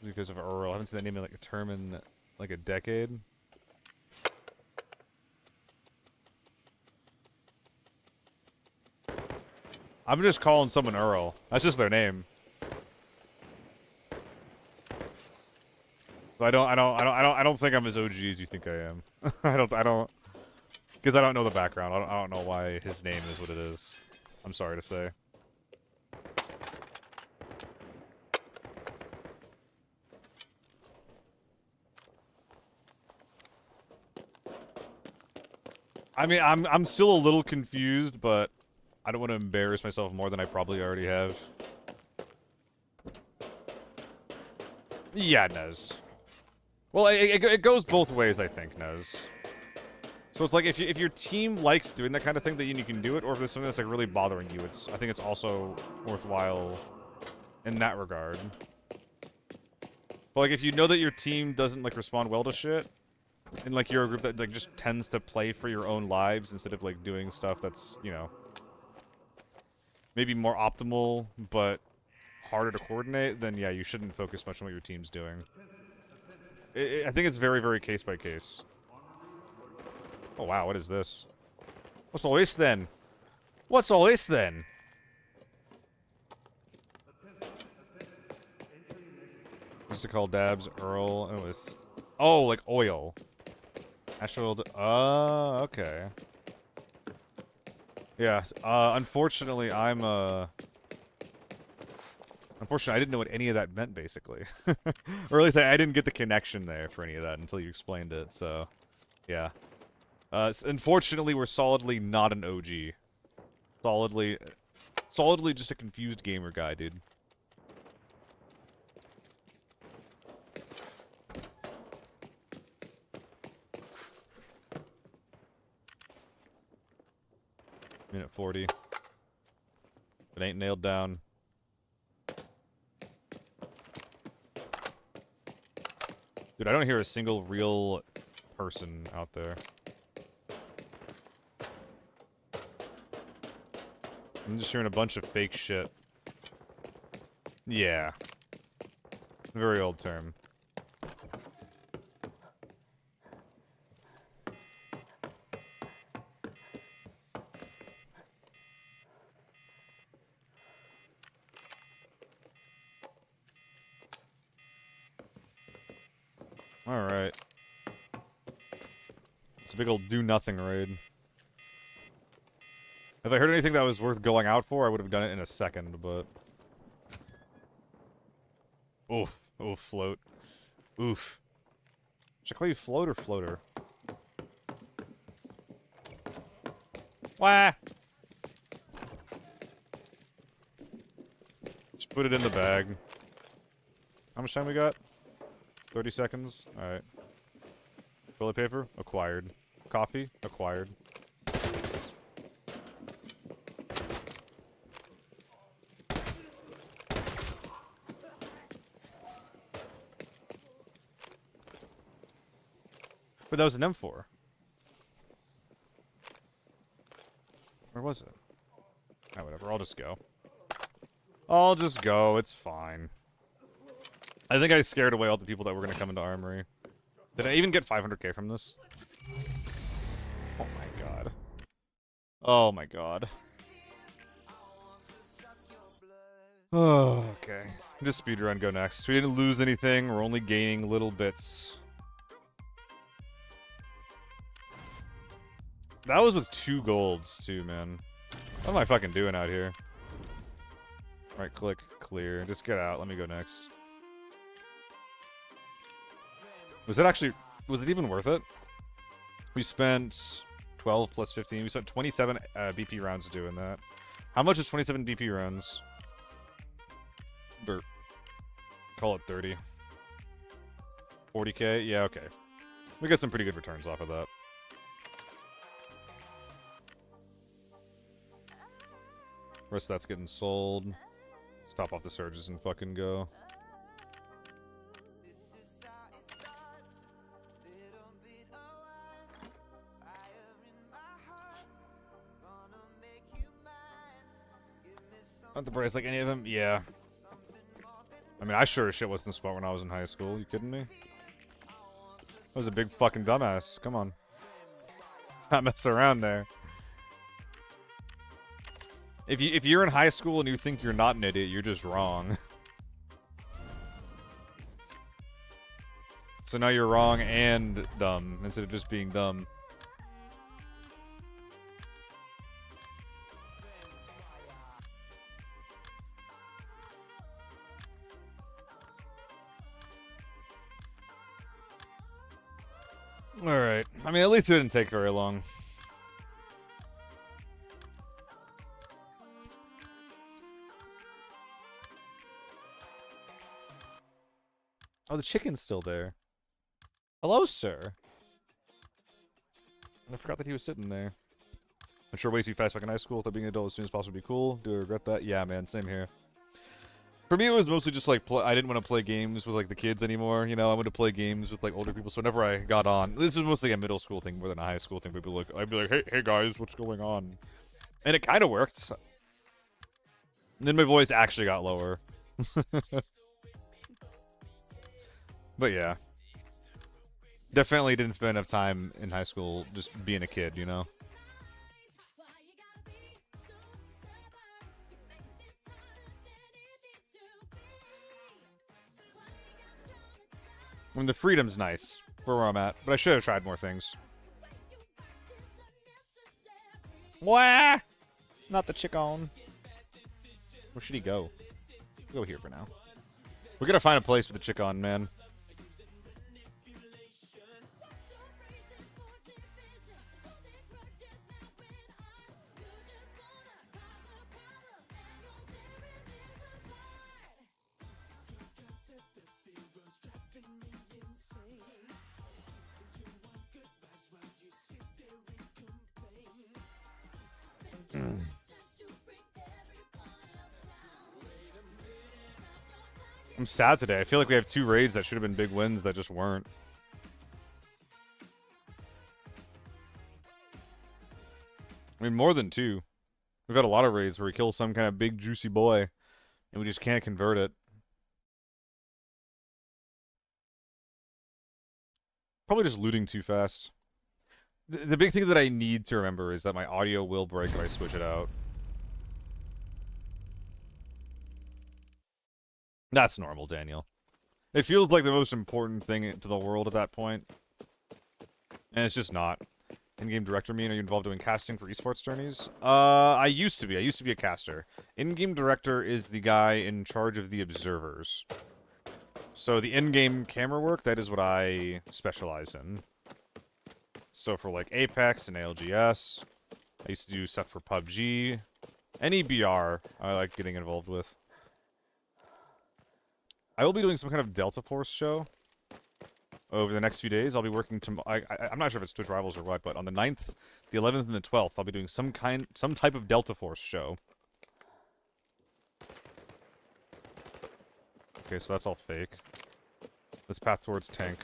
Because of Earl. I haven't seen that name in like a term in like a decade. I'm just calling someone Earl. That's just their name. So I don't think I'm as OG as you think I am. I don't, because I don't know the background. I don't know why his name is what it is. I'm sorry to say. I mean, I'm still a little confused, but I don't want to embarrass myself more than I probably already have. Yeah, Nez. Well, it goes both ways, I think, Nez. So it's like if your team likes doing that kind of thing, then you can do it, or if there's something that's like really bothering you, I think it's also worthwhile in that regard. But like if you know that your team doesn't like respond well to shit, and like you're a group that like just tends to play for your own lives instead of like doing stuff that's, you know, maybe more optimal but harder to coordinate, then yeah, you shouldn't focus much on what your team's doing. I think it's very, very case by case. Oh wow, what is this? What's all this then? What's all this then? Used to call dabs Earl. It was, oh, like oil. Ashfield. Okay. Yeah. Unfortunately, Unfortunately, I didn't know what any of that meant, basically. Or at least I didn't get the connection there for any of that until you explained it, so... Yeah. Unfortunately, we're solidly not an OG. Solidly just a confused gamer guy, dude. Minute 40. If it ain't nailed down. Dude, I don't hear a single real person out there. I'm just hearing a bunch of fake shit. Yeah. Very old term. Alright. It's a big old do-nothing raid. If I heard anything that was worth going out for, I would have done it in a second, but... Oof. Oof, float. Oof. Should I call you float or floater? Wah! Just put it in the bag. How much time we got? 30 seconds? Alright. Toilet paper? Acquired. Coffee? Acquired. But that was an M4. Where was it? Oh, whatever. I'll just go. I'll just go. It's fine. I think I scared away all the people that were going to come into Armory. Did I even get 500k from this? Oh my god. Oh my god. Oh, okay. Just speedrun, go next. We didn't lose anything. We're only gaining little bits. That was with 2 golds, too, man. What am I fucking doing out here? Right click, clear. Just get out. Let me go next. Was it even worth it? We spent 12 plus 15. We spent 27 BP rounds doing that. How much is 27 BP rounds? Burp. Call it 30. 40K? Yeah, okay. We got some pretty good returns off of that. Rest of that's getting sold. Stop off the surges and fucking go. Not the brightest like any of them? Yeah. I mean, I sure as shit wasn't smart when I was in high school. You kidding me? I was a big fucking dumbass. Come on. Let's not mess around there. If you're in high school and you think you're not an idiot, you're just wrong. So now you're wrong and dumb instead of just being dumb. Alright. I mean, at least it didn't take very long. Oh, the chicken's still there. Hello, sir. I forgot that he was sitting there. I'm sure way too fast back in high school. Thought being an adult as soon as possible would be cool. Do I regret that? Yeah, man. Same here. For me, it was mostly just like I didn't want to play games with like the kids anymore. You know, I wanted to play games with like older people. So whenever I got on, this was mostly a middle school thing more than a high school thing. I'd be like, hey guys, what's going on? And it kind of worked. And then my voice actually got lower. But yeah, definitely didn't spend enough time in high school just being a kid. You know. I mean, the freedom's nice for where I'm at, but I should have tried more things. Wah! Not the chicken. Where should he go? Go here for now. We gotta find a place for the chicken, man. I'm sad today. I feel like we have 2 raids that should have been big wins that just weren't. I mean, more than 2. We've had a lot of raids where we kill some kind of big juicy boy, and we just can't convert it. Probably just looting too fast. The big thing that I need to remember is that my audio will break if I switch it out. That's normal, Daniel. It feels like the most important thing to the world at that point. And it's just not. In-game director mean, are you involved doing casting for esports tourneys? I used to be. I used to be a caster. In-game director is the guy in charge of the observers. So the in-game camera work, that is what I specialize in. So for like Apex and ALGS, I used to do stuff for PUBG. Any BR I like getting involved with. I will be doing some kind of Delta Force show over the next few days. I'll be working I'm not sure if it's Twitch Rivals or what, but on the 9th, the 11th, and the 12th, I'll be doing some type of Delta Force show. Okay, so that's all fake. Let's path towards tank.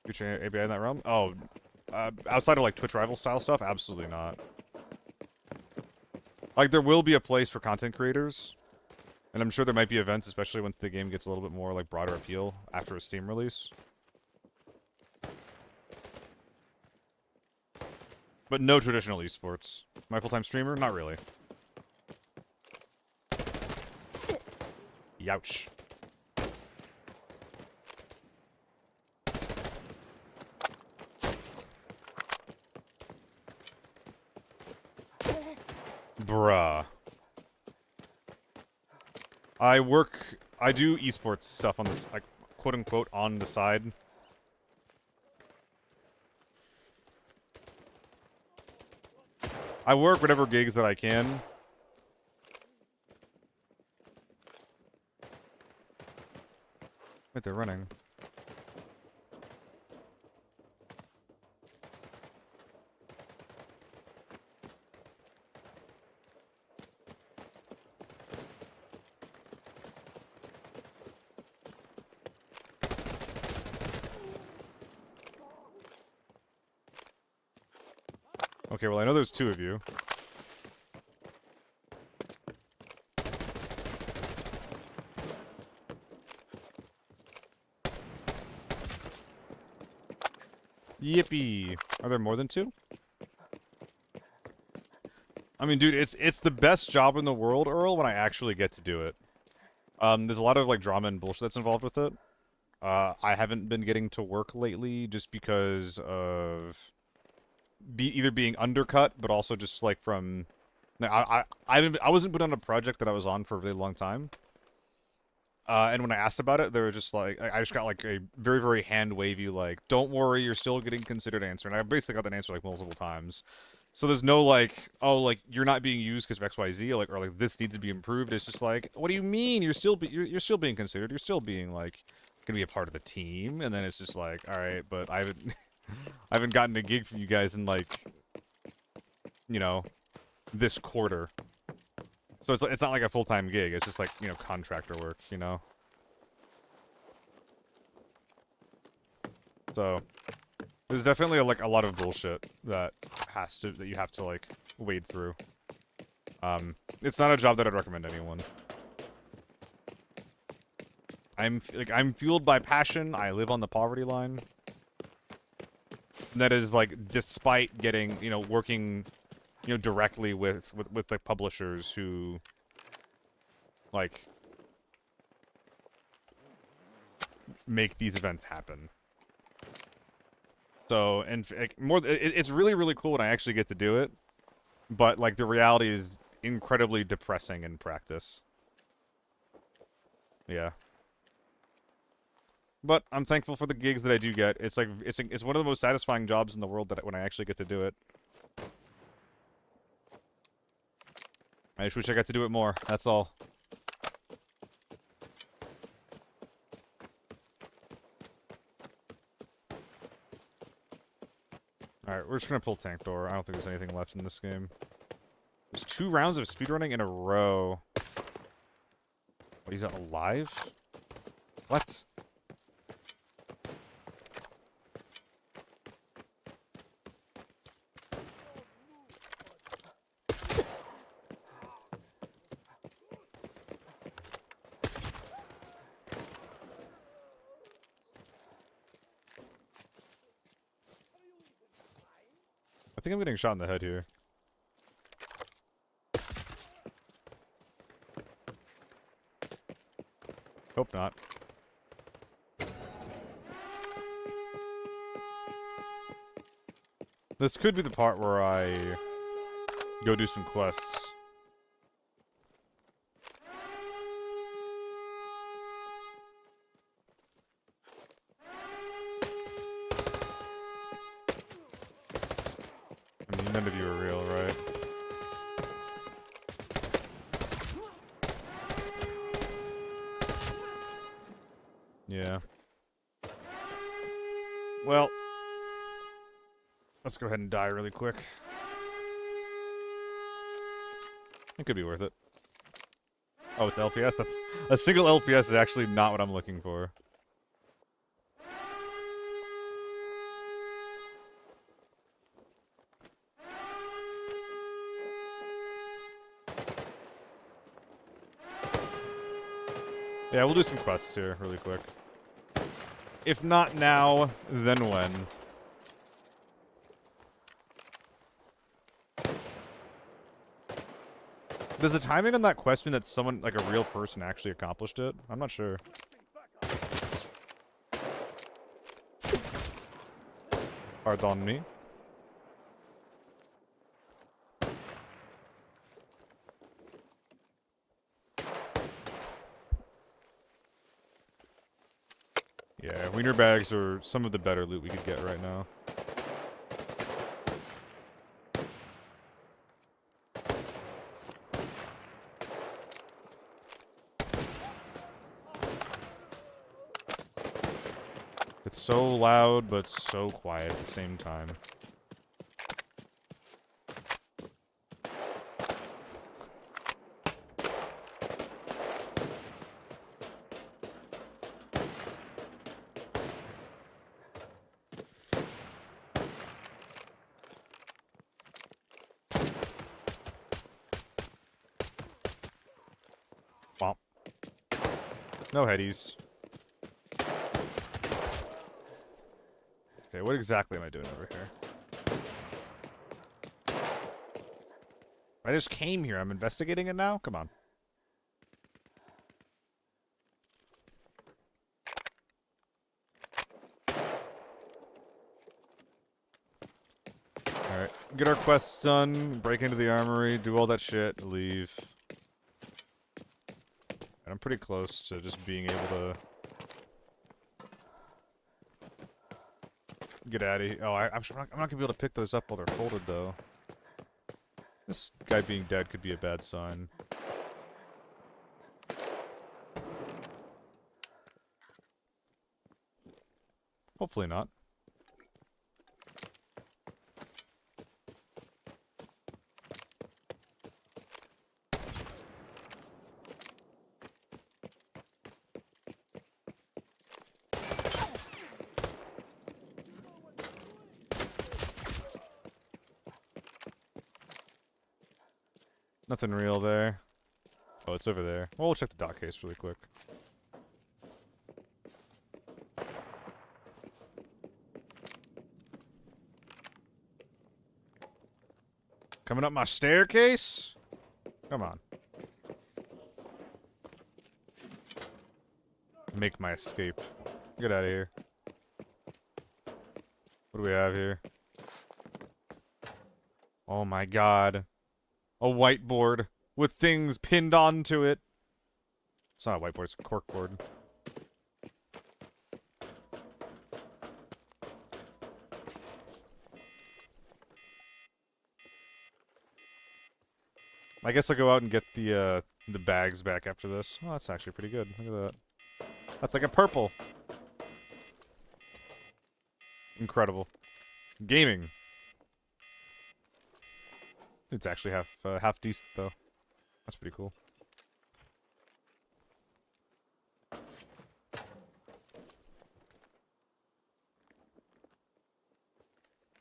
Future ABI in that realm? Oh, outside of like Twitch Rival style stuff, absolutely not. Like, there will be a place for content creators, and I'm sure there might be events, especially once the game gets a little bit more, like, broader appeal after a Steam release. But no traditional esports. My full-time streamer? Not really. Youch. Bruh. I do esports stuff on this, like, quote-unquote, on the side. I work whatever gigs that I can. Wait, they're running. Okay, well I know there's two of you. Yippee! Are there more than two? I mean, dude, it's the best job in the world, Earl, when I actually get to do it. There's a lot of, like, drama and bullshit that's involved with it. I haven't been getting to work lately just because of either being undercut, but also just, like, from... I wasn't put on a project that I was on for a really long time. And when I asked about it, they were just like, I just got like a very, very hand-wavy, like, don't worry, you're still getting considered answer. And I basically got that answer like multiple times. So there's no like, oh, like, you're not being used because of XYZ, or like, this needs to be improved. It's just like, what do you mean? You're still being considered. You're still being like, gonna be a part of the team. And then it's just like, all right, but I haven't, I haven't gotten a gig from you guys in like, you know, this quarter. So it's not like a full-time gig. It's just like, you know, contractor work, you know? So, there's definitely like a lot of bullshit that you have to like wade through. It's not a job that I'd recommend anyone. I'm fueled by passion. I live on the poverty line. And that is like despite getting, you know, working, you know, directly with like publishers who like make these events happen. So, and like, it's really, really cool when I actually get to do it, but like the reality is incredibly depressing in practice. Yeah. But I'm thankful for the gigs that I do get. It's like it's one of the most satisfying jobs in the world that when I actually get to do it. I just wish I got to do it more. That's all. Alright, we're just gonna pull tank door. I don't think there's anything left in this game. There's 2 rounds of speedrunning in a row. What, he's alive? What? I think I'm getting shot in the head here. Hope not. This could be the part where I go do some quests. I mean, none of you are real, right? Yeah. Well, let's go ahead and die really quick. It could be worth it. Oh, it's LPS? That's a single LPS is actually not what I'm looking for. Yeah, we'll do some quests here really quick. If not now, then when? Does the timing on that quest mean that someone, like a real person, actually accomplished it? I'm not sure. Pardon me. Yeah, wiener bags are some of the better loot we could get right now. so loud, but so quiet at the same time. Womp. No headies. Okay, what exactly am I doing over here? I just came here. I'm investigating it now? Come on. Alright, get our quests done, break into the armory, do all that shit, leave. And I'm pretty close to just being able to get out of here. Oh, I'm not gonna be able to pick those up while they're folded, though. This guy being dead could be a bad sign. Hopefully not. Nothing real there. Oh, it's over there. Well, we'll check the dock case really quick. Coming up my staircase? Come on. Make my escape. Get out of here. What do we have here? Oh my god. A whiteboard with things pinned onto it. It's not a whiteboard, it's a corkboard. I guess I'll go out and get the bags back after this. Oh, that's actually pretty good. Look at that. That's like a purple. Incredible. Gaming. It's actually half decent though. That's pretty cool.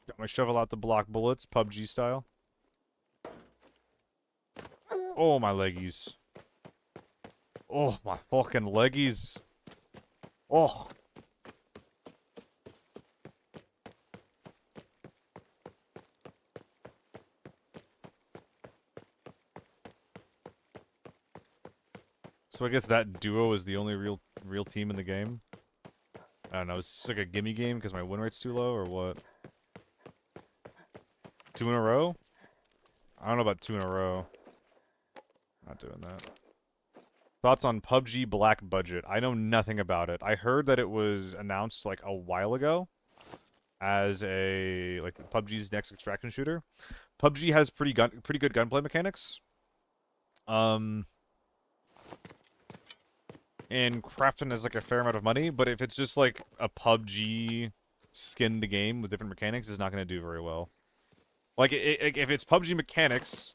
Got my shovel out to block bullets, PUBG style. Oh, my leggies. Oh, my fucking leggies. Oh. So I guess that duo is the only real team in the game. I don't know, it's like a gimme game because my win rate's too low, or what? 2 in a row? I don't know about 2 in a row. Not doing that. Thoughts on PUBG Black Budget? I know nothing about it. I heard that it was announced like a while ago as like PUBG's next extraction shooter. PUBG has pretty good gunplay mechanics. And crafting is like a fair amount of money, but if it's just like a PUBG skinned game with different mechanics, it's not going to do very well. Like, if it's PUBG mechanics,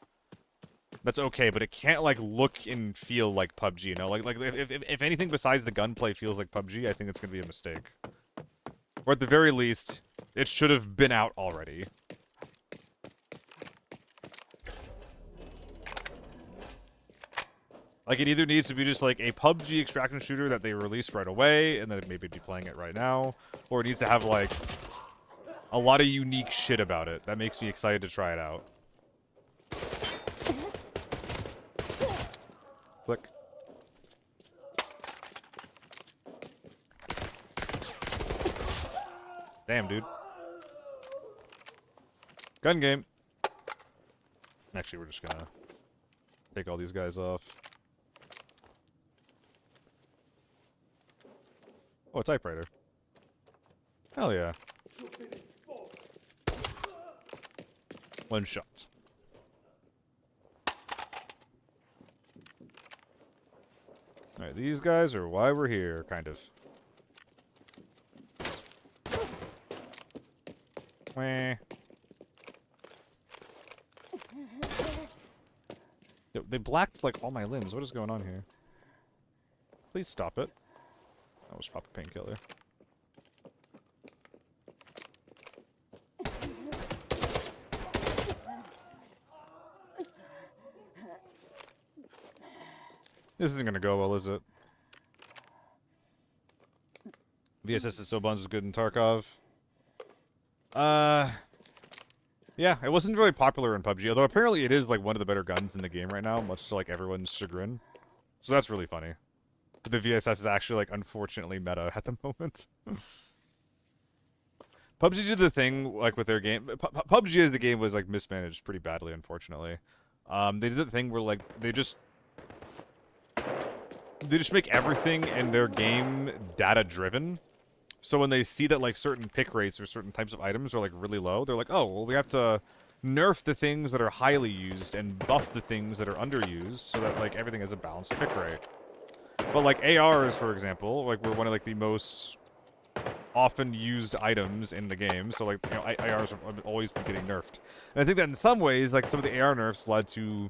that's okay, but it can't, like, look and feel like PUBG, you know? Like if anything besides the gunplay feels like PUBG, I think it's going to be a mistake. Or at the very least, it should have been out already. Like, it either needs to be just, like, a PUBG extraction shooter that they release right away, and then maybe be playing it right now, or it needs to have, like, a lot of unique shit about it. That makes me excited to try it out. Click. Damn, dude. Gun game. Actually, we're just gonna take all these guys off. Oh, a typewriter. Hell yeah. One shot. Alright, these guys are why we're here, kind of. Meh. Yo, they blacked, like, all my limbs. What is going on here? Please stop it. I'll just pop a painkiller. This isn't gonna go well, is it? VSS is so buns was good in Tarkov. Yeah, it wasn't really popular in PUBG, although apparently it is like one of the better guns in the game right now, much to like everyone's chagrin. So that's really funny. But the VSS is actually like unfortunately meta at the moment. PUBG did the thing like with their game. PUBG as the game was like mismanaged pretty badly, unfortunately. They did the thing where like they just make everything in their game data driven. So when they see that like certain pick rates or certain types of items are like really low, they're like, oh, well, we have to nerf the things that are highly used and buff the things that are underused so that like everything has a balanced pick rate. But like ARs, for example, like were one of like the most often used items in the game. So like, you know, ARs have always been getting nerfed. And I think that in some ways, like some of the AR nerfs led to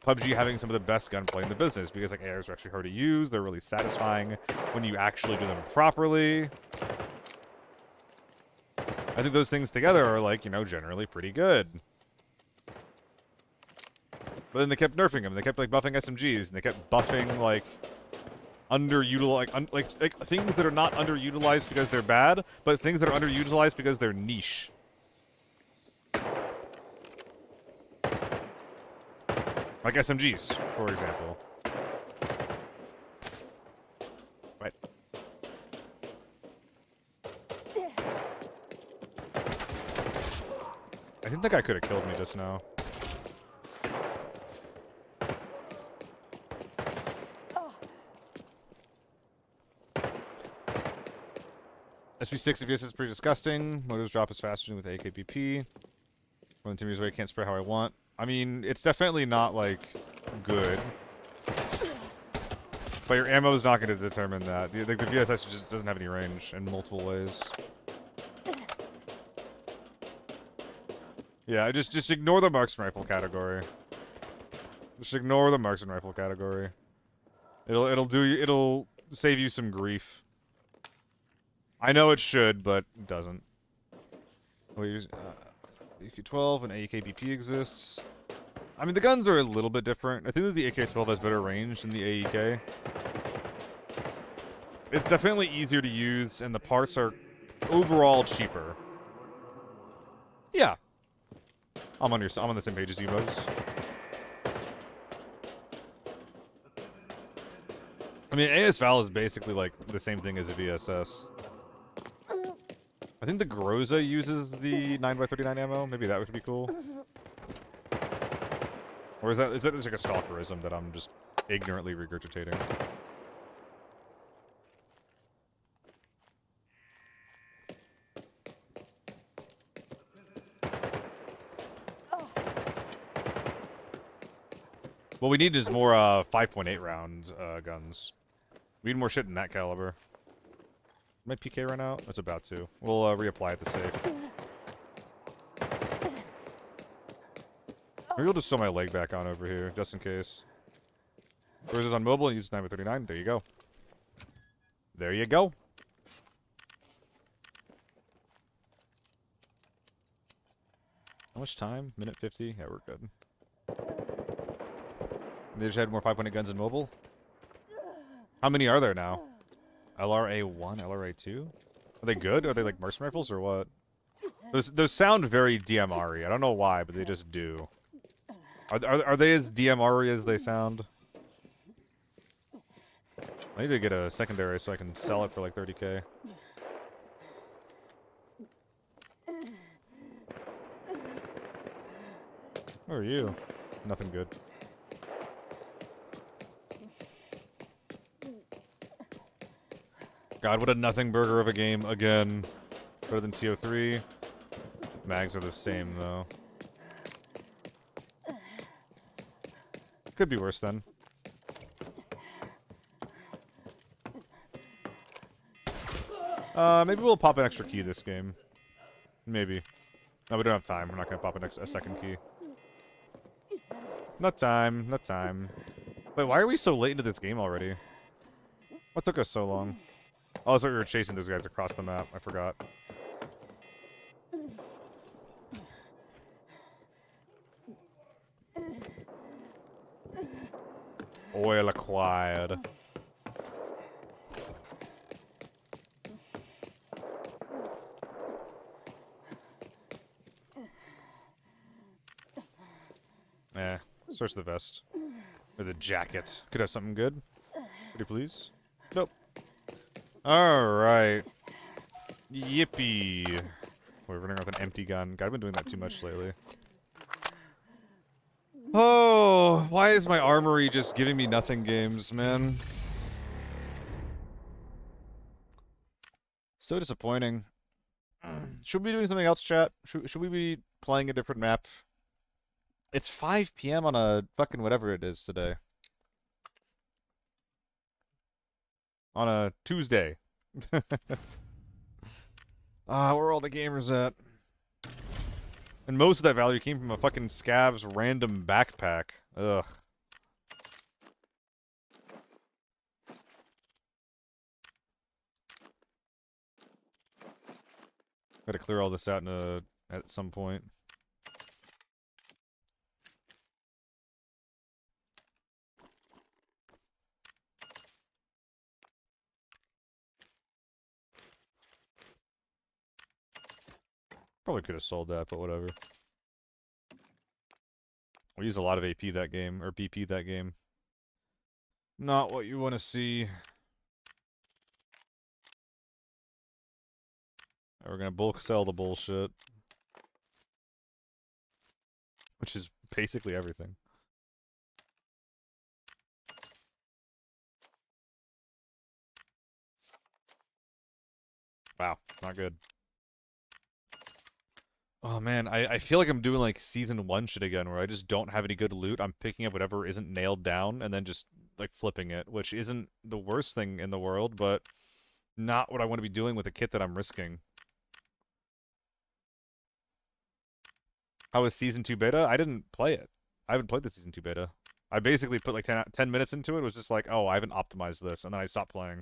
PUBG having some of the best gunplay in the business because like ARs are actually hard to use. They're really satisfying when you actually do them properly. I think those things together are like, you know, generally pretty good. But then they kept nerfing them. They kept like buffing SMGs and they kept buffing like underutilized, like things that are not underutilized because they're bad, but things that are underutilized because they're niche. Like SMGs, for example. Right. I think that guy could have killed me just now. SB6 abuse is pretty disgusting. Motors drop as faster with AKPP. When the team is away, can't spray how I want. I mean, it's definitely not, like, good. But your ammo is not going to determine that. The VSS just doesn't have any range in multiple ways. Yeah, just ignore the marksman rifle category. Just ignore the marksman rifle category. It'll save you some grief. I know it should, but it doesn't. AK-12 and AKBP exists. I mean, the guns are a little bit different. I think that the AK-12 has better range than the AEK. It's definitely easier to use, and the parts are overall cheaper. Yeah. I'm on the same page as you, Bugs. I mean, AS-Val is basically like the same thing as a VSS. I think the Groza uses the 9x39 ammo. Maybe that would be cool. Or is that just like a stalkerism that I'm just ignorantly regurgitating? What we need is more 5.8 round guns. We need more shit in that caliber. My PK run out? It's about to. We'll reapply at the safe. Maybe we'll just sew my leg back on over here, just in case. Or is it on mobile and use 9x39? There you go. There you go. How much time? Minute 50? Yeah, we're good. They just had more 5.8 guns in mobile? How many are there now? LRA-1, LRA-2? Are they good? Are they like mercenary rifles or what? Those sound very DMR-y. I don't know why, but they just do. Are they as DMR-y as they sound? I need to get a secondary so I can sell it for like 30k. Who are you? Nothing good. God, what a nothing burger of a game again. Better than TO3. Mags are the same, though. Could be worse, then. Maybe we'll pop an extra key this game. Maybe. No, we don't have time. We're not gonna pop a second key. No time. No time. Wait, why are we so late into this game already? What took us so long? Oh, I thought we were chasing those guys across the map. I forgot. Oil acquired. Eh. Search the vest. Or the jacket. Could have something good. Pretty please. Nope. Alright. Yippee. We're running around with an empty gun. God, I've been doing that too much lately. Oh, why is my armory just giving me nothing games, man? So disappointing. Should we be doing something else, chat? Should we be playing a different map? It's 5 p.m. on a fucking whatever it is today. On a Tuesday. Ah, where are all the gamers at? And most of that value came from a fucking scav's random backpack. Ugh. Gotta clear all this out at some point. Probably could have sold that, but whatever. We use a lot of AP that game, or BP that game. Not what you want to see. We're gonna bulk sell the bullshit. Which is basically everything. Wow, not good. Oh man, I feel like I'm doing like season 1 shit again, where I just don't have any good loot. I'm picking up whatever isn't nailed down, and then just like flipping it, which isn't the worst thing in the world, but not what I want to be doing with a kit that I'm risking. How was season 2 beta? I didn't play it. I haven't played the season 2 beta. I basically put like 10 minutes into it. It was just like, oh, I haven't optimized this, and then I stopped playing.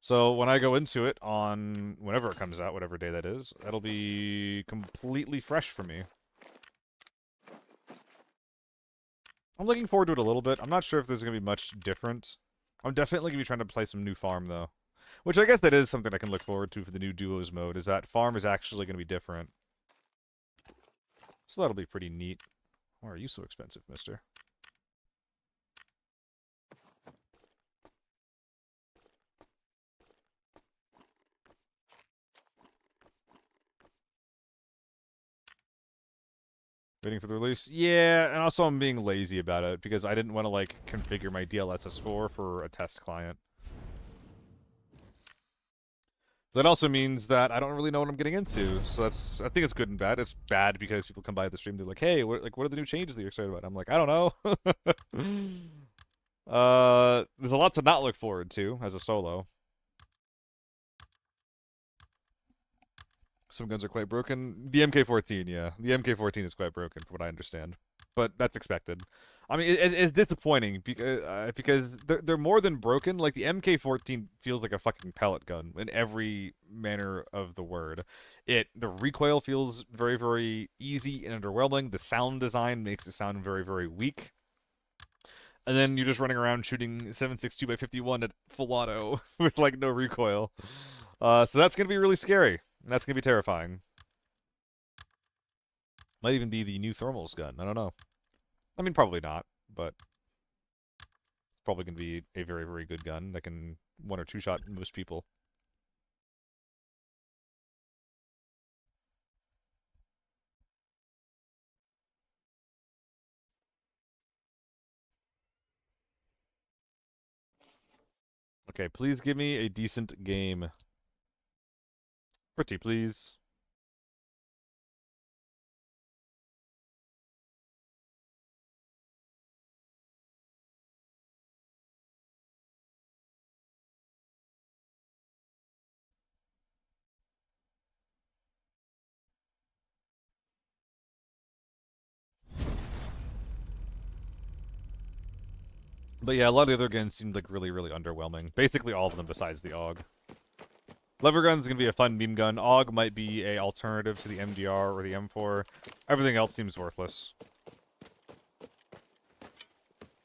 So when I go into it on whenever it comes out, whatever day that is, that'll be completely fresh for me. I'm looking forward to it a little bit. I'm not sure if there's going to be much different. I'm definitely going to be trying to play some new farm, though. Which I guess that is something I can look forward to for the new duos mode, is that farm is actually going to be different. So that'll be pretty neat. Why are you so expensive, mister? Waiting for the release? Yeah, and also I'm being lazy about it, because I didn't want to, like, configure my DLSS4 for a test client. That also means that I don't really know what I'm getting into, so I think it's good and bad. It's bad because people come by the stream, they're like, hey, what are the new changes that you're excited about? I'm like, I don't know. There's a lot to not look forward to as a solo. Some guns are quite broken. The MK14, yeah. The MK14 is quite broken, from what I understand. But that's expected. I mean, it's disappointing because they're more than broken. Like, the MK14 feels like a fucking pellet gun in every manner of the word. The recoil feels very, very easy and underwhelming. The sound design makes it sound very, very weak. And then you're just running around shooting 7.62 by 51 at full auto with, like, no recoil. So that's going to be really scary. That's going to be terrifying. Might even be the new thermals gun. I don't know. I mean, probably not, but it's probably going to be a very, very good gun that can one or two shot most people. Okay, please give me a decent game. Pretty please. But yeah, a lot of the other guns seemed like really, really underwhelming. Basically all of them besides the AUG. Lever gun's gonna be a fun meme gun. AUG might be a alternative to the MDR or the M4. Everything else seems worthless.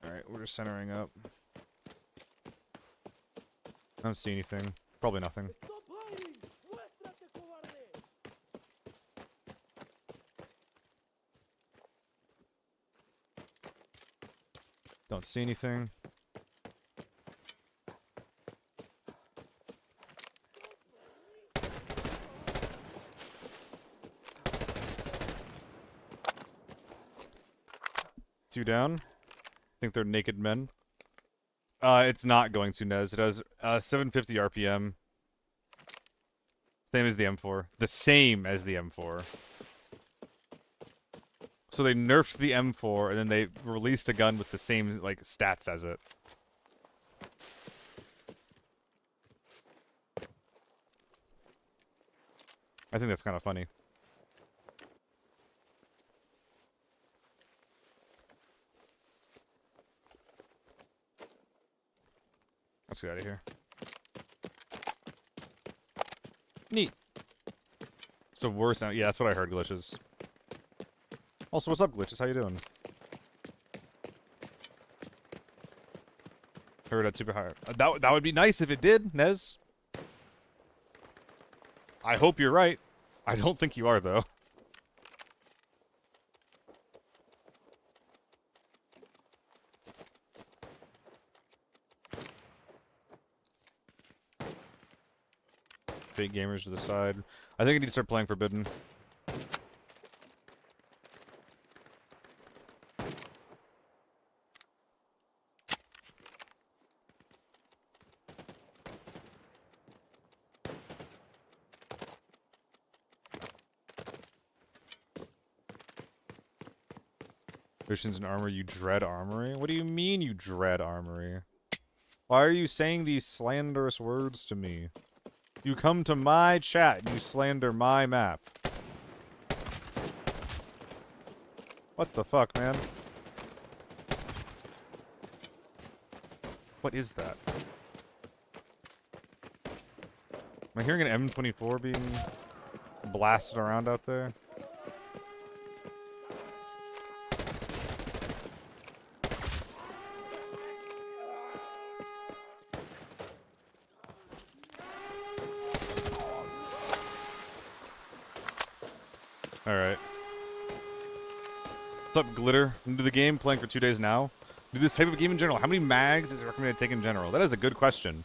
Alright, we're just centering up. I don't see anything. Probably nothing. Don't see anything. Two down. I think they're naked men. It's not going to Nez. It has 750 RPM. Same as the M4. The same as the M4. So they nerfed the M4 and then they released a gun with the same like stats as it. I think that's kind of funny. Let's get out of here. Neat. It's the worst sound. Yeah, that's what I heard, Glitches. Also, what's up, Glitches? How you doing? Heard that super high. That would be nice if it did, Nez. I hope you're right. I don't think you are, though. Fake gamers to the side. I think I need to start playing Forbidden. Missions and armor, you dread armory? What do you mean you dread armory? Why are you saying these slanderous words to me? You come to my chat and you slander my map. What the fuck, man? What is that? Am I hearing an M24 being blasted around out there? Alright. What's up, Glitter? Into the game, playing for 2 days now. Do this type of game in general. How many mags is it recommended to take in general? That is a good question.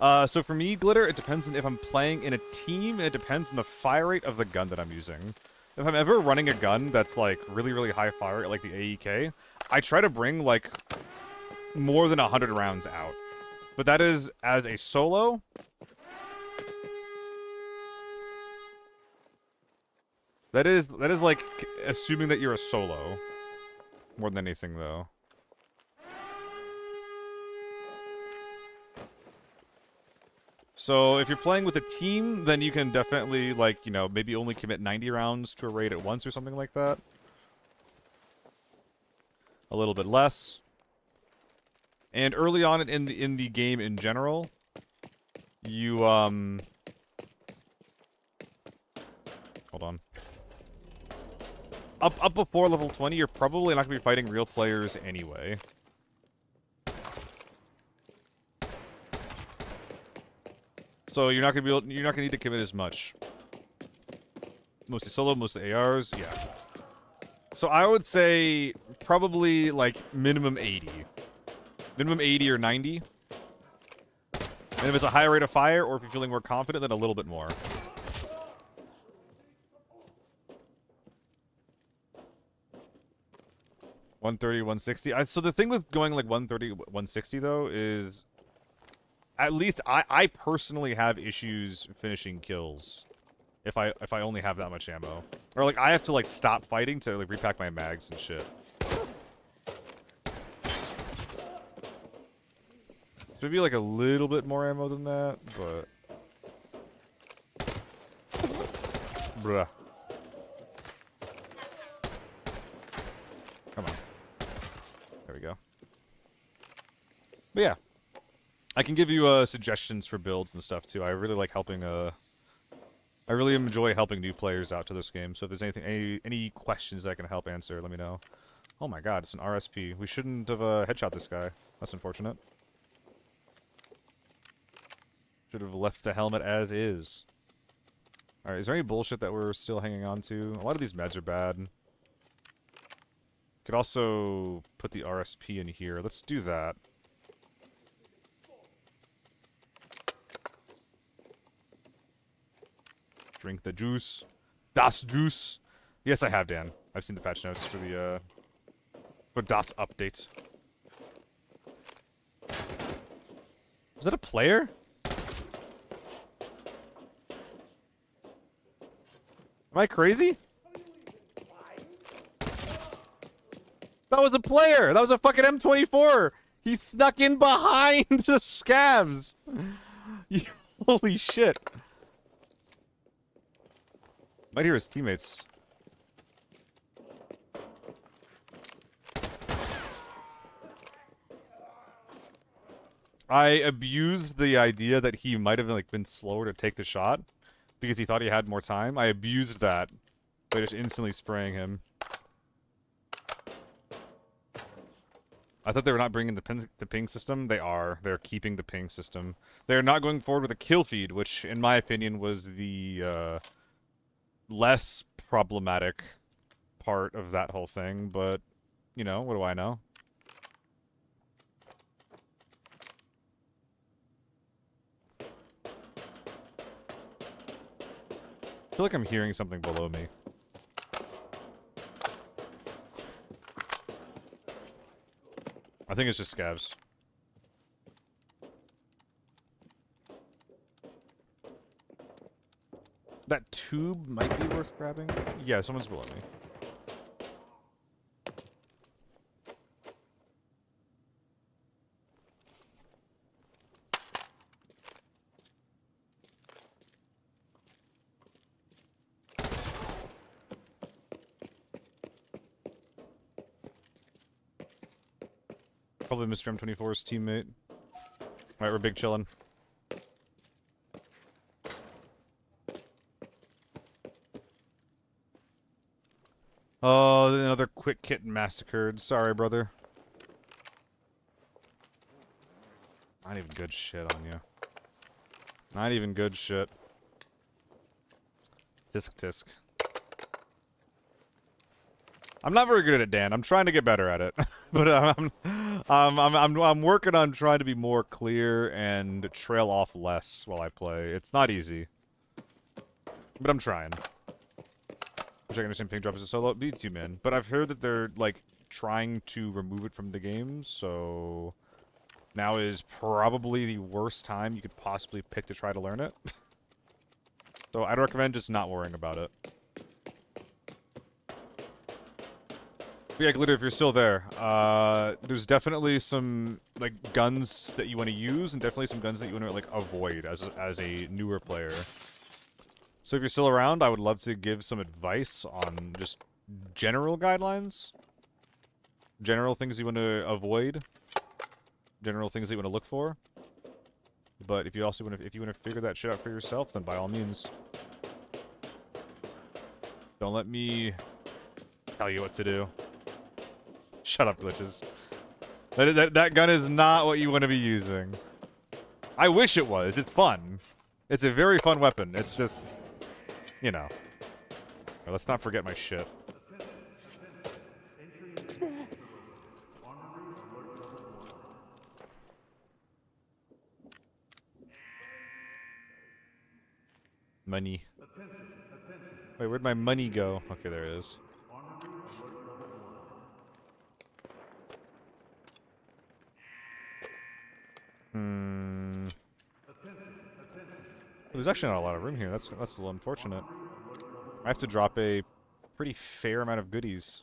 So for me, Glitter, it depends on if I'm playing in a team, and it depends on the fire rate of the gun that I'm using. If I'm ever running a gun that's, like, really, really high fire rate, like the AEK, I try to bring, like, more than 100 rounds out. But that is, as a solo... That is like assuming that you're a solo. More than anything, though. So if you're playing with a team, then you can definitely, like, you know, maybe only commit 90 rounds to a raid at once or something like that. A little bit less. And early on in the game in general, you hold on. Up before level 20, you're probably not going to be fighting real players anyway. So you're not going to need to commit as much. Mostly solo, mostly ARs, yeah. So I would say probably like minimum 80. Minimum 80 or 90. And if it's a higher rate of fire, or if you're feeling more confident, then a little bit more. $130, $160. So the thing with going like $130, $160 though is, at least I personally have issues finishing kills if I only have that much ammo, or like I have to like stop fighting to like repack my mags and shit. Should be like a little bit more ammo than that, but bruh. Come on. There we go. But yeah, I can give you suggestions for builds and stuff too. I really like helping. I really enjoy helping new players out to this game. So if there's any questions that I can help answer, let me know. Oh my God, it's an RSP. We shouldn't have headshot this guy. That's unfortunate. Should have left the helmet as is. Alright, is there any bullshit that we're still hanging on to? A lot of these meds are bad. Could also put the RSP in here. Let's do that. Drink the juice. Das Juice. Yes, I have, Dan. I've seen the patch notes for the, for Dot's update. Is that a player? Am I crazy? That was a player! That was a fucking M24! He snuck in behind the scavs! Holy shit. Might hear his teammates. I abused the idea that he might have been slower to take the shot because he thought he had more time. I abused that by just instantly spraying him. I thought they were not bringing the ping system. They are. They're keeping the ping system. They're not going forward with a kill feed, which, in my opinion, was the less problematic part of that whole thing. But, you know, what do I know? I feel like I'm hearing something below me. I think it's just scavs. That tube might be worth grabbing. Yeah, someone's below me. Probably Mr. M24's teammate. Alright, we're big chillin'. Oh, another quick kit massacred. Sorry, brother. Not even good shit on you. Not even good shit. Tisk tisk. I'm not very good at it, Dan. I'm trying to get better at it, but I'm working on trying to be more clear and trail off less while I play. It's not easy, but I'm trying. Which I can understand ping drop is a solo. Beats you, man. But I've heard that they're like trying to remove it from the game, so now is probably the worst time you could possibly pick to try to learn it. So I'd recommend just not worrying about it. But yeah, Glitter, if you're still there, there's definitely some like guns that you want to use, and definitely some guns that you want to like avoid as a newer player. So if you're still around, I would love to give some advice on just general guidelines, general things you want to avoid, general things that you want to look for. But if you also want to, if you want to figure that shit out for yourself, then by all means, don't let me tell you what to do. Shut up, glitches. That gun is not what you want to be using. I wish it was. It's fun. It's a very fun weapon. It's just, you know. Right, let's not forget my shit. Money. Wait, where'd my money go? Okay, there it is. There's actually not a lot of room here. That's a little unfortunate. I have to drop a pretty fair amount of goodies.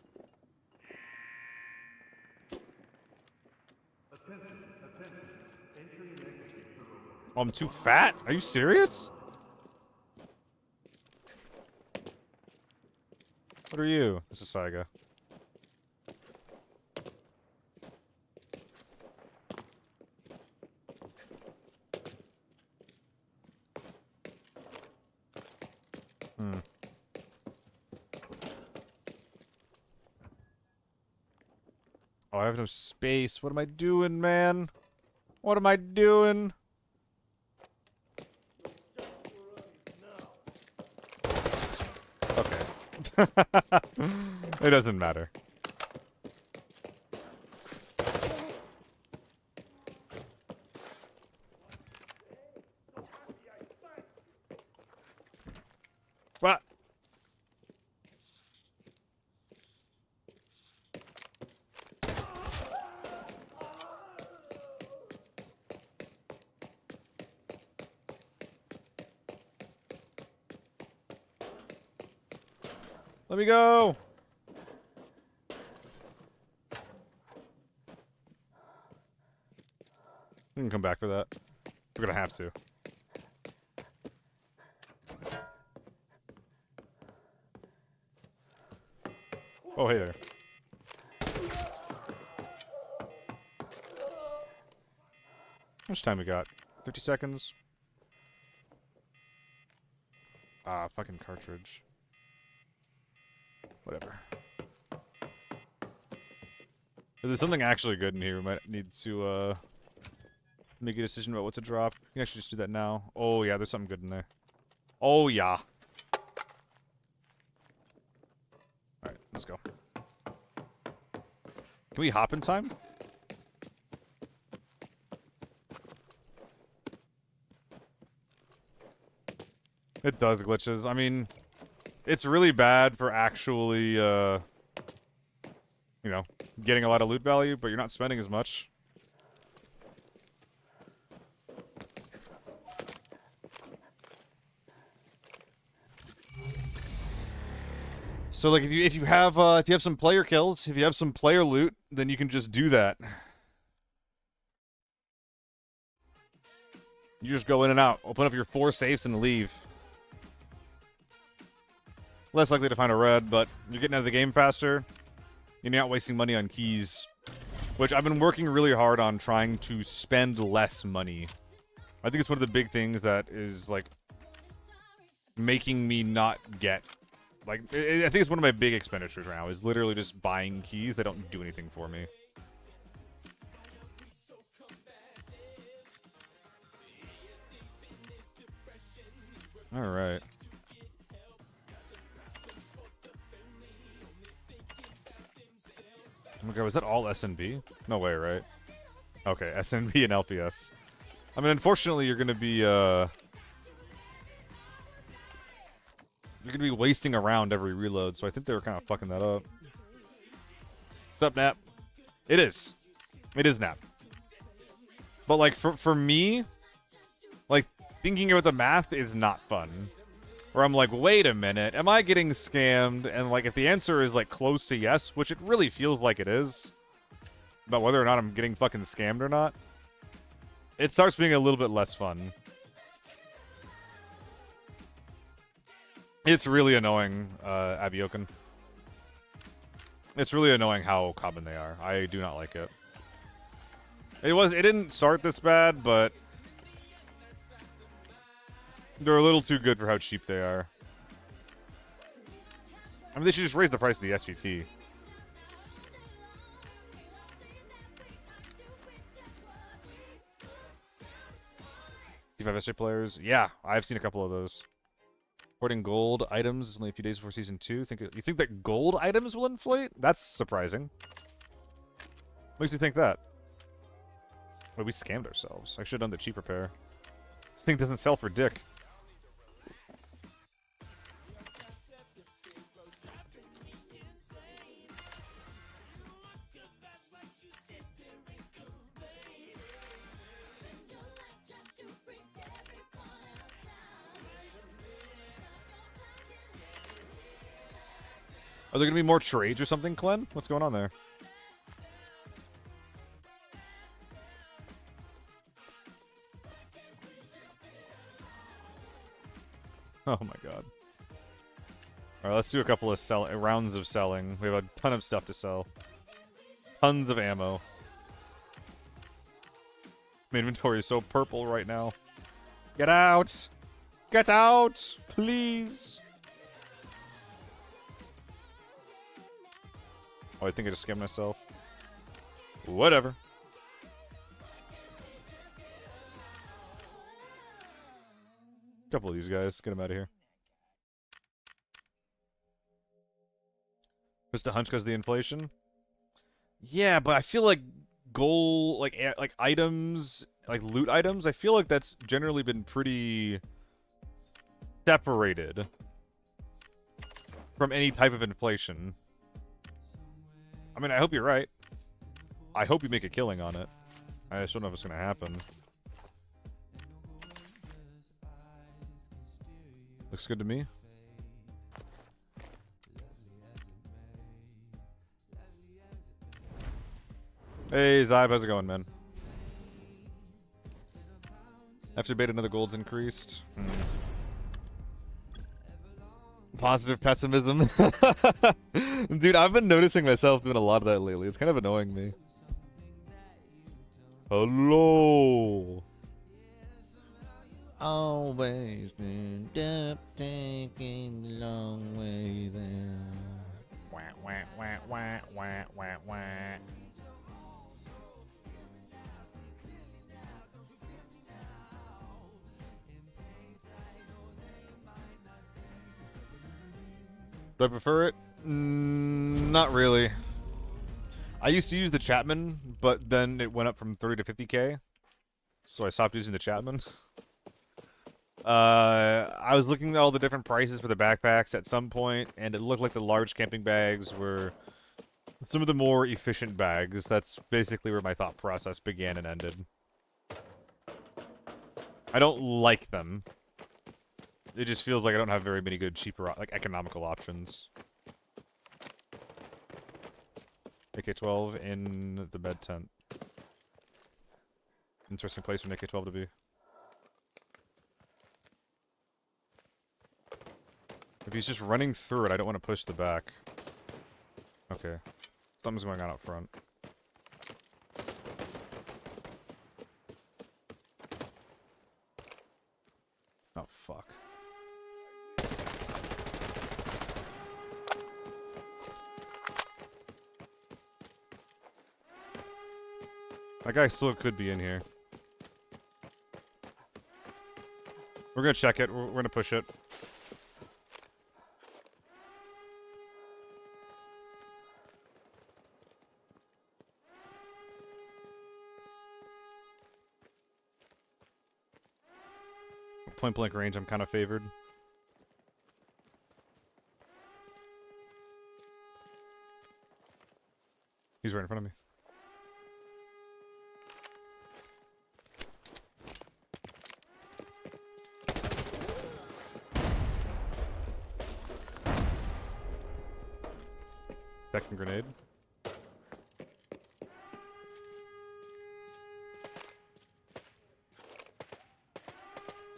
Oh, I'm too fat? Are you serious? What are you? This is Saiga. Hmm. Oh, I have no space. What am I doing, man? What am I doing? Okay. It doesn't matter. What? Let me go! We can come back for that. We're gonna have to. Oh, hey there. How much time we got? 50 seconds? Ah, fucking cartridge. Whatever. If there's something actually good in here, we might need to, make a decision about what to drop. You can actually just do that now. Oh, yeah, there's something good in there. Oh, yeah. Alright, let's go. Can we hop in time? It does glitches. I mean, it's really bad for actually, you know, getting a lot of loot value, but you're not spending as much. So like if you have some player kills, if you have some player loot, then you can just do that. You just go in and out, open up your 4 safes and leave. Less likely to find a red, but you're getting out of the game faster. You're not wasting money on keys, which I've been working really hard on trying to spend less money. I think it's one of the big things that is like making me not get like I think it's one of my big expenditures right now is literally just buying keys that don't do anything for me. All right. Oh my god, was that all SNB? No way, right? Okay, SNB and LPS. I mean, unfortunately, you're gonna be wasting around every reload, so I think they were kind of fucking that up. What's up, Nap? It is. It is Nap. But like for me, like thinking about the math is not fun. Where I'm like, wait a minute, am I getting scammed? And like if the answer is like close to yes, which it really feels like it is, about whether or not I'm getting fucking scammed or not, it starts being a little bit less fun. It's really annoying, Abioken. It's really annoying how common they are. I do not like it. It didn't start this bad, but they're a little too good for how cheap they are. I mean, they should just raise the price of the SVT. D5 SJ players? Yeah, I've seen a couple of those. Hoarding gold items is only a few days before Season 2. You think that gold items will inflate? That's surprising. Makes you think that. Wait, we scammed ourselves. I should have done the cheap repair. This thing doesn't sell for dick. Are there going to be more trades or something, Glenn? What's going on there? Oh my god. Alright, let's do a couple of rounds of selling. We have a ton of stuff to sell. Tons of ammo. My inventory is so purple right now. Get out! Get out! Please! Oh, I think I just scammed myself. Whatever. Couple of these guys. Get them out of here. Just a hunch because of the inflation? Yeah, but I feel like gold, like items, like loot items, I feel like that's generally been pretty separated from any type of inflation. I mean, I hope you're right. I hope you make a killing on it. I just don't know if it's going to happen. Looks good to me. Hey, Zybe, how's it going, man? After beta, another gold's increased. Positive pessimism. Dude, I've been noticing myself doing a lot of that lately. It's kind of annoying me. Hello. Always been up, taking the long way there. Wah, wah, wah, wah, wah, wah, wah. Do I prefer it? Not really. I used to use the Chapman, but then it went up from 30 to 50k, so I stopped using the Chapman. I was looking at all the different prices for the backpacks at some point, and it looked like the large camping bags were some of the more efficient bags. That's basically where my thought process began and ended. I don't like them. It just feels like I don't have very many good, cheaper, like, economical options. AK-12 in the bed tent. Interesting place for an AK-12 to be. If he's just running through it, I don't want to push the back. Okay. Something's going on up front. Oh, fuck. That guy still could be in here. We're gonna check it. We're gonna push it. Point blank range, I'm kind of favored. He's right in front of me. Second grenade.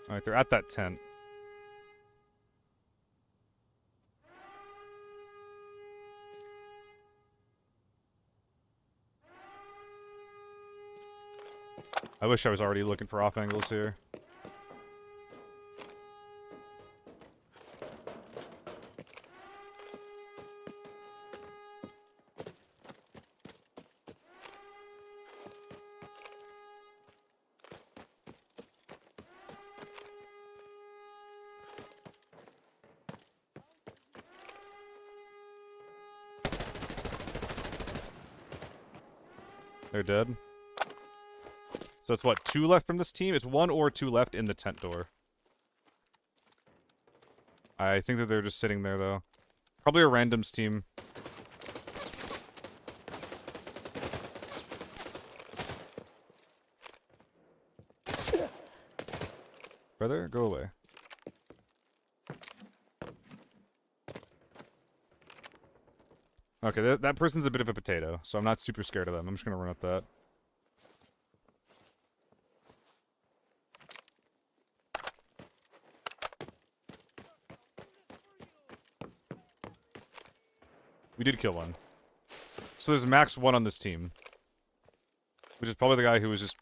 Alright, they're at that tent. I wish I was already looking for off angles here. They're dead. So it's what, 2 left from this team? It's 1 or 2 left in the tent door. I think that they're just sitting there, though. Probably a randoms team. Brother, go away. Okay, that person's a bit of a potato, so I'm not super scared of them. I'm just gonna run up that. We did kill one. So there's max 1 on this team. Which is probably the guy who was just...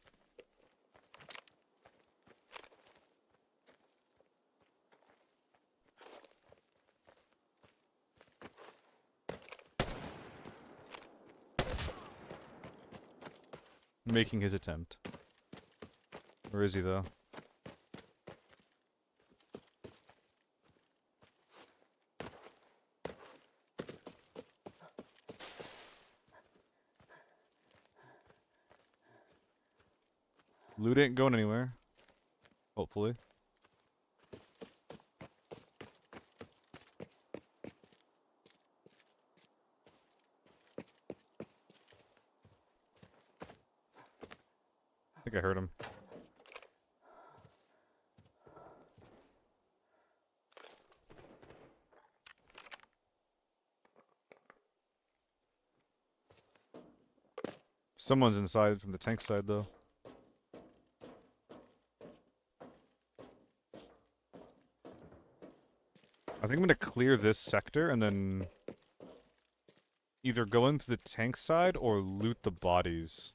making his attempt. Where is he, though? Loot ain't going anywhere. Hopefully. I think I heard him. Someone's inside from the tank side, though. I think I'm gonna clear this sector and then either go into the tank side or loot the bodies.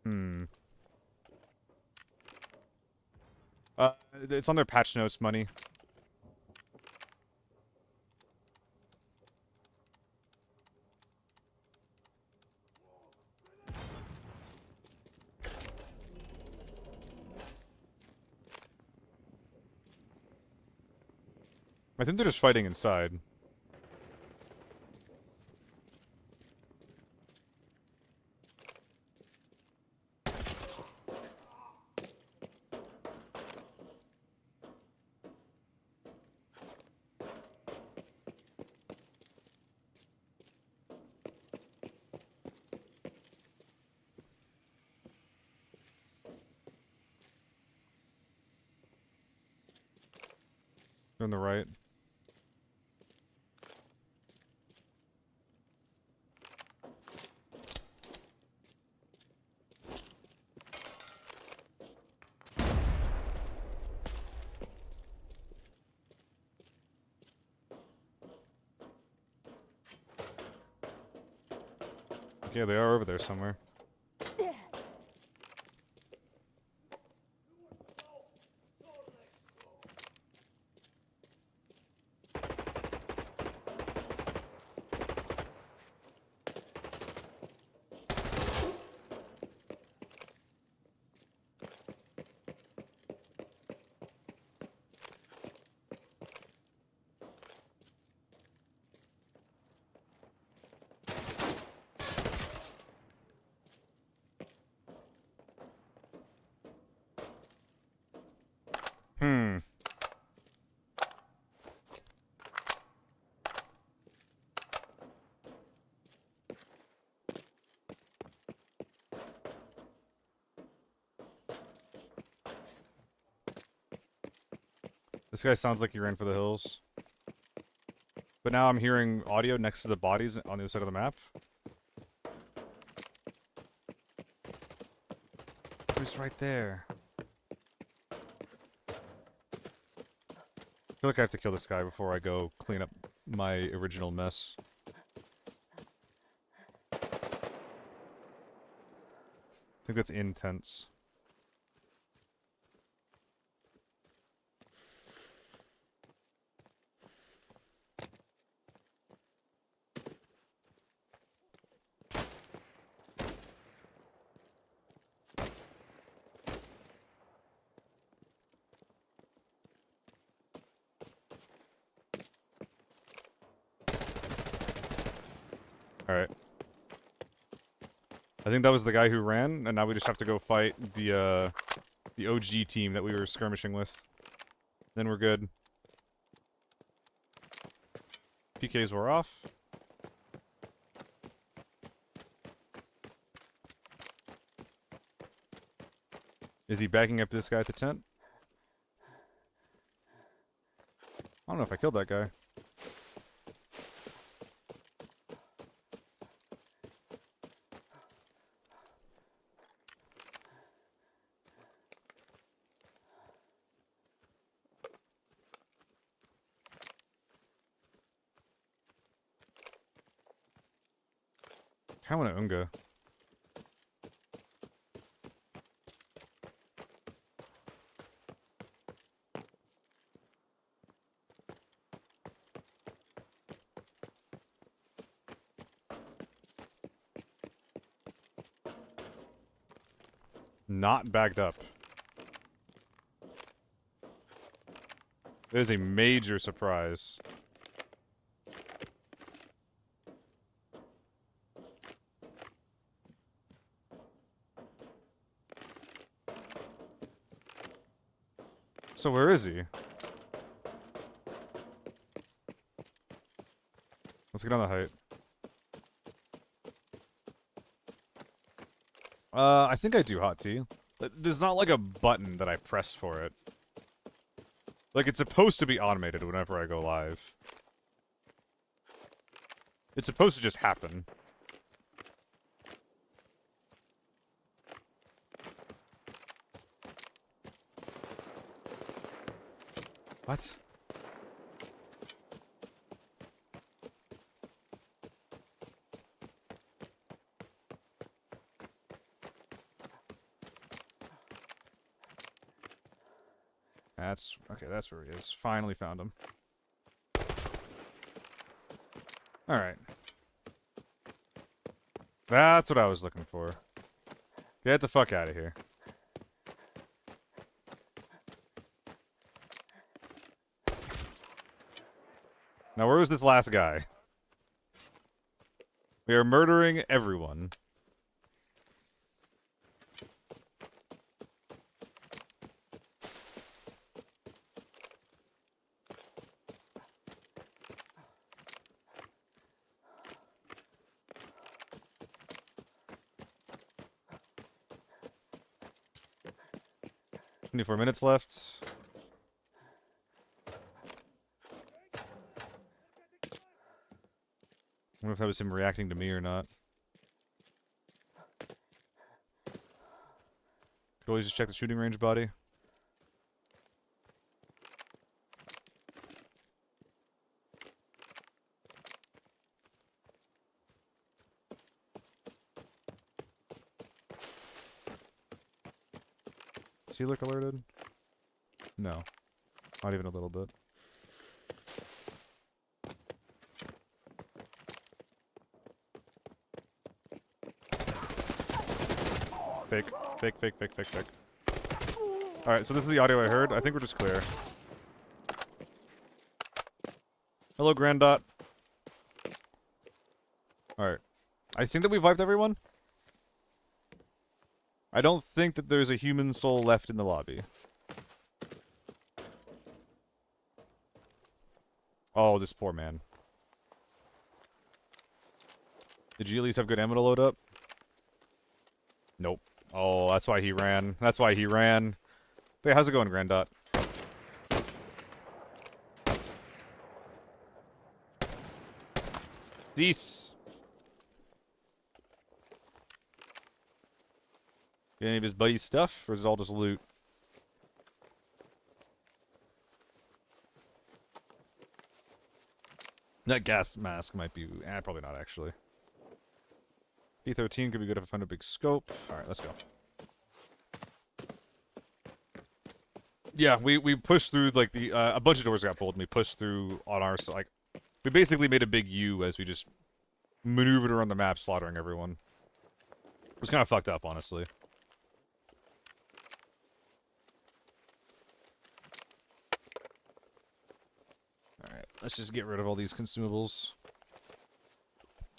Hmm. It's on their patch notes money. I think they're just fighting inside. They're on the right. Yeah, they are over there somewhere. Hmm. This guy sounds like he ran for the hills. But now I'm hearing audio next to the bodies on the other side of the map. Who's right there? I feel like I have to kill this guy before I go clean up my original mess. I think that's intense. Alright. I think that was the guy who ran, and now we just have to go fight the OG team that we were skirmishing with. Then we're good. PKs were off. Is he backing up this guy at the tent? I don't know if I killed that guy. I want to Unga. not backed up. It is a major surprise. So where is he? Let's get on the height. I think I do hot tea. There's not like a button that I press for it. Like, it's supposed to be automated whenever I go live. It's supposed to just happen. What? That's... okay, that's where he is. Finally found him. Alright. That's what I was looking for. Get the fuck out of here. Now, where was this last guy? We are murdering everyone. "24 minutes left. I wonder if that was him reacting to me or not. Could always just check the shooting range, buddy. Is he look alerted? No. Not even a little bit. Fake. Fake, fake, fake, fake, fake. Alright, so this is the audio I heard. I think we're just clear. Hello, Grandot. Alright. I think that we've wiped everyone. I don't think that there's a human soul left in the lobby. Oh, this poor man. Did you at least have good ammo to load up? Nope. Oh, that's why he ran. That's why he ran. Hey, how's it going, Grandot? Deece. Get any of his buddy's stuff, or is it all just loot? That gas mask might be... probably not, actually. P13 could be good if I find a big scope. Alright, let's go. Yeah, we pushed through, like, the... a bunch of doors got pulled, and we pushed through on our... like, we basically made a big U as we just maneuvered around the map, slaughtering everyone. It was kind of fucked up, honestly. Alright, let's just get rid of all these consumables.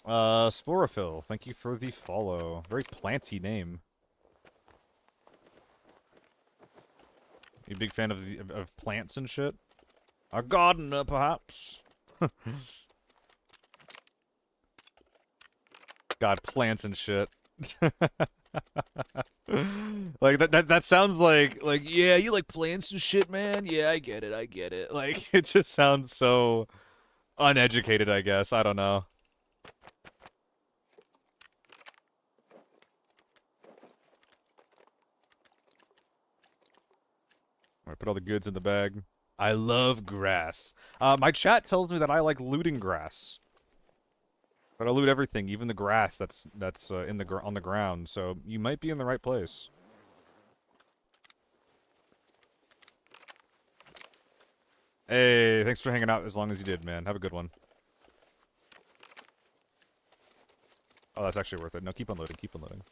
Sporophyll, thank you for the follow. Very planty name. You a big fan of plants and shit? A gardener, perhaps? God, plants and shit. Like that sounds like yeah, you like plants and shit, man? Yeah, I get it, I get it. Like it just sounds so uneducated, I guess. I don't know. I put all the goods in the bag. I love grass. My chat tells me that I like looting grass. But I loot everything, even the grass that's in the on the ground. So you might be in the right place. Hey, thanks for hanging out as long as you did, man. Have a good one. Oh, that's actually worth it. No, keep unloading. Keep unloading.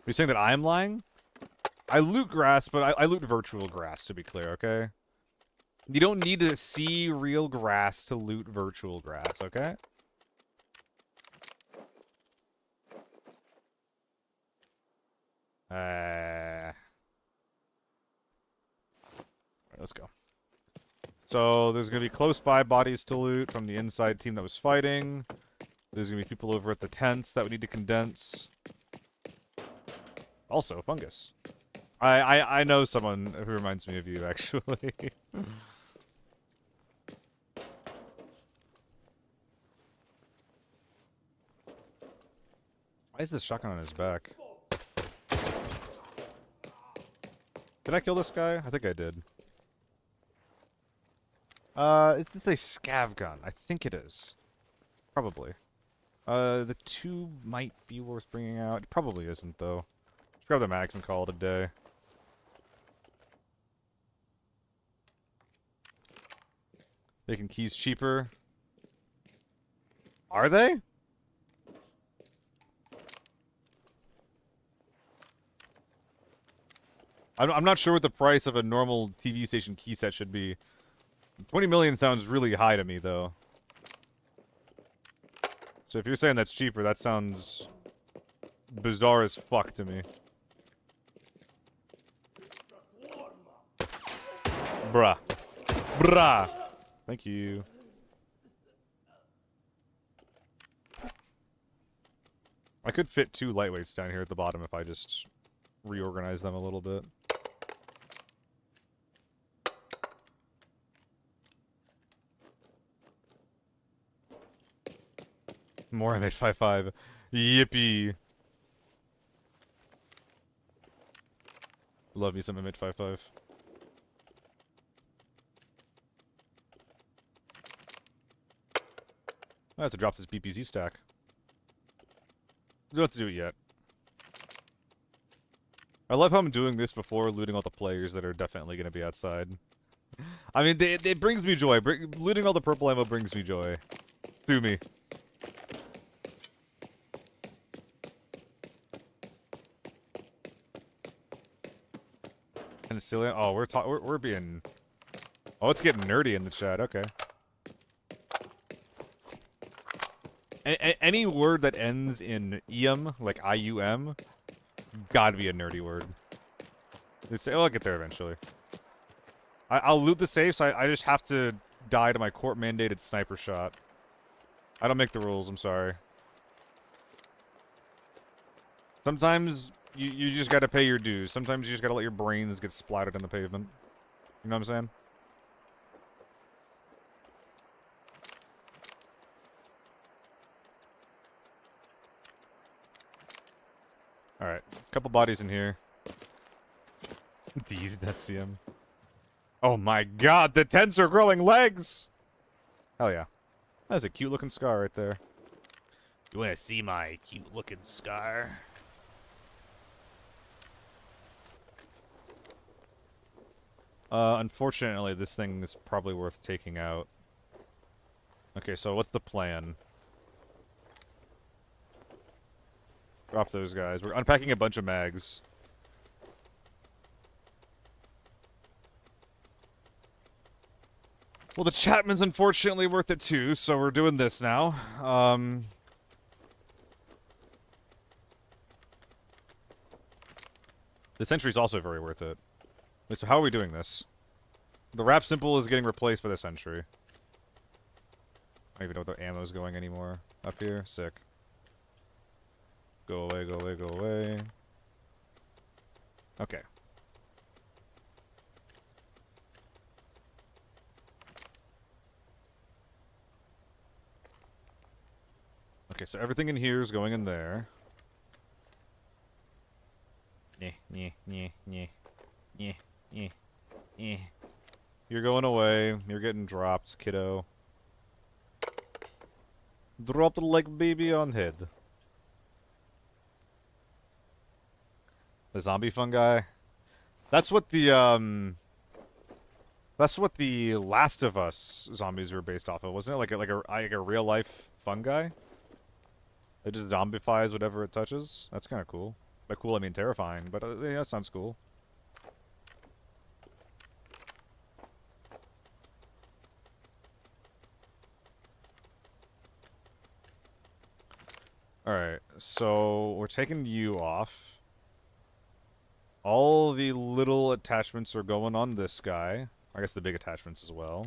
You're saying that I'm lying? I loot grass, but I loot virtual grass, to be clear, okay? You don't need to see real grass to loot virtual grass, okay? Alright, let's go. So, there's gonna be close by bodies to loot from the inside team that was fighting. There's gonna be people over at the tents that we need to condense. Also, fungus. I know someone who reminds me of you, actually. Why is this shotgun on his back? Did I kill this guy? I think I did. Is this a scav gun? I think it is. Probably. The tube might be worth bringing out. It probably isn't, though. Just grab the mags and call it a day. Making keys cheaper. Are they? I'm not sure what the price of a normal TV station key set should be. 20 million sounds really high to me, though. So if you're saying that's cheaper, that sounds bizarre as fuck to me. Bruh. Bruh. Thank you. I could fit 2 lightweights down here at the bottom if I just reorganize them a little bit. More M855. Yippee. Love me some M855. I have to drop this BPZ stack. Don't have to do it yet. I love how I'm doing this before looting all the players that are definitely going to be outside. I mean, it brings me joy. Looting all the purple ammo brings me joy. Sue me. Penicillin? Oh, we're being... Oh, it's getting nerdy in the chat. Okay. Any word that ends in ium, like I-U-M, gotta be a nerdy word. I'll get there eventually. I'll loot the safes. I just have to die to my court-mandated sniper shot. I don't make the rules. I'm sorry. Sometimes you just gotta pay your dues. Sometimes you just gotta let your brains get splattered on the pavement. You know what I'm saying? Alright, couple bodies in here. These, that's CM. Oh my god, the tents are growing legs! Hell yeah. That's a cute looking scar right there. You wanna see my cute looking scar? Unfortunately, this thing is probably worth taking out. Okay, so what's the plan? Drop those guys. We're unpacking a bunch of mags. Well, the Chapman's unfortunately worth it too, so we're doing this now. The Sentry's also very worth it. Wait, so how are we doing this? The Wrap Simple is getting replaced by the Sentry. I don't even know what the ammo's going anymore. Up here? Sick. Go away, go away, go away. Okay. Okay, so everything in here is going in there. Nyeh, nyeh, nyeh, nyeh. Nyeh, nyeh, nyeh. You're going away. You're getting dropped, kiddo. Dropped like baby on head. The zombie fungi. That's what the Last of Us zombies were based off of, wasn't it? Like a real life fungi. It just zombifies whatever it touches. That's kind of cool. By cool, I mean terrifying, but yeah, that sounds cool. Alright, so we're taking you off. All the little attachments are going on this guy. I guess the big attachments as well.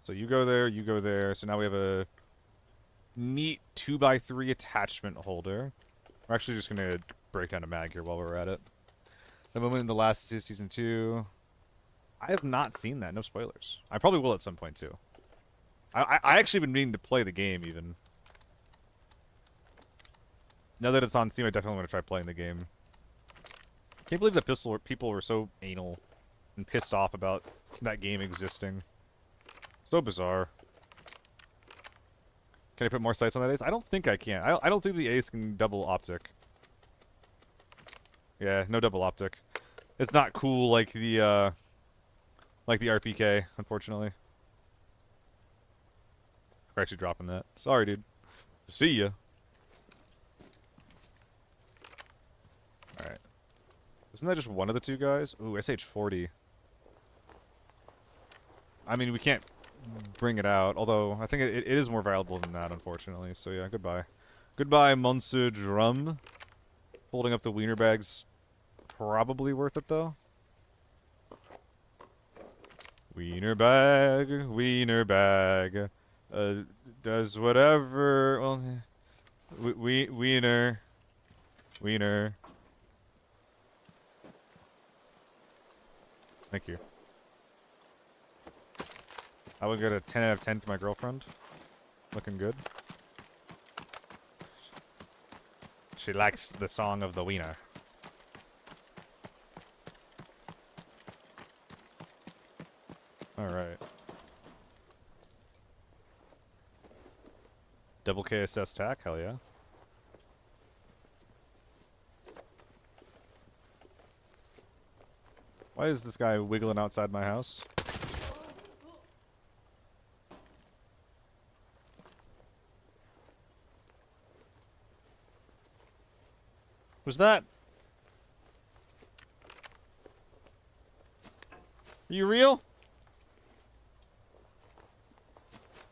So you go there, you go there. So now we have a neat 2x3 attachment holder. We're actually just going to break down a mag here while we're at it. The moment in the last season 2. I have not seen that. No spoilers. I probably will at some point too. I actually been meaning to play the game even. Now that it's on Steam, I definitely want to try playing the game. Can't believe that people were so anal and pissed off about that game existing. So bizarre. Can I put more sights on that ace? I don't think I can. I don't think the ace can double optic. Yeah, no double optic. It's not cool like the RPK, unfortunately. We're actually dropping that. Sorry, dude. See ya. Alright. Isn't that just one of the two guys? Ooh, SH40. I mean, we can't bring it out, although I think it is more valuable than that, unfortunately. So yeah, goodbye. Goodbye, Monsieur Drum. Holding up the wiener bag's probably worth it, though. Wiener bag, does whatever, well, wiener. Thank you. I would get a 10 out of 10 for my girlfriend. Looking good. She likes the song of the wiener. Alright. Double KSS tack, hell yeah. Why is this guy wiggling outside my house? Was that? Are you real?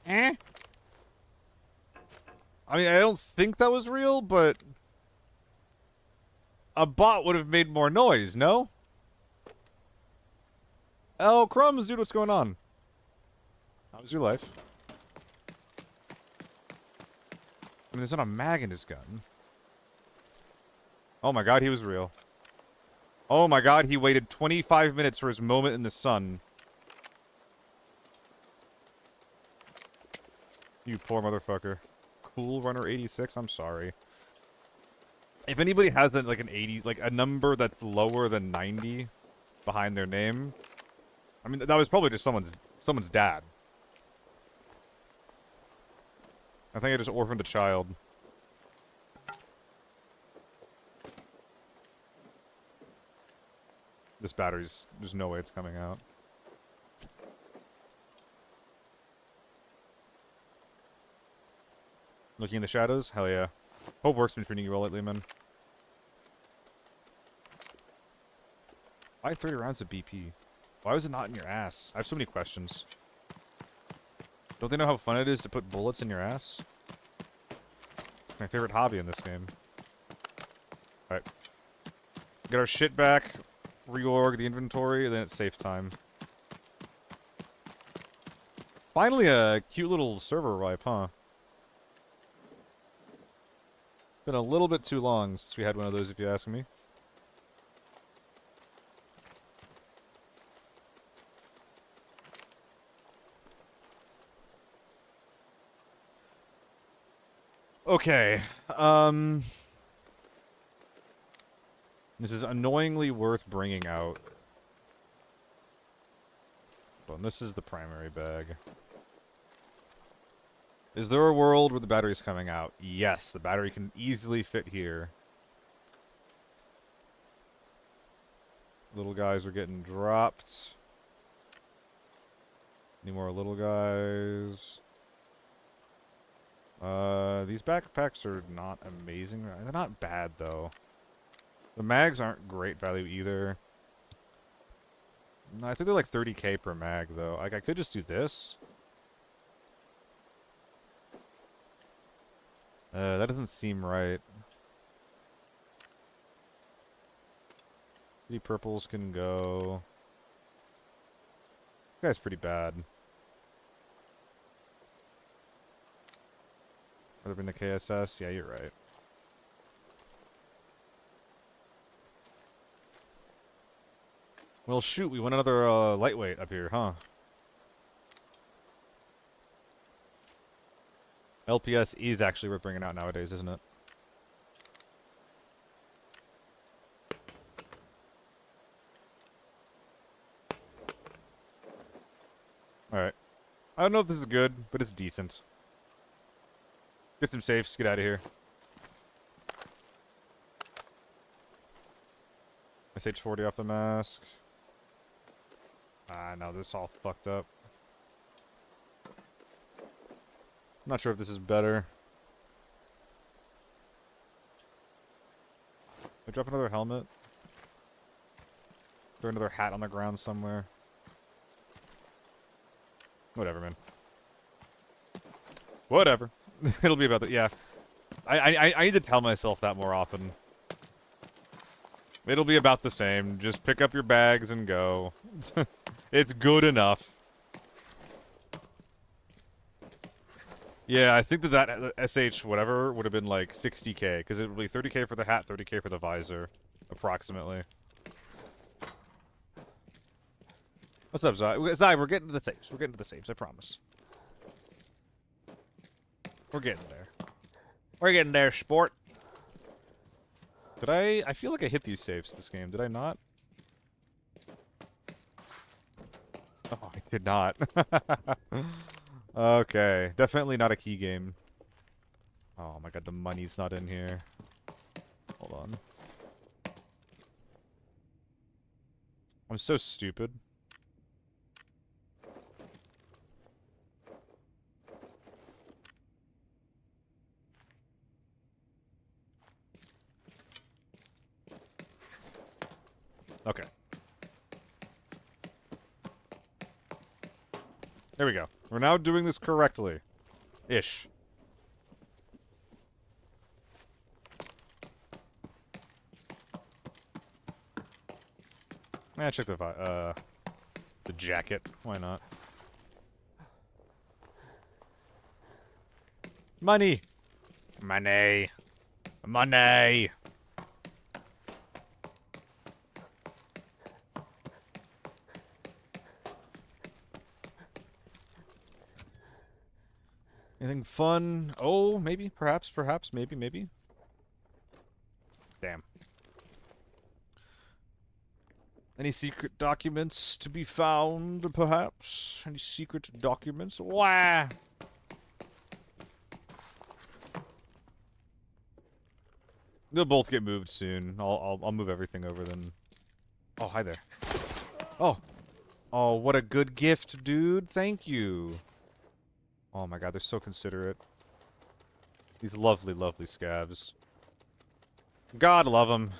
Eh? I mean, I don't think that was real, but a bot would have made more noise, no? Oh, crumbs, dude, what's going on? How was your life? I mean, there's not a mag in his gun. Oh my god, he was real. Oh my god, he waited 25 minutes for his moment in the sun. You poor motherfucker. Cool Runner 86, I'm sorry. If anybody has like an 80, like a number that's lower than 90 behind their name, I mean, that was probably just someone's dad. I think I just orphaned a child. This battery's... there's no way it's coming out. Looking in the shadows? Hell yeah. Hope work's been treating you well lately, man. Why 30 rounds of BP? Why was it not in your ass? I have so many questions. Don't they know how fun it is to put bullets in your ass? It's my favorite hobby in this game. Alright. Get our shit back, reorg the inventory, and then it's safe time. Finally a cute little server wipe, huh? Been a little bit too long since we had one of those, if you ask me. Okay, this is annoyingly worth bringing out. But this is the primary bag. Is there a world where the battery's coming out? Yes, the battery can easily fit here. Little guys are getting dropped. Any more little guys? These backpacks are not amazing. They're not bad, though. The mags aren't great value either. No, I think they're like 30k per mag, though. Like, I could just do this. That doesn't seem right. The purples can go. This guy's pretty bad. Rather than the KSS? Yeah, you're right. Well, shoot, we want another lightweight up here, huh? LPS is actually worth bringing out nowadays, isn't it? Alright. I don't know if this is good, but it's decent. Get some safes, get out of here. SH40 off the mask. Ah, no, this is all fucked up. I'm not sure if this is better. I drop another helmet. Throw another hat on the ground somewhere. Whatever, man. Whatever. It'll be about that. Yeah. I need to tell myself that more often. It'll be about the same. Just pick up your bags and go. It's good enough. Yeah, I think that SH whatever would have been like 60k, because it would be 30k for the hat, 30k for the visor, approximately. What's up, Zai? Zai, we're getting to the saves. We're getting to the saves, I promise. We're getting there. We're getting there, sport. Did I feel like I hit these saves this game, did I not? Oh, I did not. Okay, definitely not a key game. Oh my god, the money's not in here. Hold on. I'm so stupid. Okay. There we go. We're now doing this correctly. Ish. Check the jacket. Why not? Money! Money! Money! Anything fun? Oh, maybe, perhaps, maybe. Damn. Any secret documents to be found, perhaps? Any secret documents? Wah! They'll both get moved soon. I'll move everything over then. Oh, hi there. Oh. Oh, what a good gift, dude. Thank you. Oh my god, they're so considerate. These lovely, lovely scavs. God love them.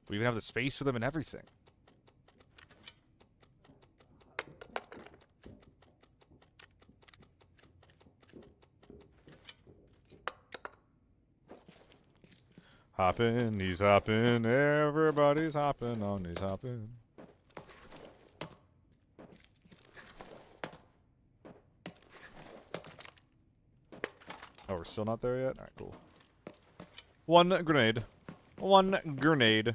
We even have the space for them and everything. Hopping, he's hopping, everybody's hopping on, he's hopping. Oh, we're still not there yet? Alright, cool. One grenade. One grenade.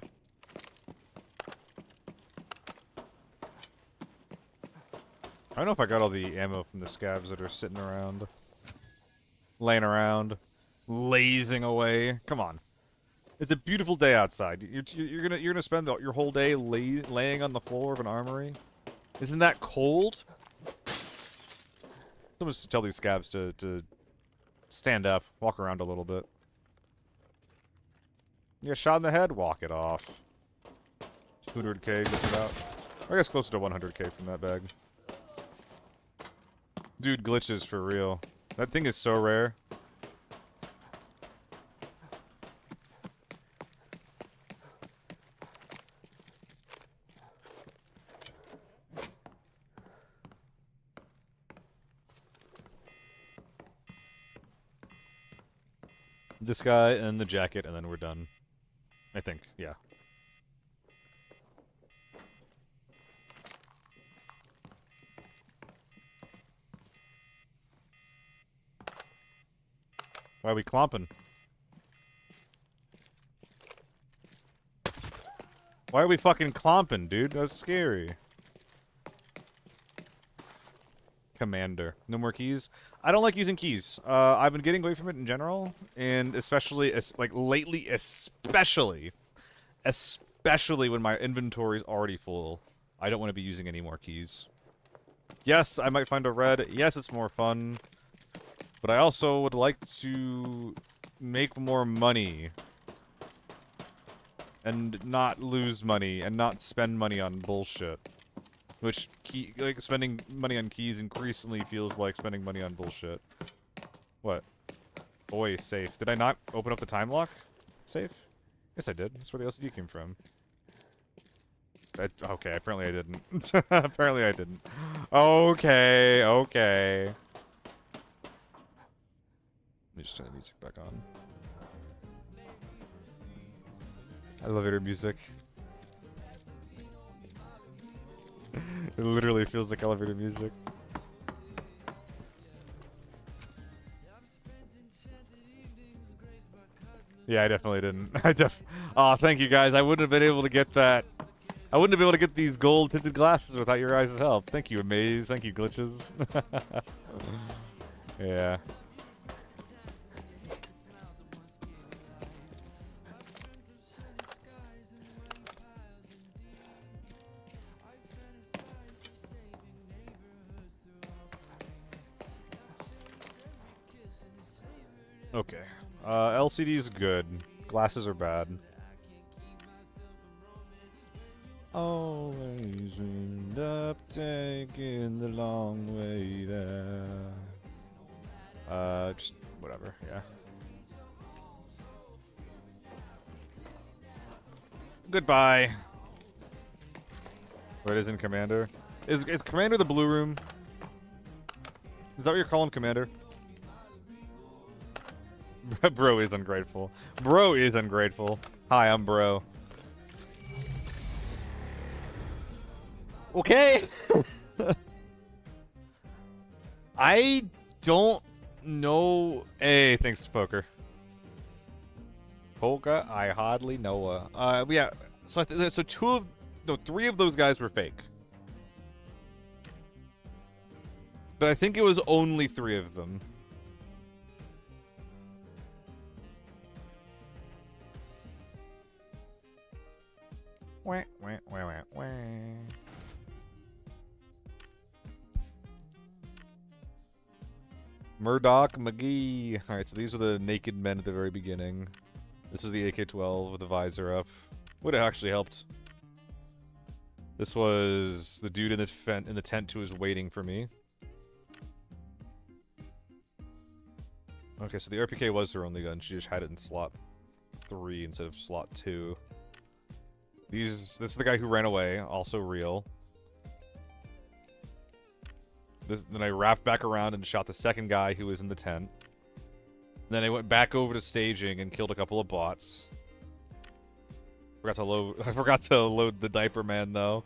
I don't know if I got all the ammo from the scavs that are sitting around. Laying around. Lazing away. Come on. It's a beautiful day outside. You're gonna spend your whole day laying on the floor of an armory? Isn't that cold? Someone should tell these scavs to stand up, walk around a little bit. You get shot in the head? Walk it off. 200k just about. I guess closer to 100k from that bag. Dude, glitches for real. That thing is so rare. This guy and the jacket, and then we're done. I think, yeah. Why are we clomping? Why are we fucking clomping, dude? That's scary. Commander. No more keys? I don't like using keys. I've been getting away from it in general, and especially, like, lately, especially when my inventory is already full. I don't want to be using any more keys. Yes, I might find a red. Yes, it's more fun. But I also would like to make more money. And not lose money, and not spend money on bullshit. Which, like, spending money on keys increasingly feels like spending money on bullshit. What? Boy, safe. Did I not open up the time lock? Safe? Yes, I did. That's where the LCD came from. Okay, apparently I didn't. Apparently I didn't. Okay, okay. Let me just turn the music back on. Elevator music. It literally feels like elevator music. Yeah, I definitely didn't. Aw, thank you guys. I wouldn't have been able to get that. I wouldn't have been able to get these gold tinted glasses without your guys' help. Thank you, Amaze. Thank you, Glitches. Yeah. Okay. LCD's good. Glasses are bad. Always end up taking the long way there. Just whatever, yeah. Goodbye. What is in Commander? Is Commander the blue room? Is that what you're calling Commander? Bro is ungrateful. Bro is ungrateful. Hi, I'm Bro. Okay. I don't know. Hey, thanks, Poker. Polka, I hardly know her. Yeah. So three of those guys were fake. But I think it was only three of them. Wah, wah, wah, wah, wah. Murdoch McGee. Alright, so these are the naked men at the very beginning. This is the AK-12 with the visor up. Would have actually helped. This was the dude in the tent who was waiting for me. Okay, so the RPK was her only gun. She just had it in slot 3 instead of slot 2. This is the guy who ran away, also real. Then I wrapped back around and shot the second guy who was in the tent. Then I went back over to staging and killed a couple of bots. I forgot to load the diaper man though.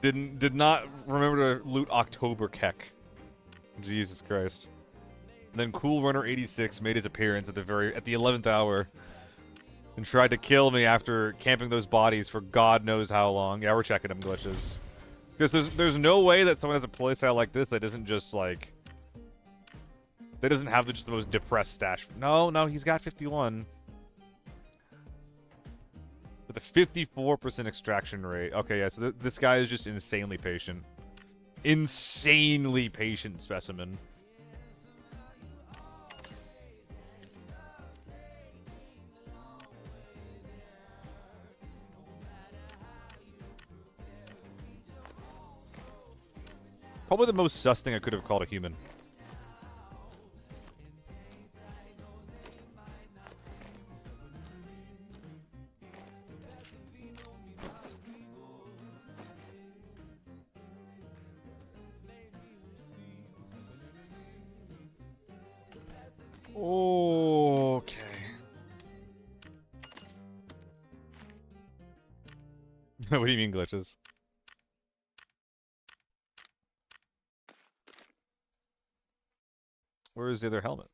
Did not remember to loot October Keck. Jesus Christ. And then Cool Runner 86 made his appearance at the 11th hour. And tried to kill me after camping those bodies for God knows how long. Yeah, we're checking them glitches. Because there's no way that someone has a playstyle like this that isn't just like... That doesn't have just the most depressed stash. No, he's got 51. With a 54% extraction rate. Okay, yeah, so this guy is just insanely patient. Insanely patient specimen. Probably the most sus thing I could have called a human. Okay. What do you mean glitches? Where is the other helmet?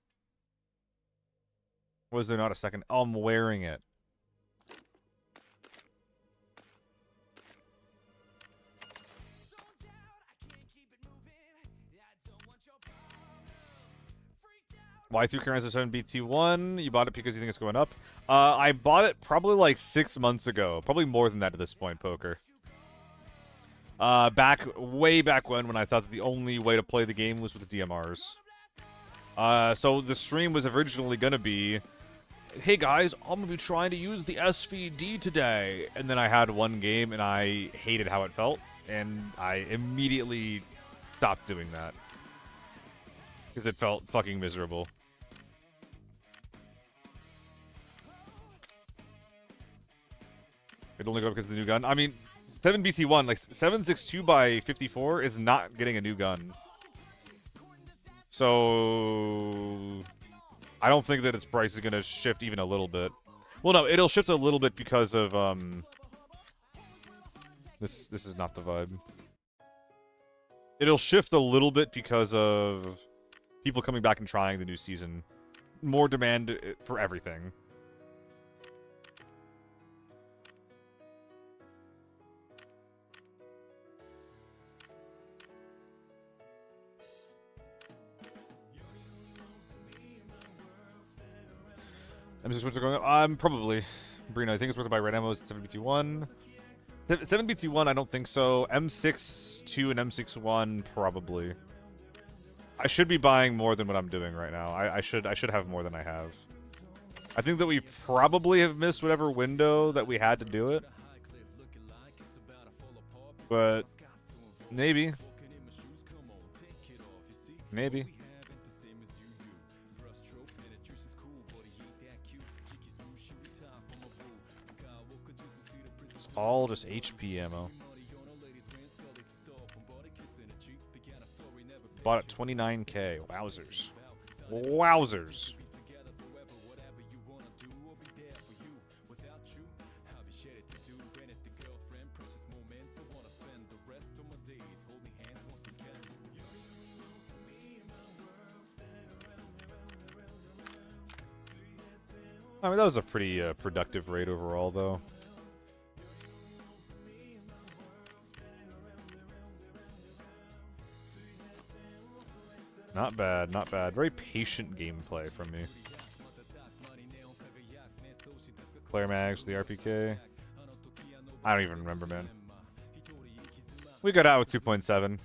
Was there not a second? Oh, I'm wearing it. Why through currents of 7BT1? You bought it because you think it's going up? I bought it probably like 6 months ago. Probably more than that at this point, Poker. Way back when I thought that the only way to play the game was with the DMRs. So the stream was originally going to be, hey guys, I'm going to be trying to use the SVD today. And then I had one game and I hated how it felt. And I immediately stopped doing that. Because it felt fucking miserable. It only go up because of the new gun. I mean, 7BT1, like 762 by 54 is not getting a new gun. So I don't think that its price is going to shift even a little bit. Well, no, it'll shift a little bit because of this is not the vibe. It'll shift a little bit because of people coming back and trying the new season. More demand for everything. M6 are going up? Probably. Brino, I think it's worth it by red ammo. Is 7BT1? 7BT1, I don't think so. M6-2 and M6-1, probably. I should be buying more than what I'm doing right now. I should have more than I have. I think that we probably have missed whatever window that we had to do it. But maybe. Maybe. It's all just HP ammo. Bought at 29K. Wowzers. Wowzers. I mean, that was a pretty productive raid overall, though. Not bad, not bad. Very patient gameplay from me. Player mags, the RPK. I don't even remember, man. We got out with 2.7.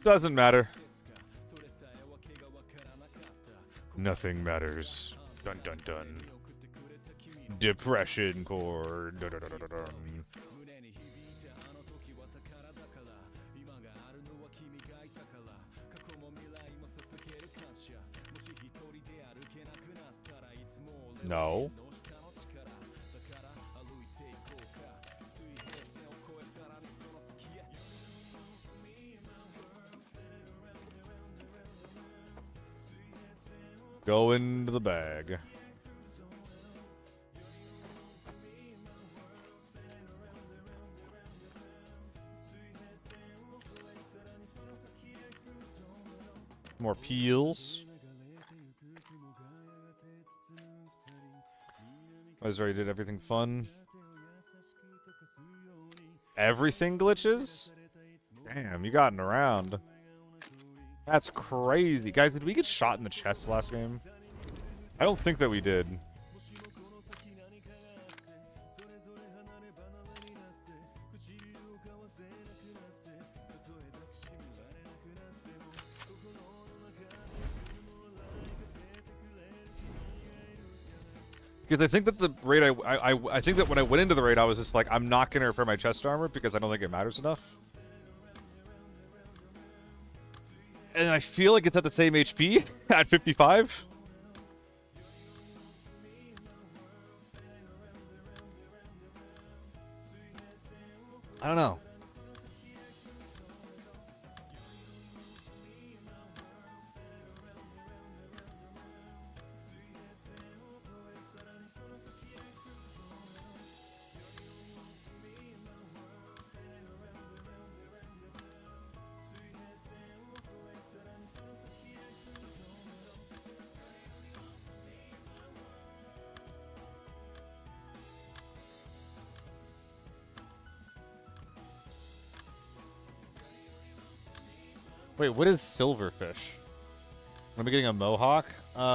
Doesn't matter. Nothing matters. Dun dun dun. Depression core. Dun, dun, dun, dun, dun. No. Go into the bag. More peels. I already did everything fun. Everything glitches? Damn, you gotten around. That's crazy. Guys, did we get shot in the chest last game? I don't think that we did. Because I think that the raid, I think that when I went into the raid, I was just like, I'm not going to repair my chest armor because I don't think it matters enough. And I feel like it's at the same HP at 55. I don't know. Wait, what is silverfish? Am I getting a mohawk?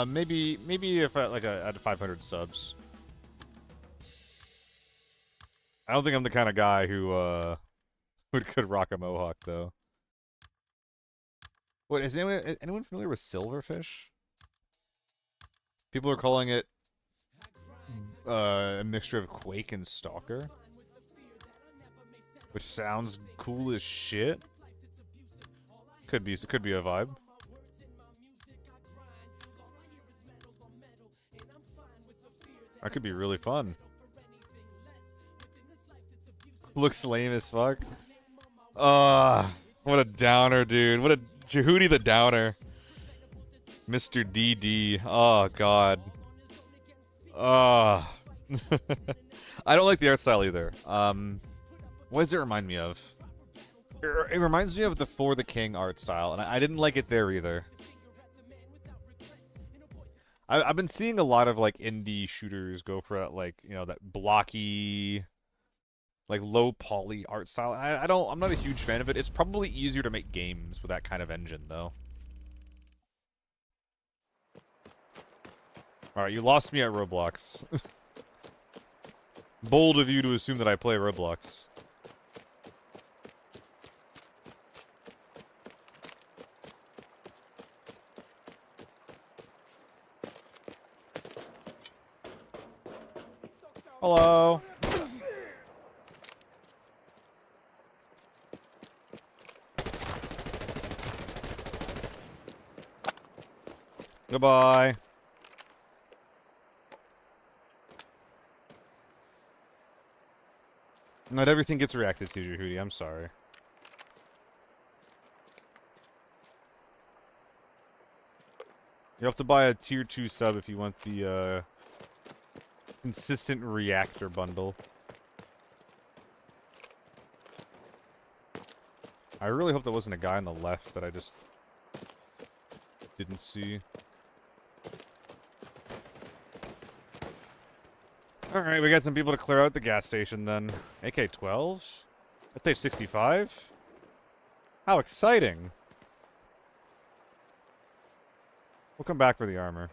Maybe if I at 500 subs. I don't think I'm the kind of guy who could rock a mohawk though. What is anyone familiar with silverfish? People are calling it a mixture of Quake and Stalker, which sounds cool as shit. Could be a vibe. That could be really fun. Looks lame as fuck. What a downer, dude. What a Jehudi the Downer. Mr. DD. Oh, God. I don't like the art style either. What does it remind me of? It reminds me of the For the King art style, and I didn't like it there either. I've been seeing a lot of, like, indie shooters go for that, like, you know, that blocky, like, low poly art style. I'm not a huge fan of it. It's probably easier to make games with that kind of engine, though. Alright, you lost me at Roblox. Bold of you to assume that I play Roblox. Hello. Goodbye. Not everything gets reacted to, Jehudi. I'm sorry. You have to buy a tier 2 sub if you want the consistent reactor bundle. I really hope there wasn't a guy on the left that I just didn't see. Alright, we got some people to clear out the gas station then. AK-12? Let's say 65? How exciting! We'll come back for the armor.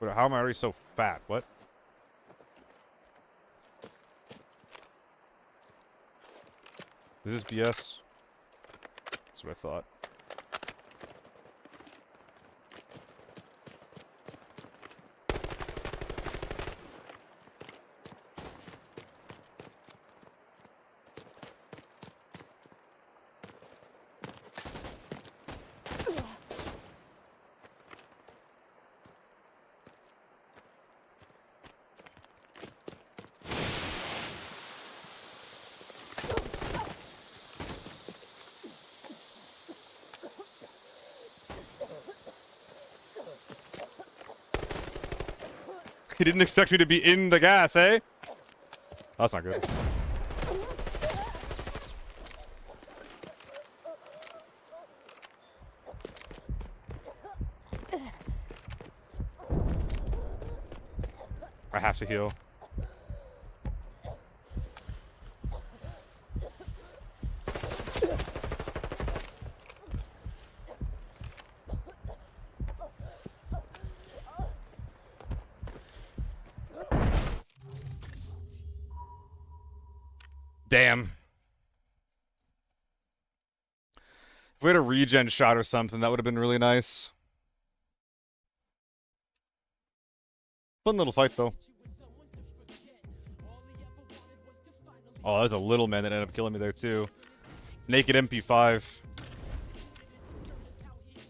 But how am I already so fat? What? Is this BS? That's what I thought. He didn't expect me to be in the gas, eh? That's not good. I have to heal. Damn. If we had a regen shot or something, that would have been really nice. Fun little fight, though. Oh, that was a little man that ended up killing me there, too. Naked MP5.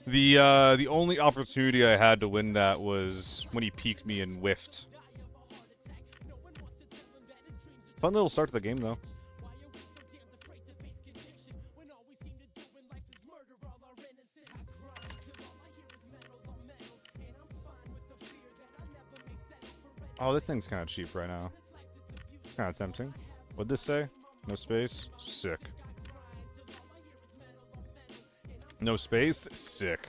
The only opportunity I had to win that was when he peeked me and whiffed. Fun little start to the game, though. Oh, this thing's kind of cheap right now. Kind of tempting. What'd this say? No space? Sick. No space? Sick.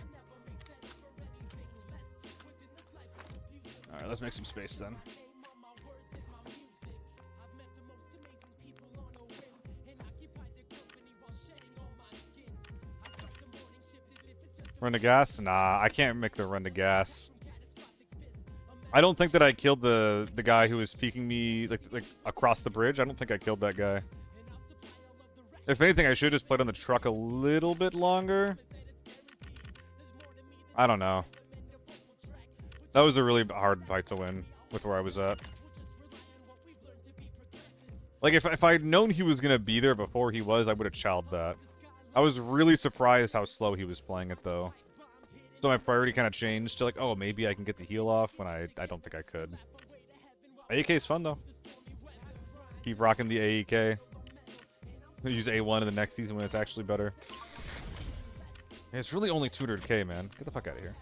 Alright, let's make some space then. Run to gas? Nah, I can't make the run to gas. I don't think that I killed the guy who was peeking me like across the bridge. I don't think I killed that guy. If anything, I should have just played on the truck a little bit longer. I don't know. That was a really hard fight to win with where I was at. Like, if I'd known he was going to be there before he was, I would have chowed that. I was really surprised how slow he was playing it, though. So my priority kind of changed to like, oh, maybe I can get the heal off when I don't think I could. AEK's fun, though. Keep rocking the AEK. Use A1 in the next season when it's actually better. It's really only 200k, man. Get the fuck out of here.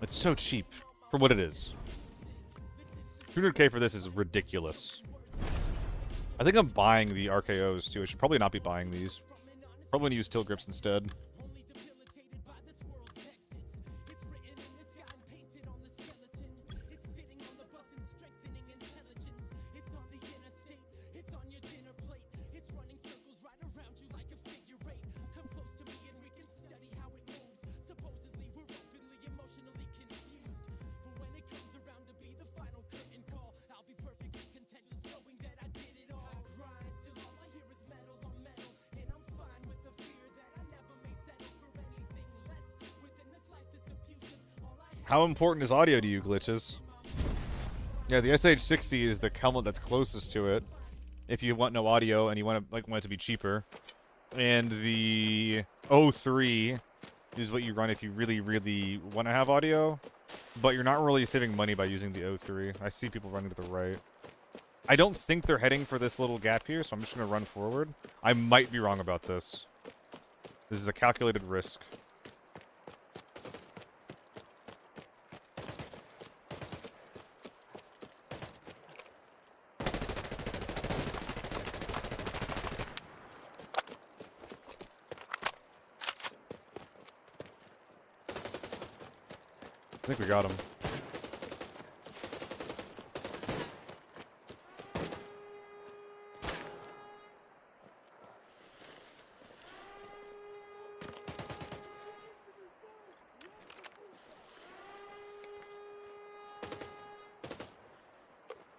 It's so cheap for what it is. 200k for this is ridiculous. I think I'm buying the RKOs too. I should probably not be buying these. Probably use tilt grips instead. How important is audio to you, Glitches? Yeah, the SH60 is the helmet that's closest to it. If you want no audio and you want it to be cheaper. And the 03 is what you run if you really, really want to have audio. But you're not really saving money by using the 03. I see people running to the right. I don't think they're heading for this little gap here, so I'm just going to run forward. I might be wrong about this. This is a calculated risk. I think we got him.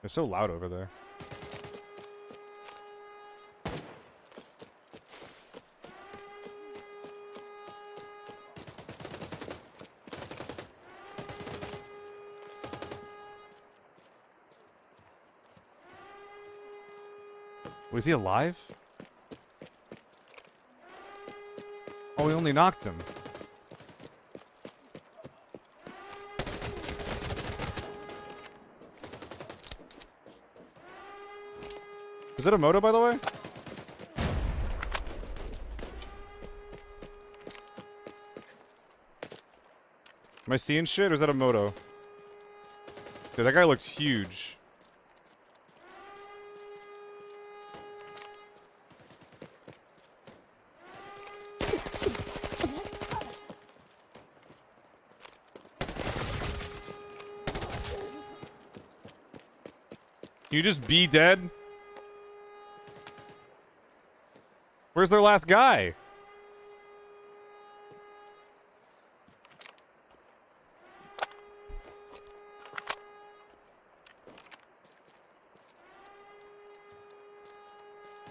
They're so loud over there. Was he alive? Oh, we only knocked him. Is that a moto, by the way? Am I seeing shit, or is that a moto? Dude, that guy looked huge. Can you just be dead? Where's their last guy?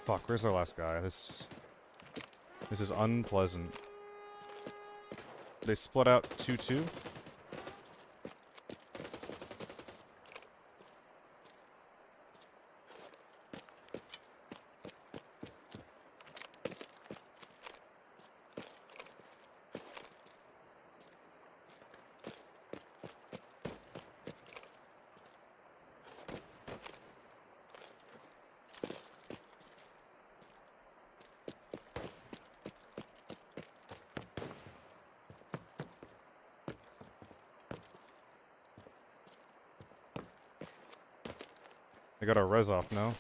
Fuck, where's our last guy? This is unpleasant. They split out 2-2. I got our res off now.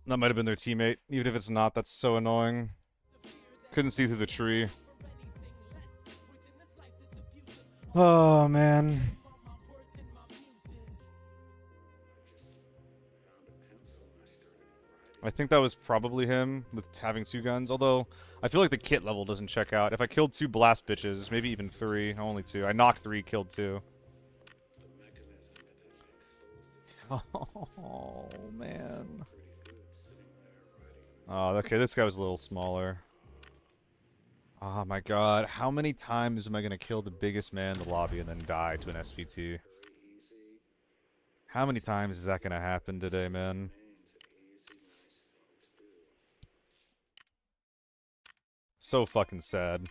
That might have been their teammate. Even if it's not, that's so annoying. Couldn't see through the tree. Oh, man. I think that was probably him with having 2 guns, although I feel like the kit level doesn't check out. If I killed 2 blast bitches, maybe even 3, only 2. I knocked 3, killed 2. Oh, man. Oh, okay, this guy was a little smaller. Oh my god, how many times am I gonna kill the biggest man in the lobby and then die to an SVT? How many times is that gonna happen today, man? So fucking sad.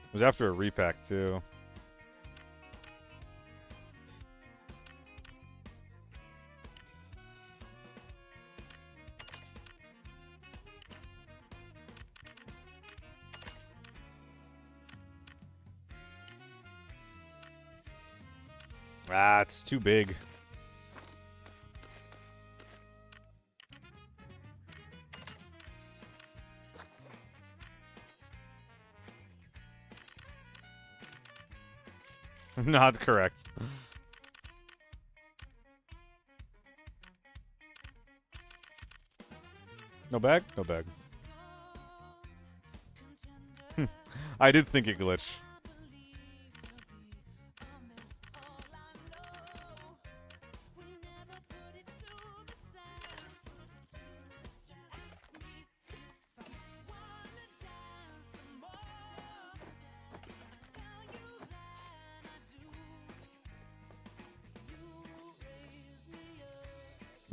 It was after a repack, too. Ah, it's too big. Not correct. No bag? No bag. I did think it glitched.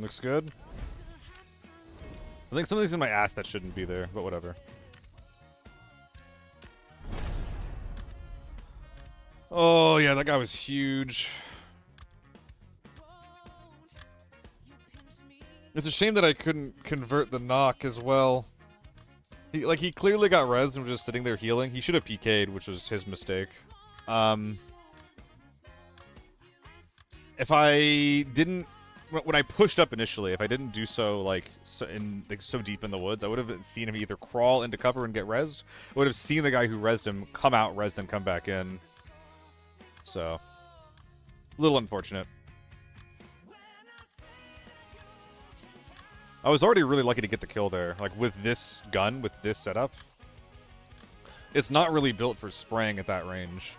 Looks good. I think something's in my ass that shouldn't be there, but whatever. Oh, yeah, that guy was huge. It's a shame that I couldn't convert the knock as well. He clearly got res and was just sitting there healing. He should have PK'd, which was his mistake. If I didn't... When I pushed up initially, if I didn't do so, so deep in the woods, I would have seen him either crawl into cover and get rezzed, I would have seen the guy who rezzed him come out, res, then come back in. So, a little unfortunate. I was already really lucky to get the kill there. Like, with this gun, with this setup, it's not really built for spraying at that range.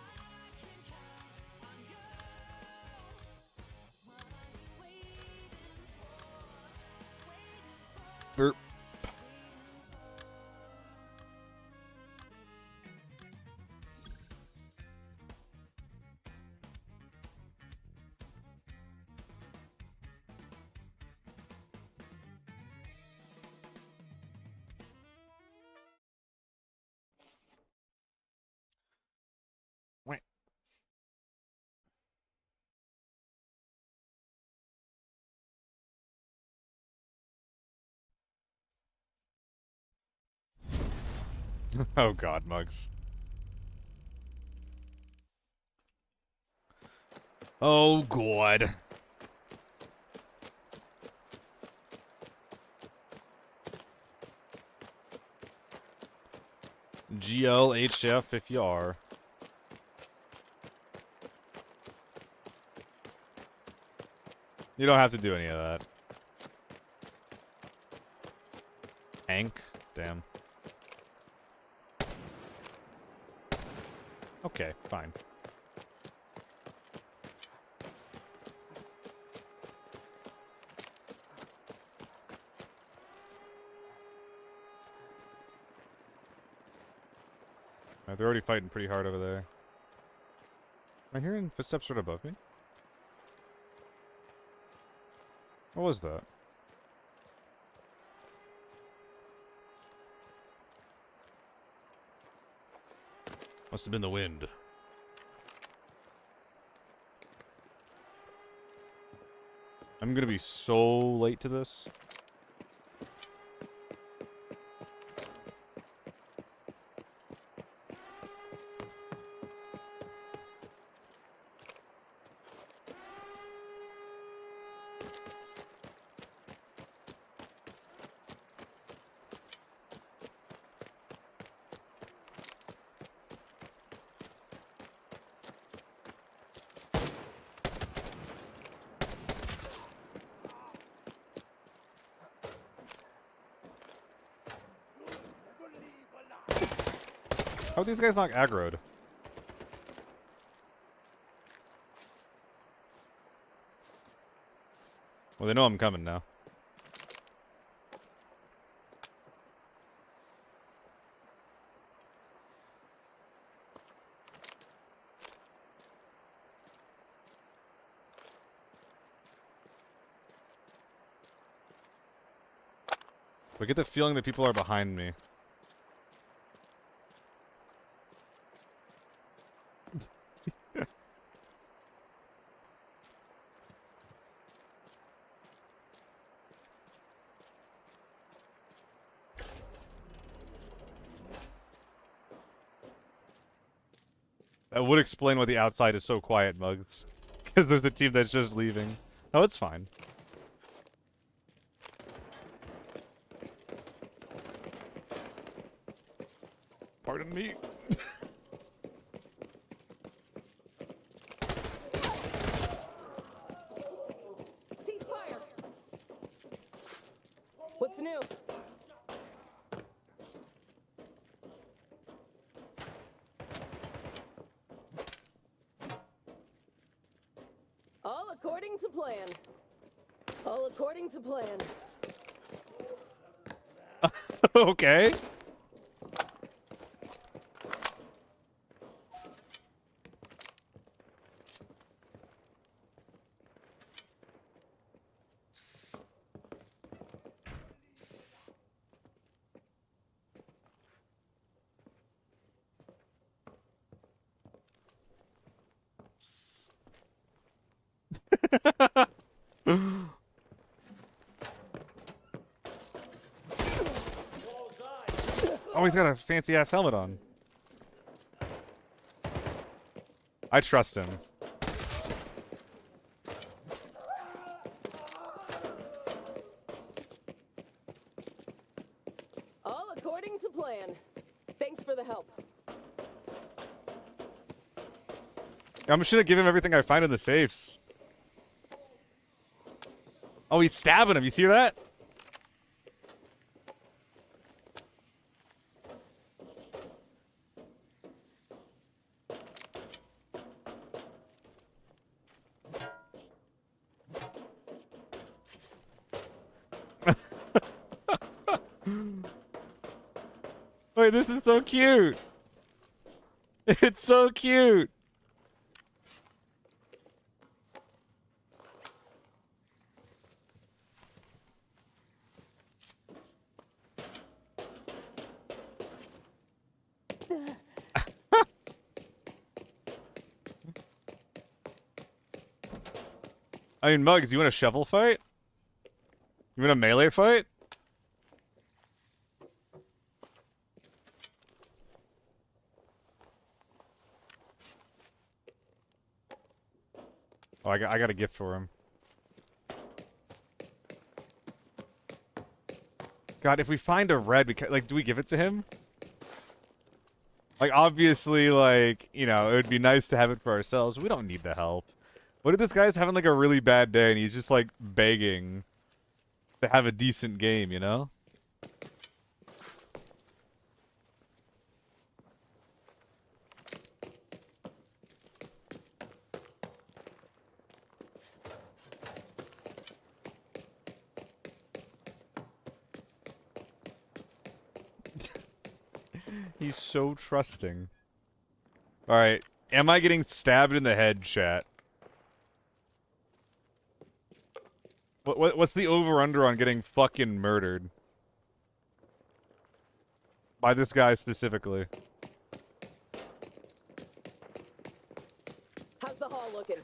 Burp. Wait. Oh god, Mugs. Oh god. GLHF if you are. You don't have to do any of that. Tank? Damn. Okay, fine. They're already fighting pretty hard over there. Am I hearing footsteps right above me? What was that? Must have been the wind. I'm gonna be so late to this. How are these guys not aggroed? Well, they know I'm coming now. I get the feeling that people are behind me. That would explain why the outside is so quiet, Mugs. Because there's a team that's just leaving. No, it's fine. Pardon me. Ceasefire. What's new? All according to plan. All according to plan. Okay. Oh, he's got a fancy ass helmet on. I trust him. All according to plan. Thanks for the help. I'm just gonna give him everything I find in the safes. Oh, he's stabbing him. You see that? Wait, this is so cute. It's so cute. I mean, Muggs, you want a shovel fight? You want a melee fight? Oh, I got a gift for him. God, if we find a red, like, do we give it to him? Like, obviously, like, you know, it would be nice to have it for ourselves. We don't need the help. What if this guy's having like a really bad day and he's just like begging to have a decent game, you know? He's so trusting. Alright. Am I getting stabbed in the head, chat? What's the over-under on getting fucking murdered? By this guy specifically. How's the hall looking?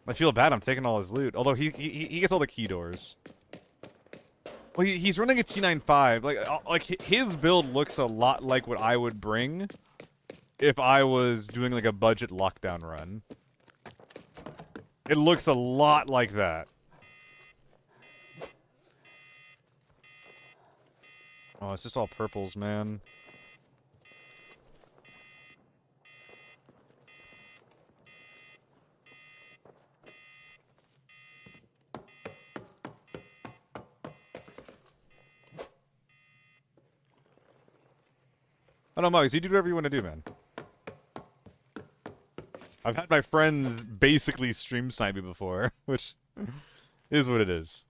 I feel bad I'm taking all his loot. Although he gets all the key doors. Well, he's running a T95. Like his build looks a lot like what I would bring if I was doing like a budget lockdown run. It looks a lot like that. Oh, it's just all purples, man. I don't know, Mugs, you do whatever you want to do, man. I've had my friends basically stream snipe me before, which is what it is.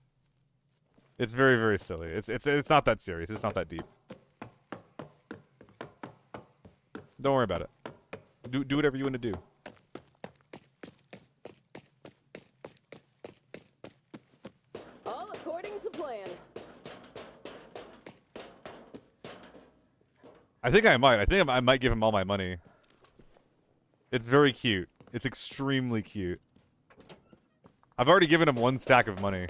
It's very, very silly. It's not that serious. It's not that deep. Don't worry about it. Do whatever you want to do. All according to plan. I think I might. I might give him all my money. It's very cute. It's extremely cute. I've already given him one stack of money.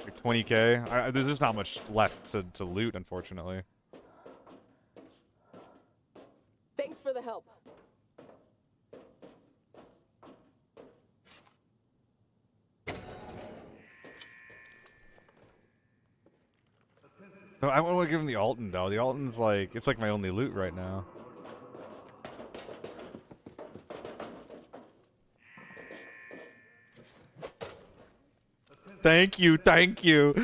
Like 20k. There's just not much left to loot, unfortunately. Thanks for the help. So I want to give him the Alton, though. The Alton's like, it's like my only loot right now. Thank you, thank you.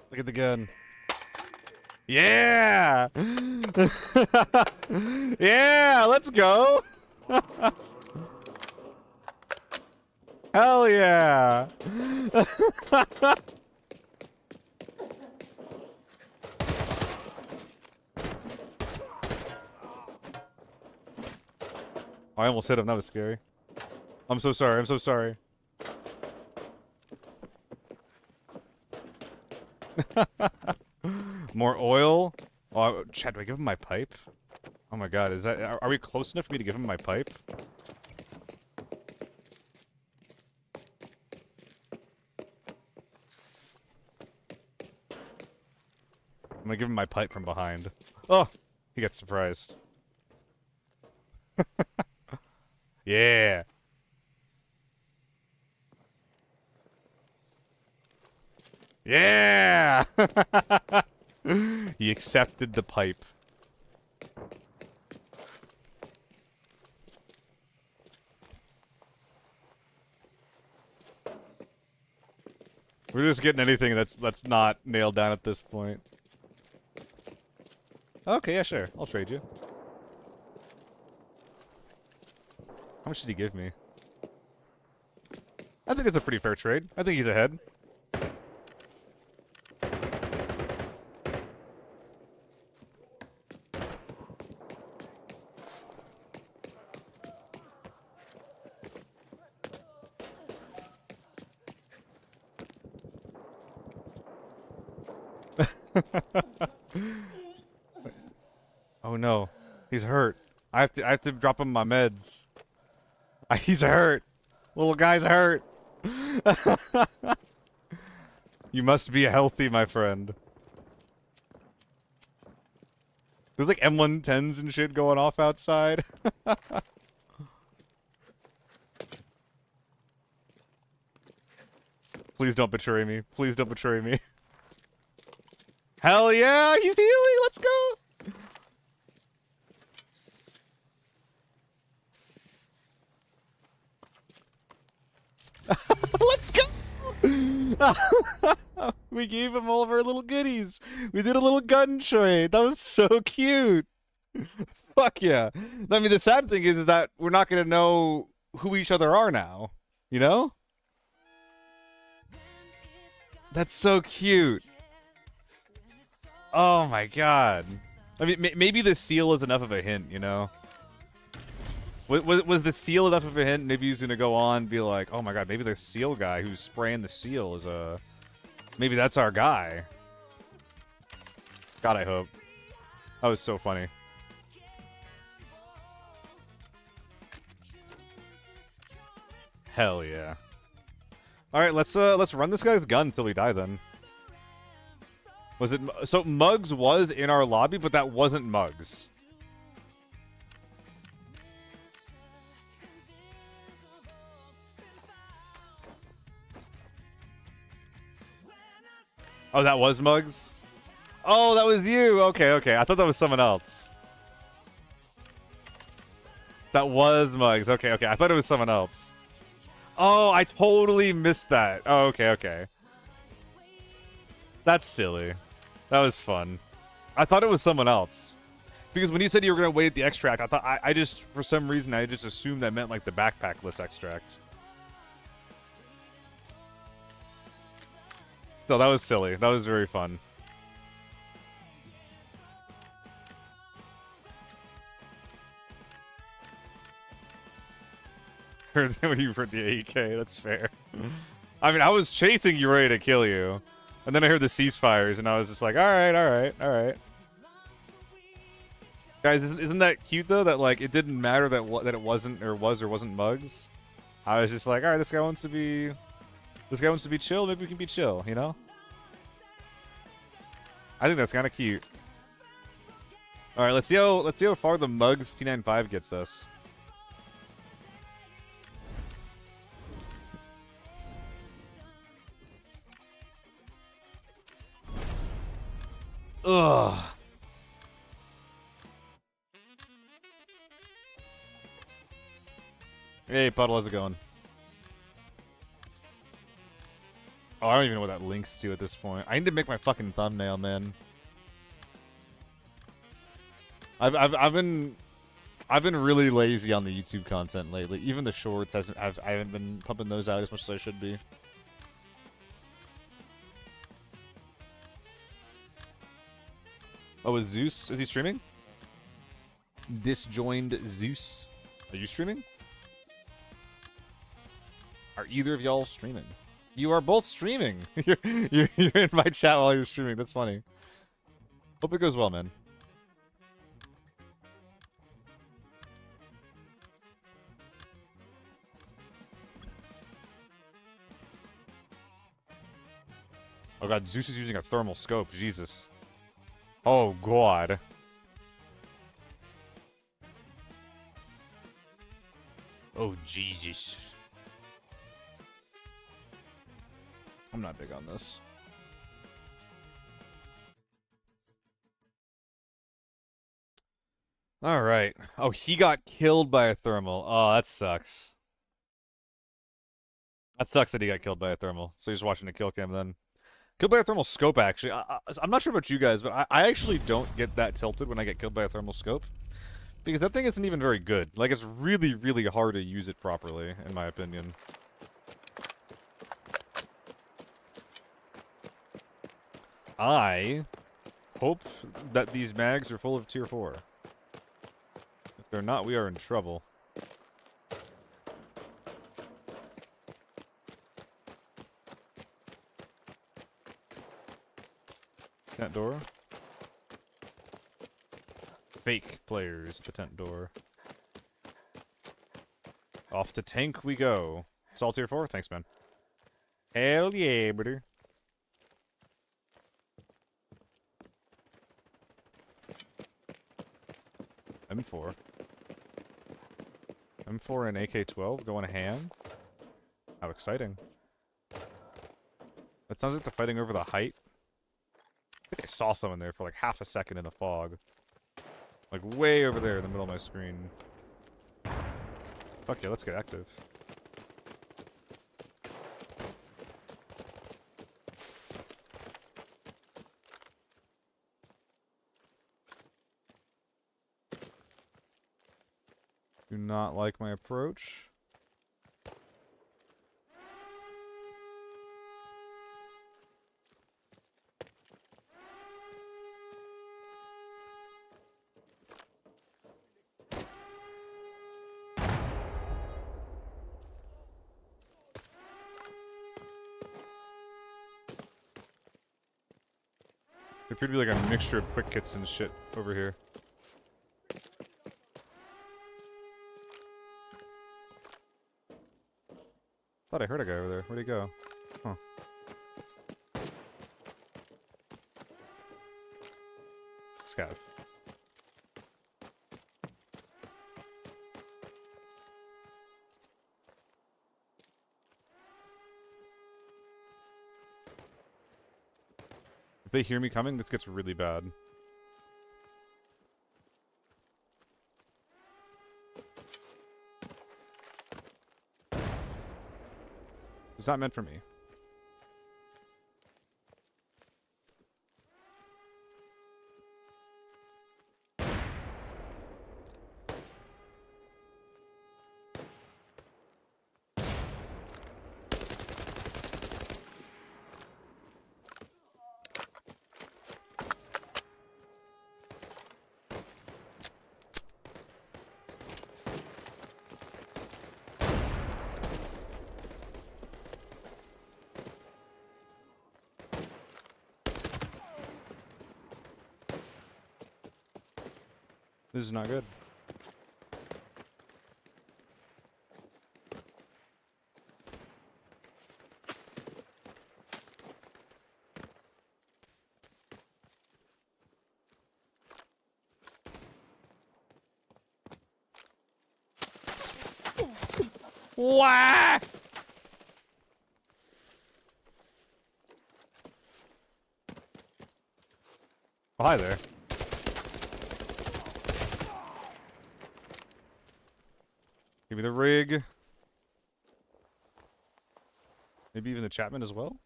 Look at the gun. Yeah! Yeah, let's go! Hell yeah! I almost hit him, that was scary. I'm so sorry, I'm so sorry. More oil? Oh, Chad, do I give him my pipe? Oh my god, are we close enough for me to give him my pipe? I'm gonna give him my pipe from behind. Oh! He got surprised. Yeah! Yeah! He accepted the pipe. We're just getting anything that's not nailed down at this point. Okay, yeah, sure. I'll trade you. How much did he give me? I think it's a pretty fair trade. I think he's ahead. Oh no, he's hurt. I have to drop him my meds. He's hurt. Little guy's hurt. You must be healthy, my friend. There's like M110s and shit going off outside. Please don't betray me. Please don't betray me. Hell yeah, he's healing. Let's go. Let's go. We gave him all of our little goodies. We did a little gun trade. That was so cute. Fuck yeah. I mean, the sad thing is that we're not going to know who each other are now. You know? That's so cute. Oh my god. I mean, maybe the seal is enough of a hint, you know? Was the seal enough of a hint? Maybe he's gonna go on and be like, oh my god, maybe the seal guy who's spraying the seal is a... Maybe that's our guy. God, I hope. That was so funny. Hell yeah. Alright, let's run this guy's gun until we die then. Was it... So Muggs was in our lobby, but that wasn't Muggs. Oh, that was Muggs? Oh, that was you! Okay, okay. I thought that was someone else. That was Muggs. Okay, okay. I thought it was someone else. Oh, I totally missed that. Oh, okay, okay. That's silly. That was fun. I thought it was someone else. Because when you said you were going to wait at the extract, I thought... I just, for some reason, I just assumed that meant, like, the backpackless extract. Still, that was silly. That was very fun. When you heard the AK, that's fair. I mean, I was chasing you ready to kill you. And then I heard the ceasefires, and I was just like, alright, alright, alright. Guys, isn't that cute, though? That, like, it didn't matter that it wasn't, or was or wasn't Muggs. I was just like, alright, this guy wants to be... This guy wants to be chill, maybe we can be chill, you know? I think that's kind of cute. Alright, let's see how far the Muggs T95 gets us. Ugh. Hey, Puddle, how's it going? Oh, I don't even know what that links to at this point. I need to make my fucking thumbnail, man. I've been really lazy on the YouTube content lately. Even the shorts, I haven't been pumping those out as much as I should be. Oh, is Zeus? Is he streaming? Disjoined Zeus. Are you streaming? Are either of y'all streaming? You are both streaming. you're in my chat while you're streaming. That's funny. Hope it goes well, man. Oh god, Zeus is using a thermal scope. Jesus. Oh god. Oh Jesus. I'm not big on this. Alright. Oh, he got killed by a thermal. Oh, that sucks. That sucks that he got killed by a thermal. So he's watching a kill cam then. Killed by a thermal scope, actually. I'm not sure about you guys, but I actually don't get that tilted when I get killed by a thermal scope. Because that thing isn't even very good. Like, it's really, really hard to use it properly, in my opinion. I hope that these mags are full of tier 4. If they're not, we are in trouble. Tent door. Fake players at the tent door. Off to tank we go. Salt tier 4? Thanks, man. Hell yeah, brother. M4. M4 and AK-12 going ham. How exciting. That sounds like they're fighting over the height. I think I saw someone there for like half a second in the fog. Like way over there in the middle of my screen. Fuck yeah, let's get active. Do not like my approach. There appear to be like a mixture of quick kits and shit over here. Thought I heard a guy over there. Where'd he go? Huh. Scav. If they hear me coming, this gets really bad. It's not meant for me. This is not good. Wah! Oh, hi there. Give me the rig. Maybe even the Chapman as well?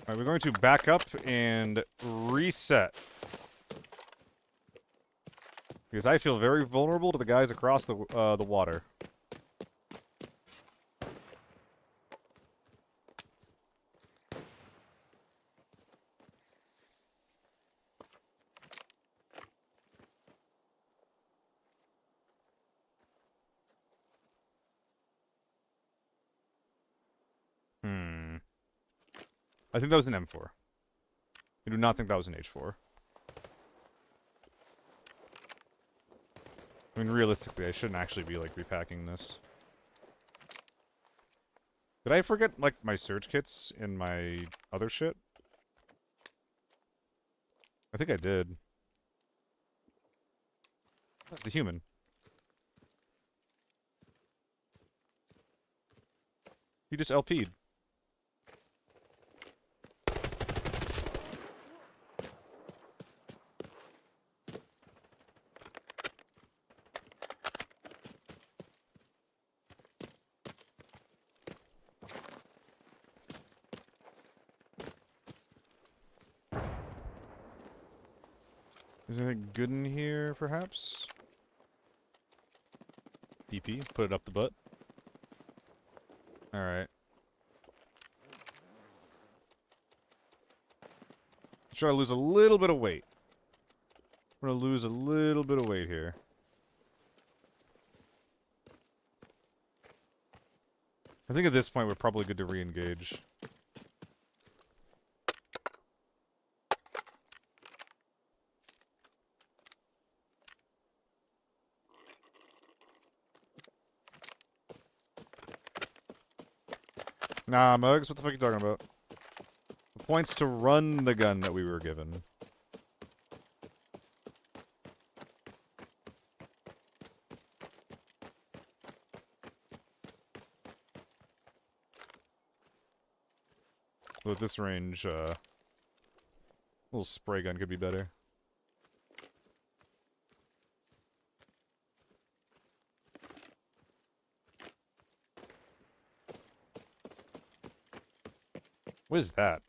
Alright, we're going to back up and reset. Because I feel very vulnerable to the guys across the water. I think that was an M4. I do not think that was an H4. I mean, realistically, I shouldn't actually be, like, repacking this. Did I forget, like, my surge kits in my other shit? I think I did. That's a human. He just LP'd. Is there anything good in here, perhaps? PP, put it up the butt. Alright. Try to lose a little bit of weight. I'm gonna lose a little bit of weight here. I think at this point we're probably good to re-engage. Nah, Mugs, what the fuck are you talking about? The point's to run the gun that we were given. Well, at this range, a little spray gun could be better. What is that?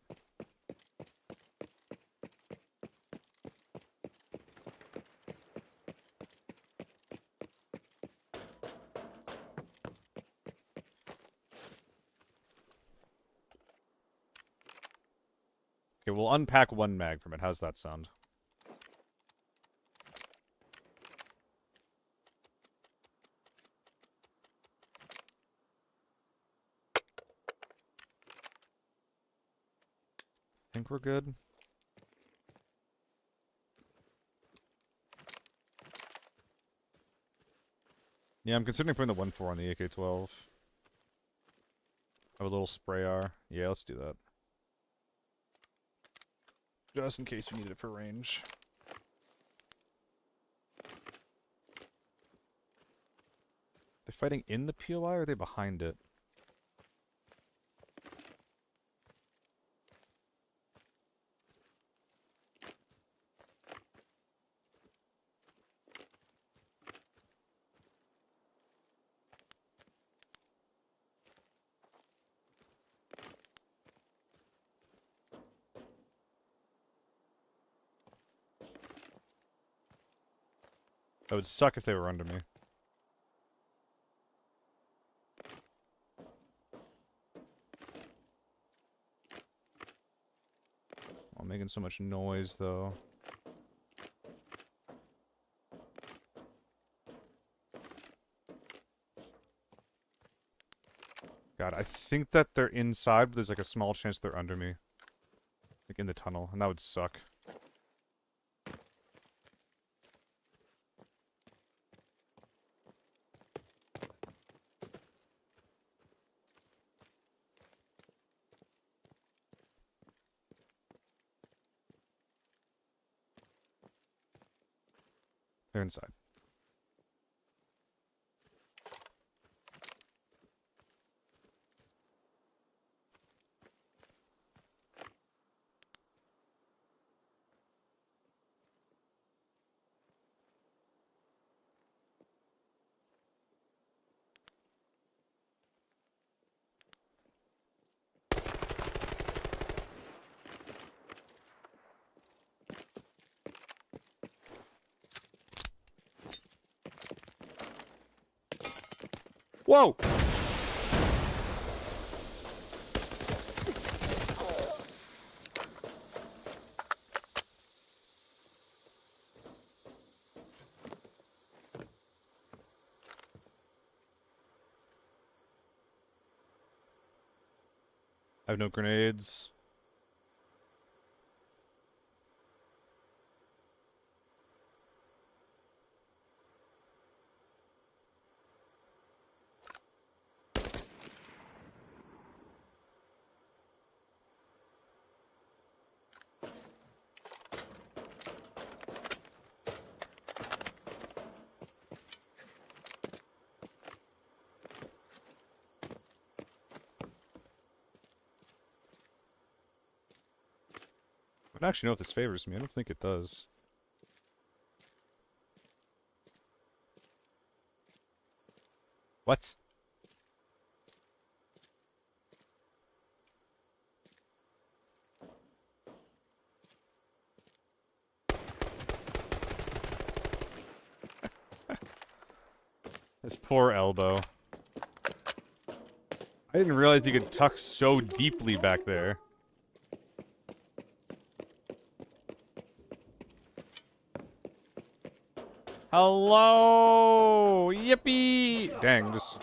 Okay, we'll unpack one mag from it. How's that sound? Think we're good? Yeah, I'm considering putting the 1.4 on the AK-12. Have a little spray R. Yeah, let's do that. Just in case we need it for range. They fighting in the POI or are they behind it? That would suck if they were under me. I'm making so much noise, though. God, I think that they're inside, but there's like a small chance they're under me. Like in the tunnel, and that would suck. They're inside. Whoa! I have no grenades. I don't actually know if this favors me. I don't think it does. What? This poor elbow. I didn't realize you could tuck so deeply back there. Hello! Yippee! Dang, just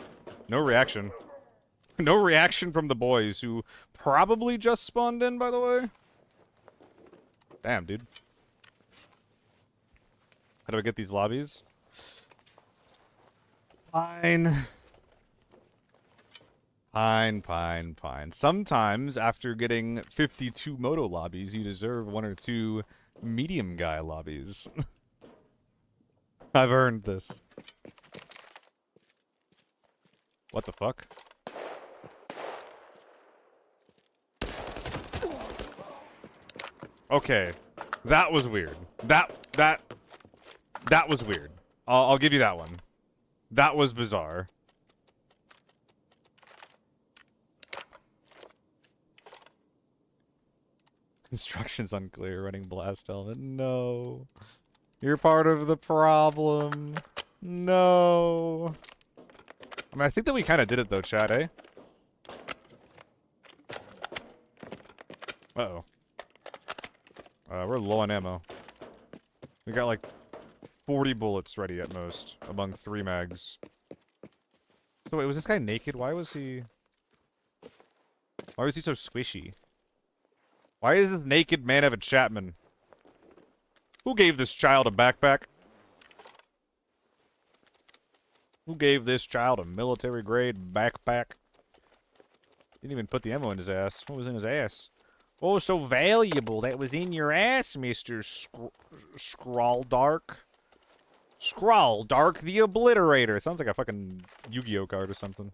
no reaction. No reaction from the boys, who probably just spawned in, by the way. Damn, dude. How do I get these lobbies? Fine. Fine. Sometimes, after getting 52 moto lobbies, you deserve 1 or 2 medium guy lobbies. I've earned this. What the fuck? Okay. That was weird. That was weird. I'll give you that one. That was bizarre. Instructions unclear, running blast helmet. No. You're part of the problem. No. I mean, I think that we kind of did it, though, chat, eh? Uh-oh. We're low on ammo. We got, like, 40 bullets ready at most, among 3 mags. So wait, was this guy naked? Why was he so squishy? Why does this naked man have a Chapman? Who gave this child a backpack? Who gave this child a military-grade backpack? Didn't even put the ammo in his ass. What was in his ass? What was so valuable that was in your ass, Mr. Scrawldark? Scrawldark the Obliterator. Sounds like a fucking Yu-Gi-Oh card or something.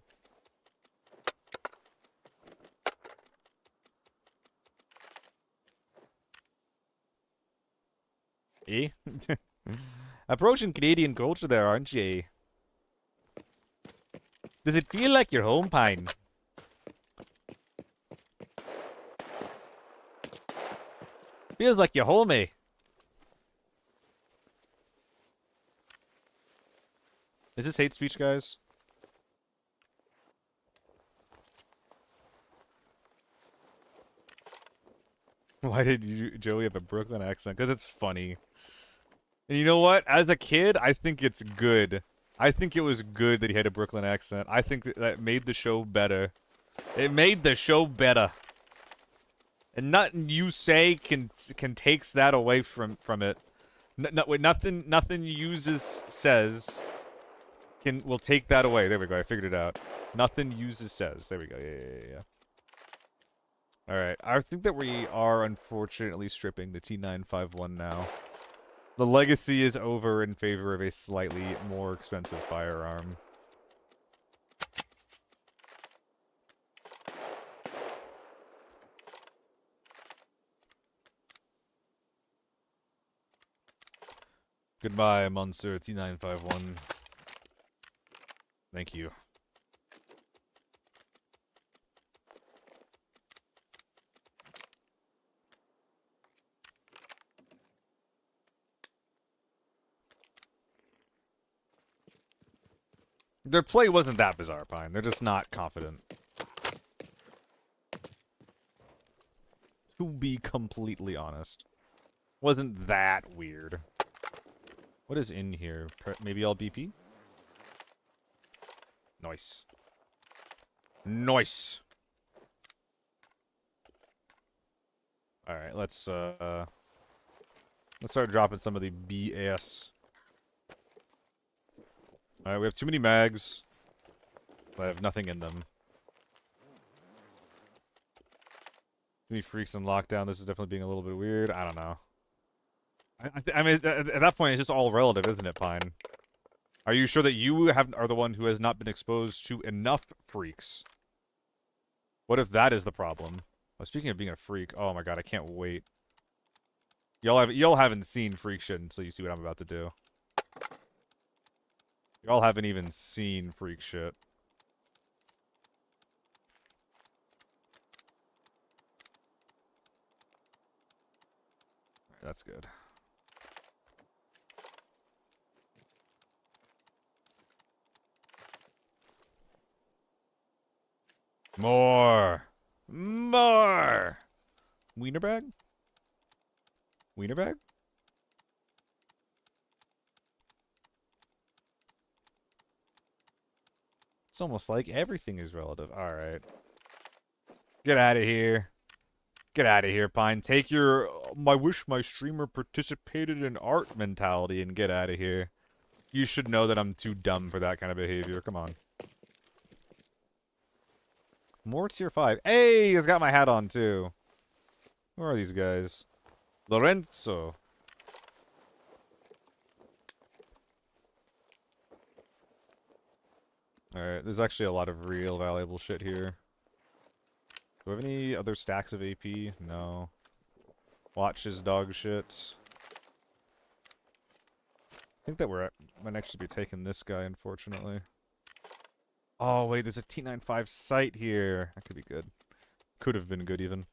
Eh? Approaching Canadian culture there, aren't you? Does it feel like you're home, Pine? Feels like you're homey. Is this hate speech, guys? Why did Joey have a Brooklyn accent? Because it's funny. And you know what? As a kid, I think it's good. I think it was good that he had a Brooklyn accent. I think that made the show better. It made the show better. And nothing you say can takes that away from it. Nothing uses says will take that away. There we go. I figured it out. Nothing uses says. There we go. Yeah. Alright, I think that we are unfortunately stripping the T951 now. The legacy is over in favor of a slightly more expensive firearm. Goodbye, Monster T951. Thank you. Their play wasn't that bizarre, Pine. They're just not confident. To be completely honest. Wasn't that weird. What is in here? Maybe all BP? Nice. Nice! Alright, let's start dropping some of the BS. Alright, we have too many mags. I have nothing in them. Too many freaks on lockdown. This is definitely being a little bit weird. I don't know. I mean, at that point, it's just all relative, isn't it, Pine? Are you sure that you are the one who has not been exposed to enough freaks? What if that is the problem? Well, speaking of being a freak, oh my god, I can't wait. Y'all haven't seen freak shit until you see what I'm about to do. Y'all haven't even seen freak shit. That's good. More! More! Wiener bag? Wiener bag? It's almost like everything is relative. Alright. Get out of here. Get out of here, Pine. Take your I wish my streamer participated in art mentality and get out of here. You should know that I'm too dumb for that kind of behavior. Come on. More tier 5. Hey, he's got my hat on too. Who are these guys? Lorenzo. Alright, there's actually a lot of real valuable shit here. Do we have any other stacks of AP? No. Watch his dog shit. I think that might actually be taking this guy, unfortunately. Oh, wait, there's a T95 site here. That could be good. Could have been good, even.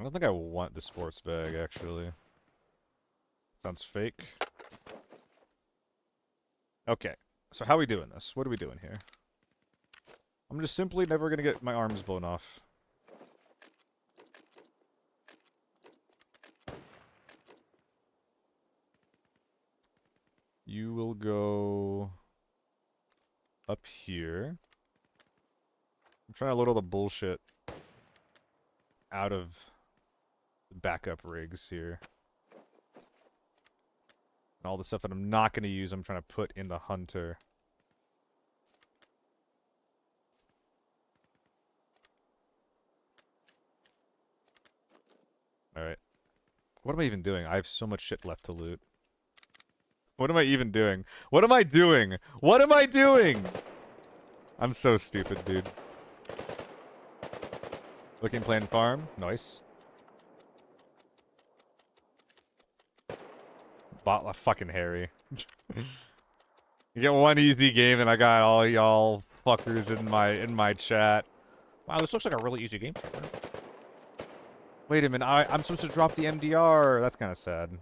I don't think I want the sports bag, actually. Sounds fake. Okay, so how are we doing this? What are we doing here? I'm just simply never gonna get my arms blown off. You will go up here. I'm trying to load all the bullshit out of the backup rigs here. And all the stuff that I'm not going to use, I'm trying to put in the hunter. Alright. What am I even doing? I have so much shit left to loot. What am I even doing? What am I doing? What am I doing? I'm so stupid, dude. Looking plan farm. Nice. Bot fucking Harry. You get one easy game and I got all y'all fuckers in my chat. Wow, this looks like a really easy game. Wait a minute, I'm supposed to drop the MDR. That's kind of sad.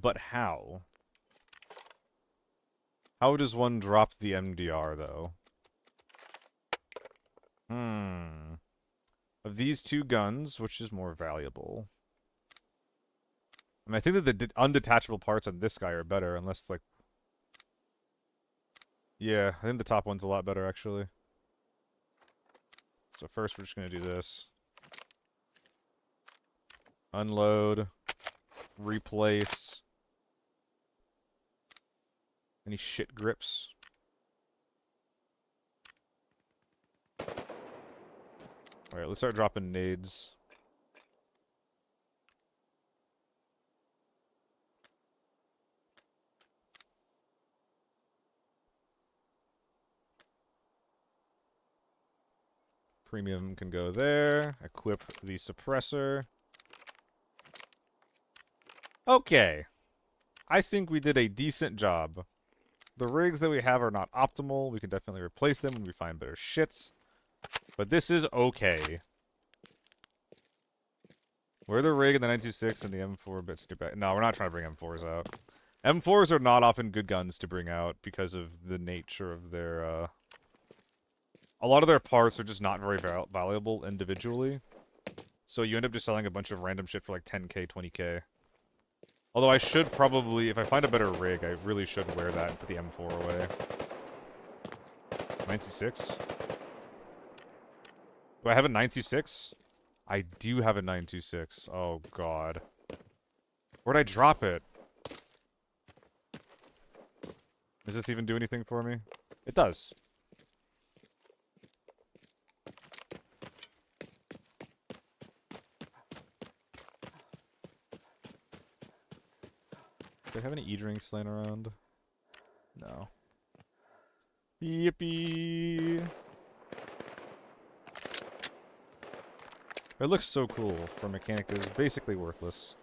But how? How does one drop the MDR, though? Of these two guns, which is more valuable? I mean, I think that the undetachable parts on this guy are better, unless, like... Yeah, I think the top one's a lot better, actually. So first we're just gonna do this. Unload. Replace. Any shit grips? Alright, let's start dropping nades. Premium can go there. Equip the suppressor. Okay. I think we did a decent job. The rigs that we have are not optimal. We can definitely replace them when we find better shits. But this is okay. We're the rig and the 926 and the M4 bits to back. No, we're not trying to bring M4s out. M4s are not often good guns to bring out because of the nature of their, A lot of their parts are just not very valuable individually. So you end up just selling a bunch of random shit for like 10k, 20k. Although I should probably, if I find a better rig, I really should wear that and put the M4 away. 926? Do I have a 926? I do have a 926. Oh, God. Where'd I drop it? Does this even do anything for me? It does. Do I have any e-drinks laying around? No. Yippee! It looks so cool for a mechanic that is basically worthless.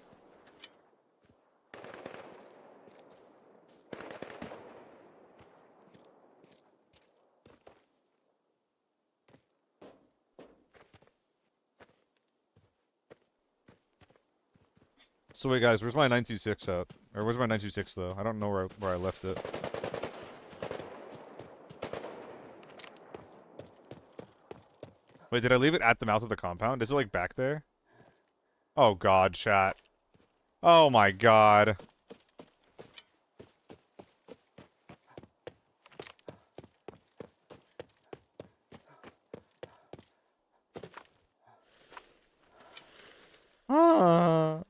So wait, guys, where's my 926 at? Or where's my 926 though? I don't know where I left it. Wait, did I leave it at the mouth of the compound? Is it like back there? Oh god, chat. Oh my god. Ah.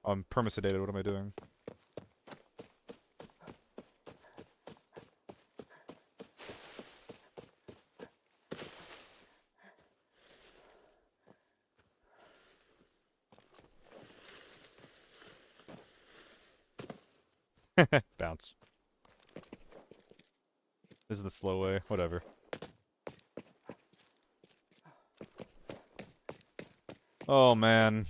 I'm permasedated, what am I doing? Bounce. This is the slow way, whatever. Oh man.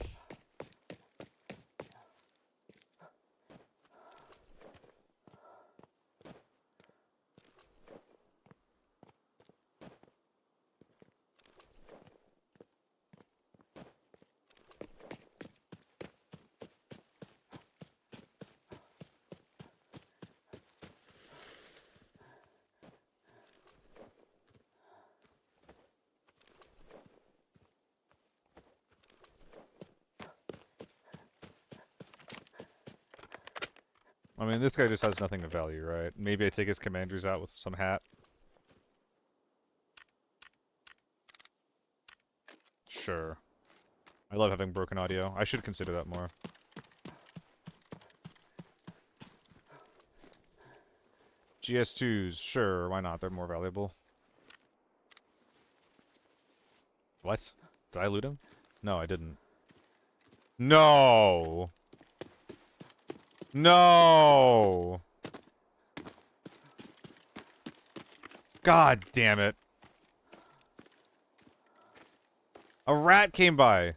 I mean, this guy just has nothing of value, right? Maybe I take his commanders out with some hat. Sure. I love having broken audio. I should consider that more. GS2s, sure, why not? They're more valuable. What? Did I loot him? No, I didn't. No! No! God damn it. A rat came by.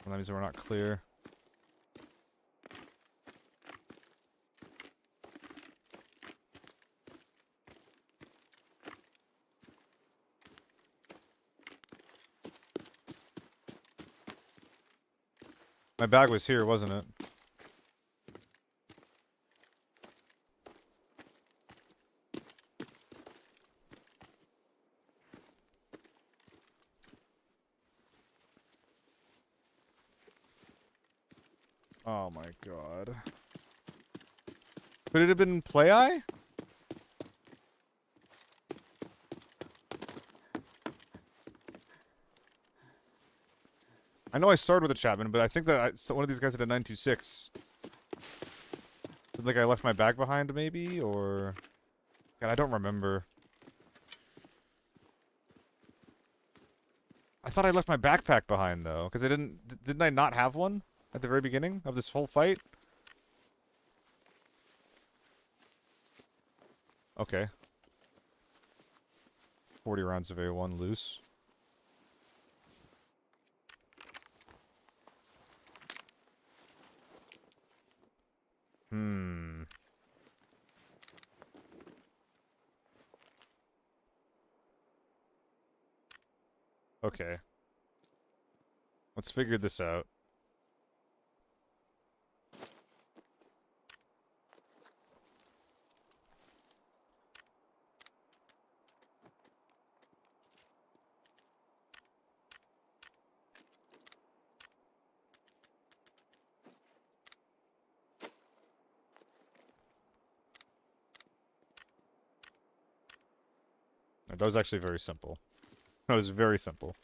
Well, that means we're not clear. My bag was here, wasn't it? Oh my god. Could it have been Play Eye? I know I started with a Chapman, but I think that so one of these guys had a 926. Like I left my bag behind, maybe, or God, I don't remember. I thought I left my backpack behind though, because I didn't I not have one at the very beginning of this whole fight? Okay. 40 rounds of A1 loose. Hmm. Okay. Let's figure this out. That was actually very simple. That was very simple.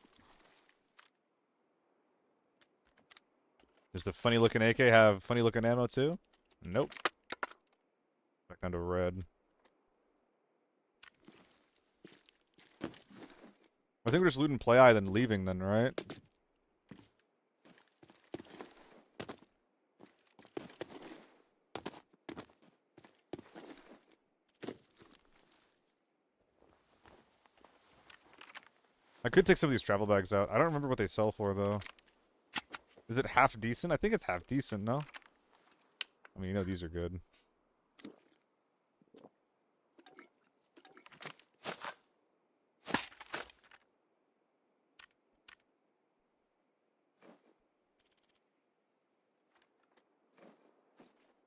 Does the funny looking AK have funny looking ammo too? Nope. Back down to red. I think we're just looting Play Eye then leaving then, right? I could take some of these travel bags out. I don't remember what they sell for though. Is it half decent? I think it's half decent, no? I mean, you know these are good.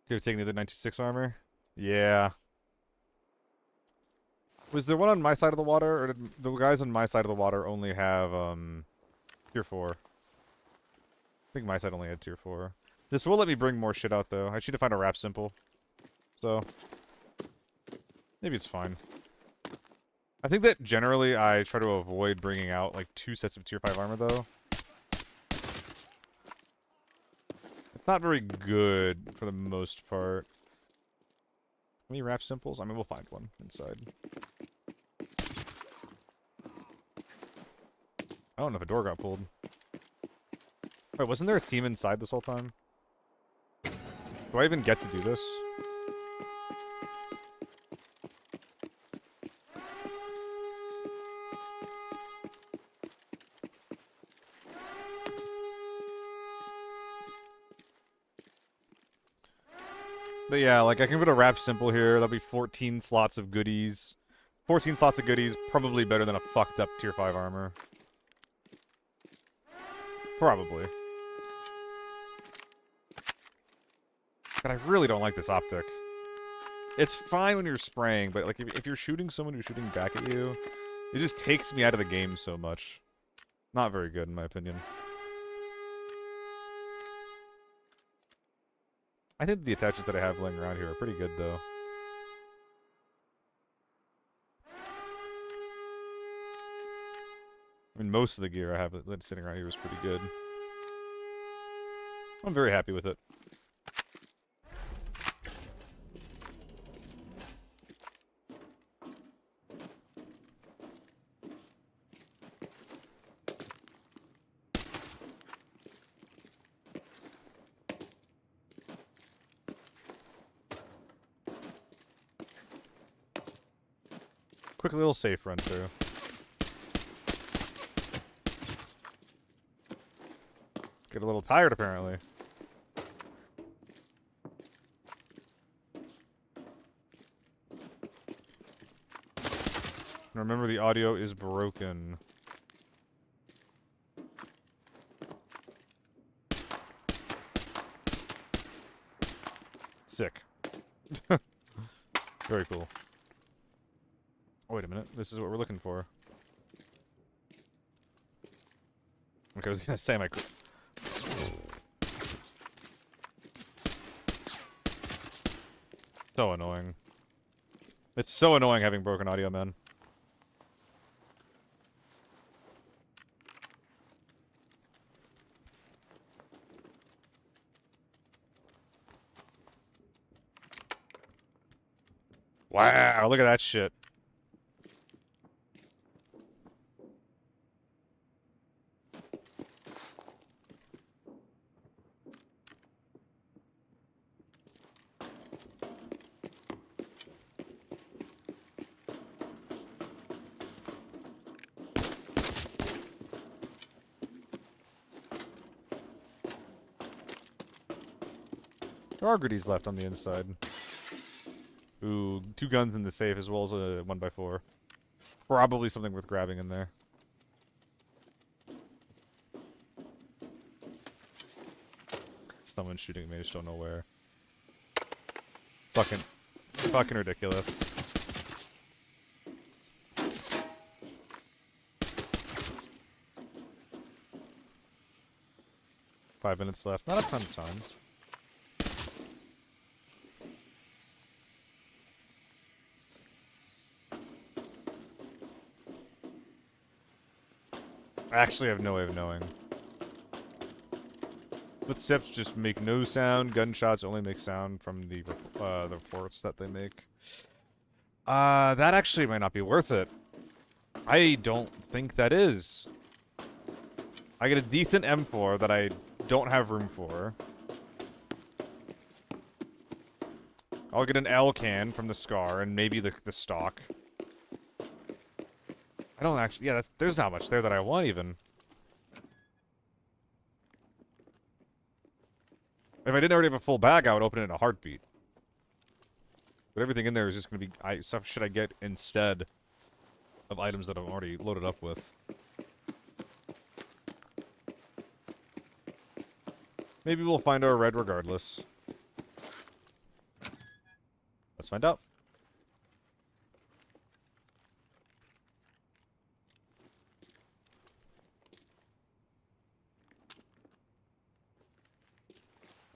You're taking the other 926 armor? Yeah. Was there one on my side of the water, or did the guys on my side of the water only have, tier 4? I think my side only had tier 4. This will let me bring more shit out, though. I should find a wrap simple. So, maybe it's fine. I think that generally I try to avoid bringing out, like, 2 sets of tier 5 armor, though. It's not very good for the most part. Any wrap simples? I mean, we'll find one inside. I don't know if a door got pulled. Wait, wasn't there a team inside this whole time? Do I even get to do this? But yeah, like I can put a wrap simple here. That'll be 14 slots of goodies. 14 slots of goodies, probably better than a fucked up tier 5 armor. Probably. But I really don't like this optic. It's fine when you're spraying, but like if you're shooting someone who's shooting back at you, it just takes me out of the game so much. Not very good in my opinion. I think the attachments that I have laying around here are pretty good though. I mean, most of the gear I have that's sitting around here is pretty good. I'm very happy with it. Quick little safe run through. Get a little tired, apparently. Remember, the audio is broken. Sick. Very cool. Oh, wait a minute. This is what we're looking for. Okay, I was gonna say my... So annoying. It's so annoying having broken audio, man. Wow, look at that shit. There are goodies left on the inside. Ooh, 2 guns in the safe as well as a 1x4. Probably something worth grabbing in there. Someone's shooting at me, I just don't know where. Fucking ridiculous. Five minutes left. Not a ton of time. I actually have no way of knowing. Footsteps just make no sound. Gunshots only make sound from the reports that they make. That actually might not be worth it. I don't think that is. I get a decent M4 that I don't have room for. I'll get an L can from the Scar and maybe the stock. I don't actually... Yeah, there's not much there that I want, even. If I didn't already have a full bag, I would open it in a heartbeat. But everything in there is just going to be... stuff should I get instead of items that I'm already loaded up with. Maybe we'll find our red regardless. Let's find out.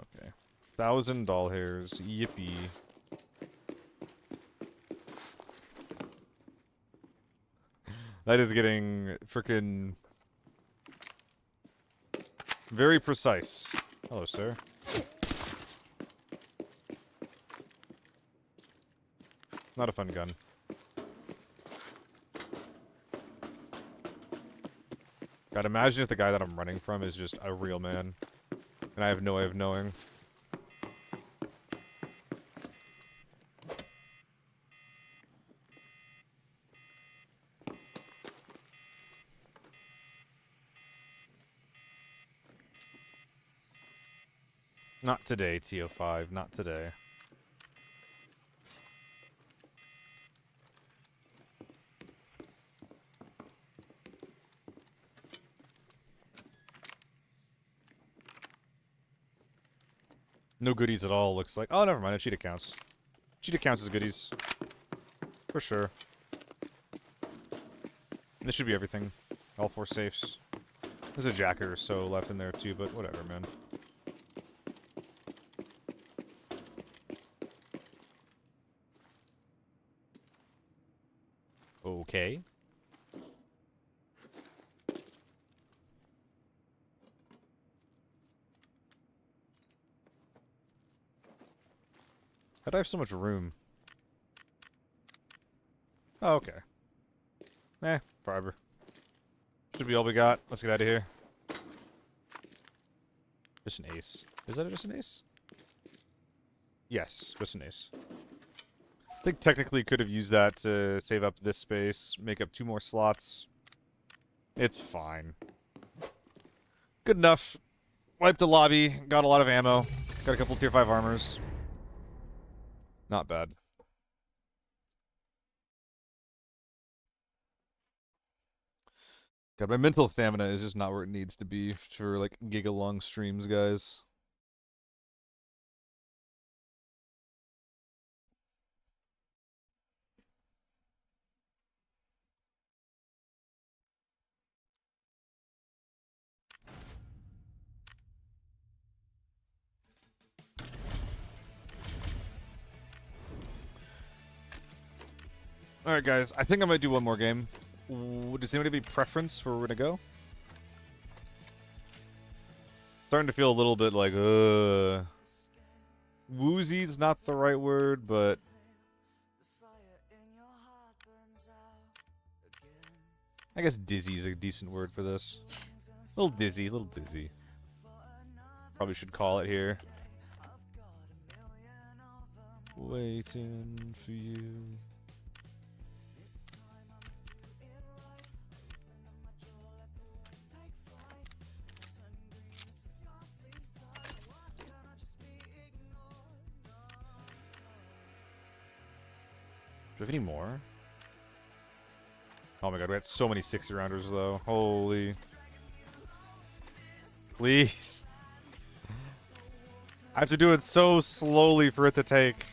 Okay. 1,000 doll hairs. Yippee. That is getting frickin' very precise. Hello, sir. Not a fun gun. God, imagine if the guy that I'm running from is just a real man. And I have no way of knowing. Not today, TO5. Not today. No goodies at all, looks like. Oh, never mind. It cheetah counts. Cheetah counts as goodies. For sure. This should be everything. All 4 safes. There's a jacker or so left in there too, but whatever, man. Okay. How'd I have so much room? Oh, okay. Eh, forever. Should be all we got. Let's get out of here. Just an ace. Is that just an ace? Yes, just an ace. I think technically could have used that to save up this space, make up 2 more slots. It's fine. Good enough. Wiped the lobby, got a lot of ammo, got a couple tier 5 armors. Not bad. God, my mental stamina is just not where it needs to be for, like, giga-long streams, guys. Alright, guys, I think I might do one more game. Does anybody have a preference for where we're gonna go? Starting to feel a little bit like, woozy's not the right word, but I guess dizzy is a decent word for this. A little dizzy, a little dizzy. Probably should call it here. Waiting for you. Do we have any more? Oh my god, we had so many 60-rounders though. Holy. Please. I have to do it so slowly for it to take.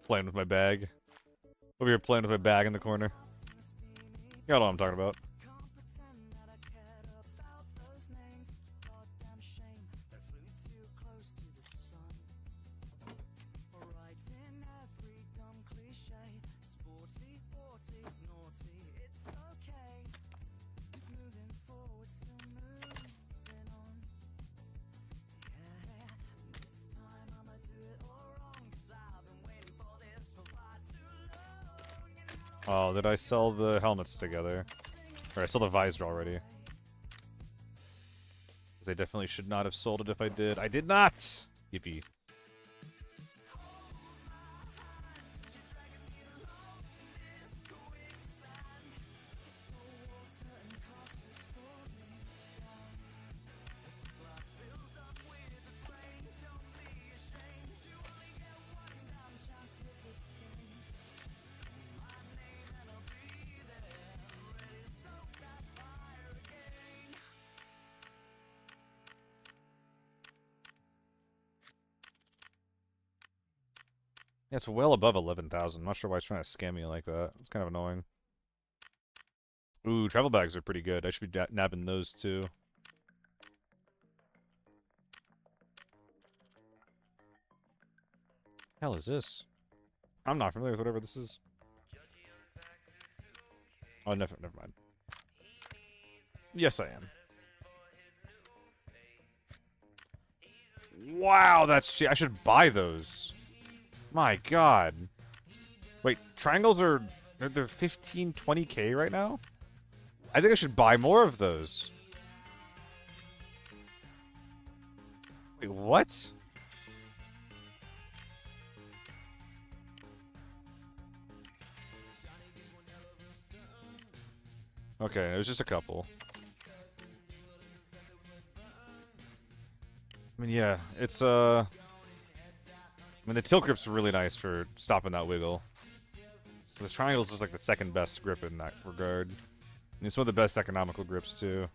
Playing with my bag. Over here playing with my bag in the corner. You know what I'm talking about. Oh, did I sell the helmets together? Or I sold the visor already. Because I definitely should not have sold it if I did. I did not! Yippee. Yeah, it's well above 11,000. I'm not sure why it's trying to scam me like that. It's kind of annoying. Ooh, travel bags are pretty good. I should be nabbing those too. Hell is this? I'm not familiar with whatever this is. Oh, never mind. Yes, I am. Wow, that's cheap. I should buy those. My god. Wait, triangles are... They're 15, 20k right now? I think I should buy more of those. Wait, what? Okay, it was just a couple. I mean, yeah, it's, I mean, the tilt grip's really nice for stopping that wiggle. The triangle's just like the second best grip in that regard. And it's one of the best economical grips, too.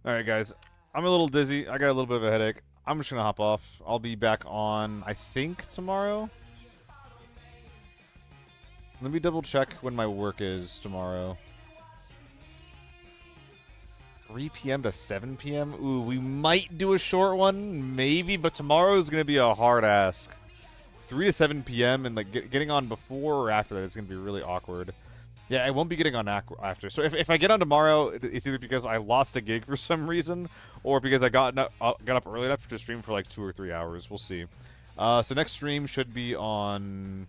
Alright, guys. I'm a little dizzy. I got a little bit of a headache. I'm just gonna hop off. I'll be back on, I think, tomorrow? Let me double check when my work is tomorrow. 3 p.m. to 7 p.m.? Ooh, we might do a short one, maybe, but tomorrow is going to be a hard ask. 3 to 7 p.m. and like getting on before or after that is going to be really awkward. Yeah, I won't be getting on after. So if I get on tomorrow, it's either because I lost a gig for some reason, or because I got up early enough to stream for like 2 or 3 hours. We'll see. So next stream should be on,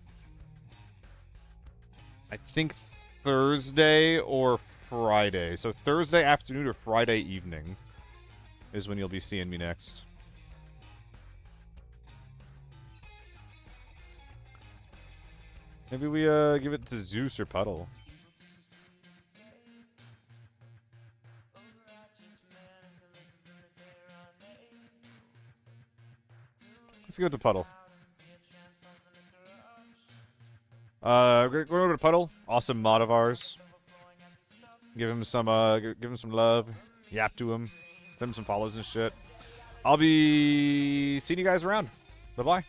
I think, Thursday or Friday. So Thursday afternoon or Friday evening is when you'll be seeing me next. Maybe we give it to Zeus or Puddle. Let's give it to Puddle. Going over to Puddle. Awesome mod of ours. Give him some love. Yap to him. Send him some follows and shit. I'll be seeing you guys around. Bye-bye.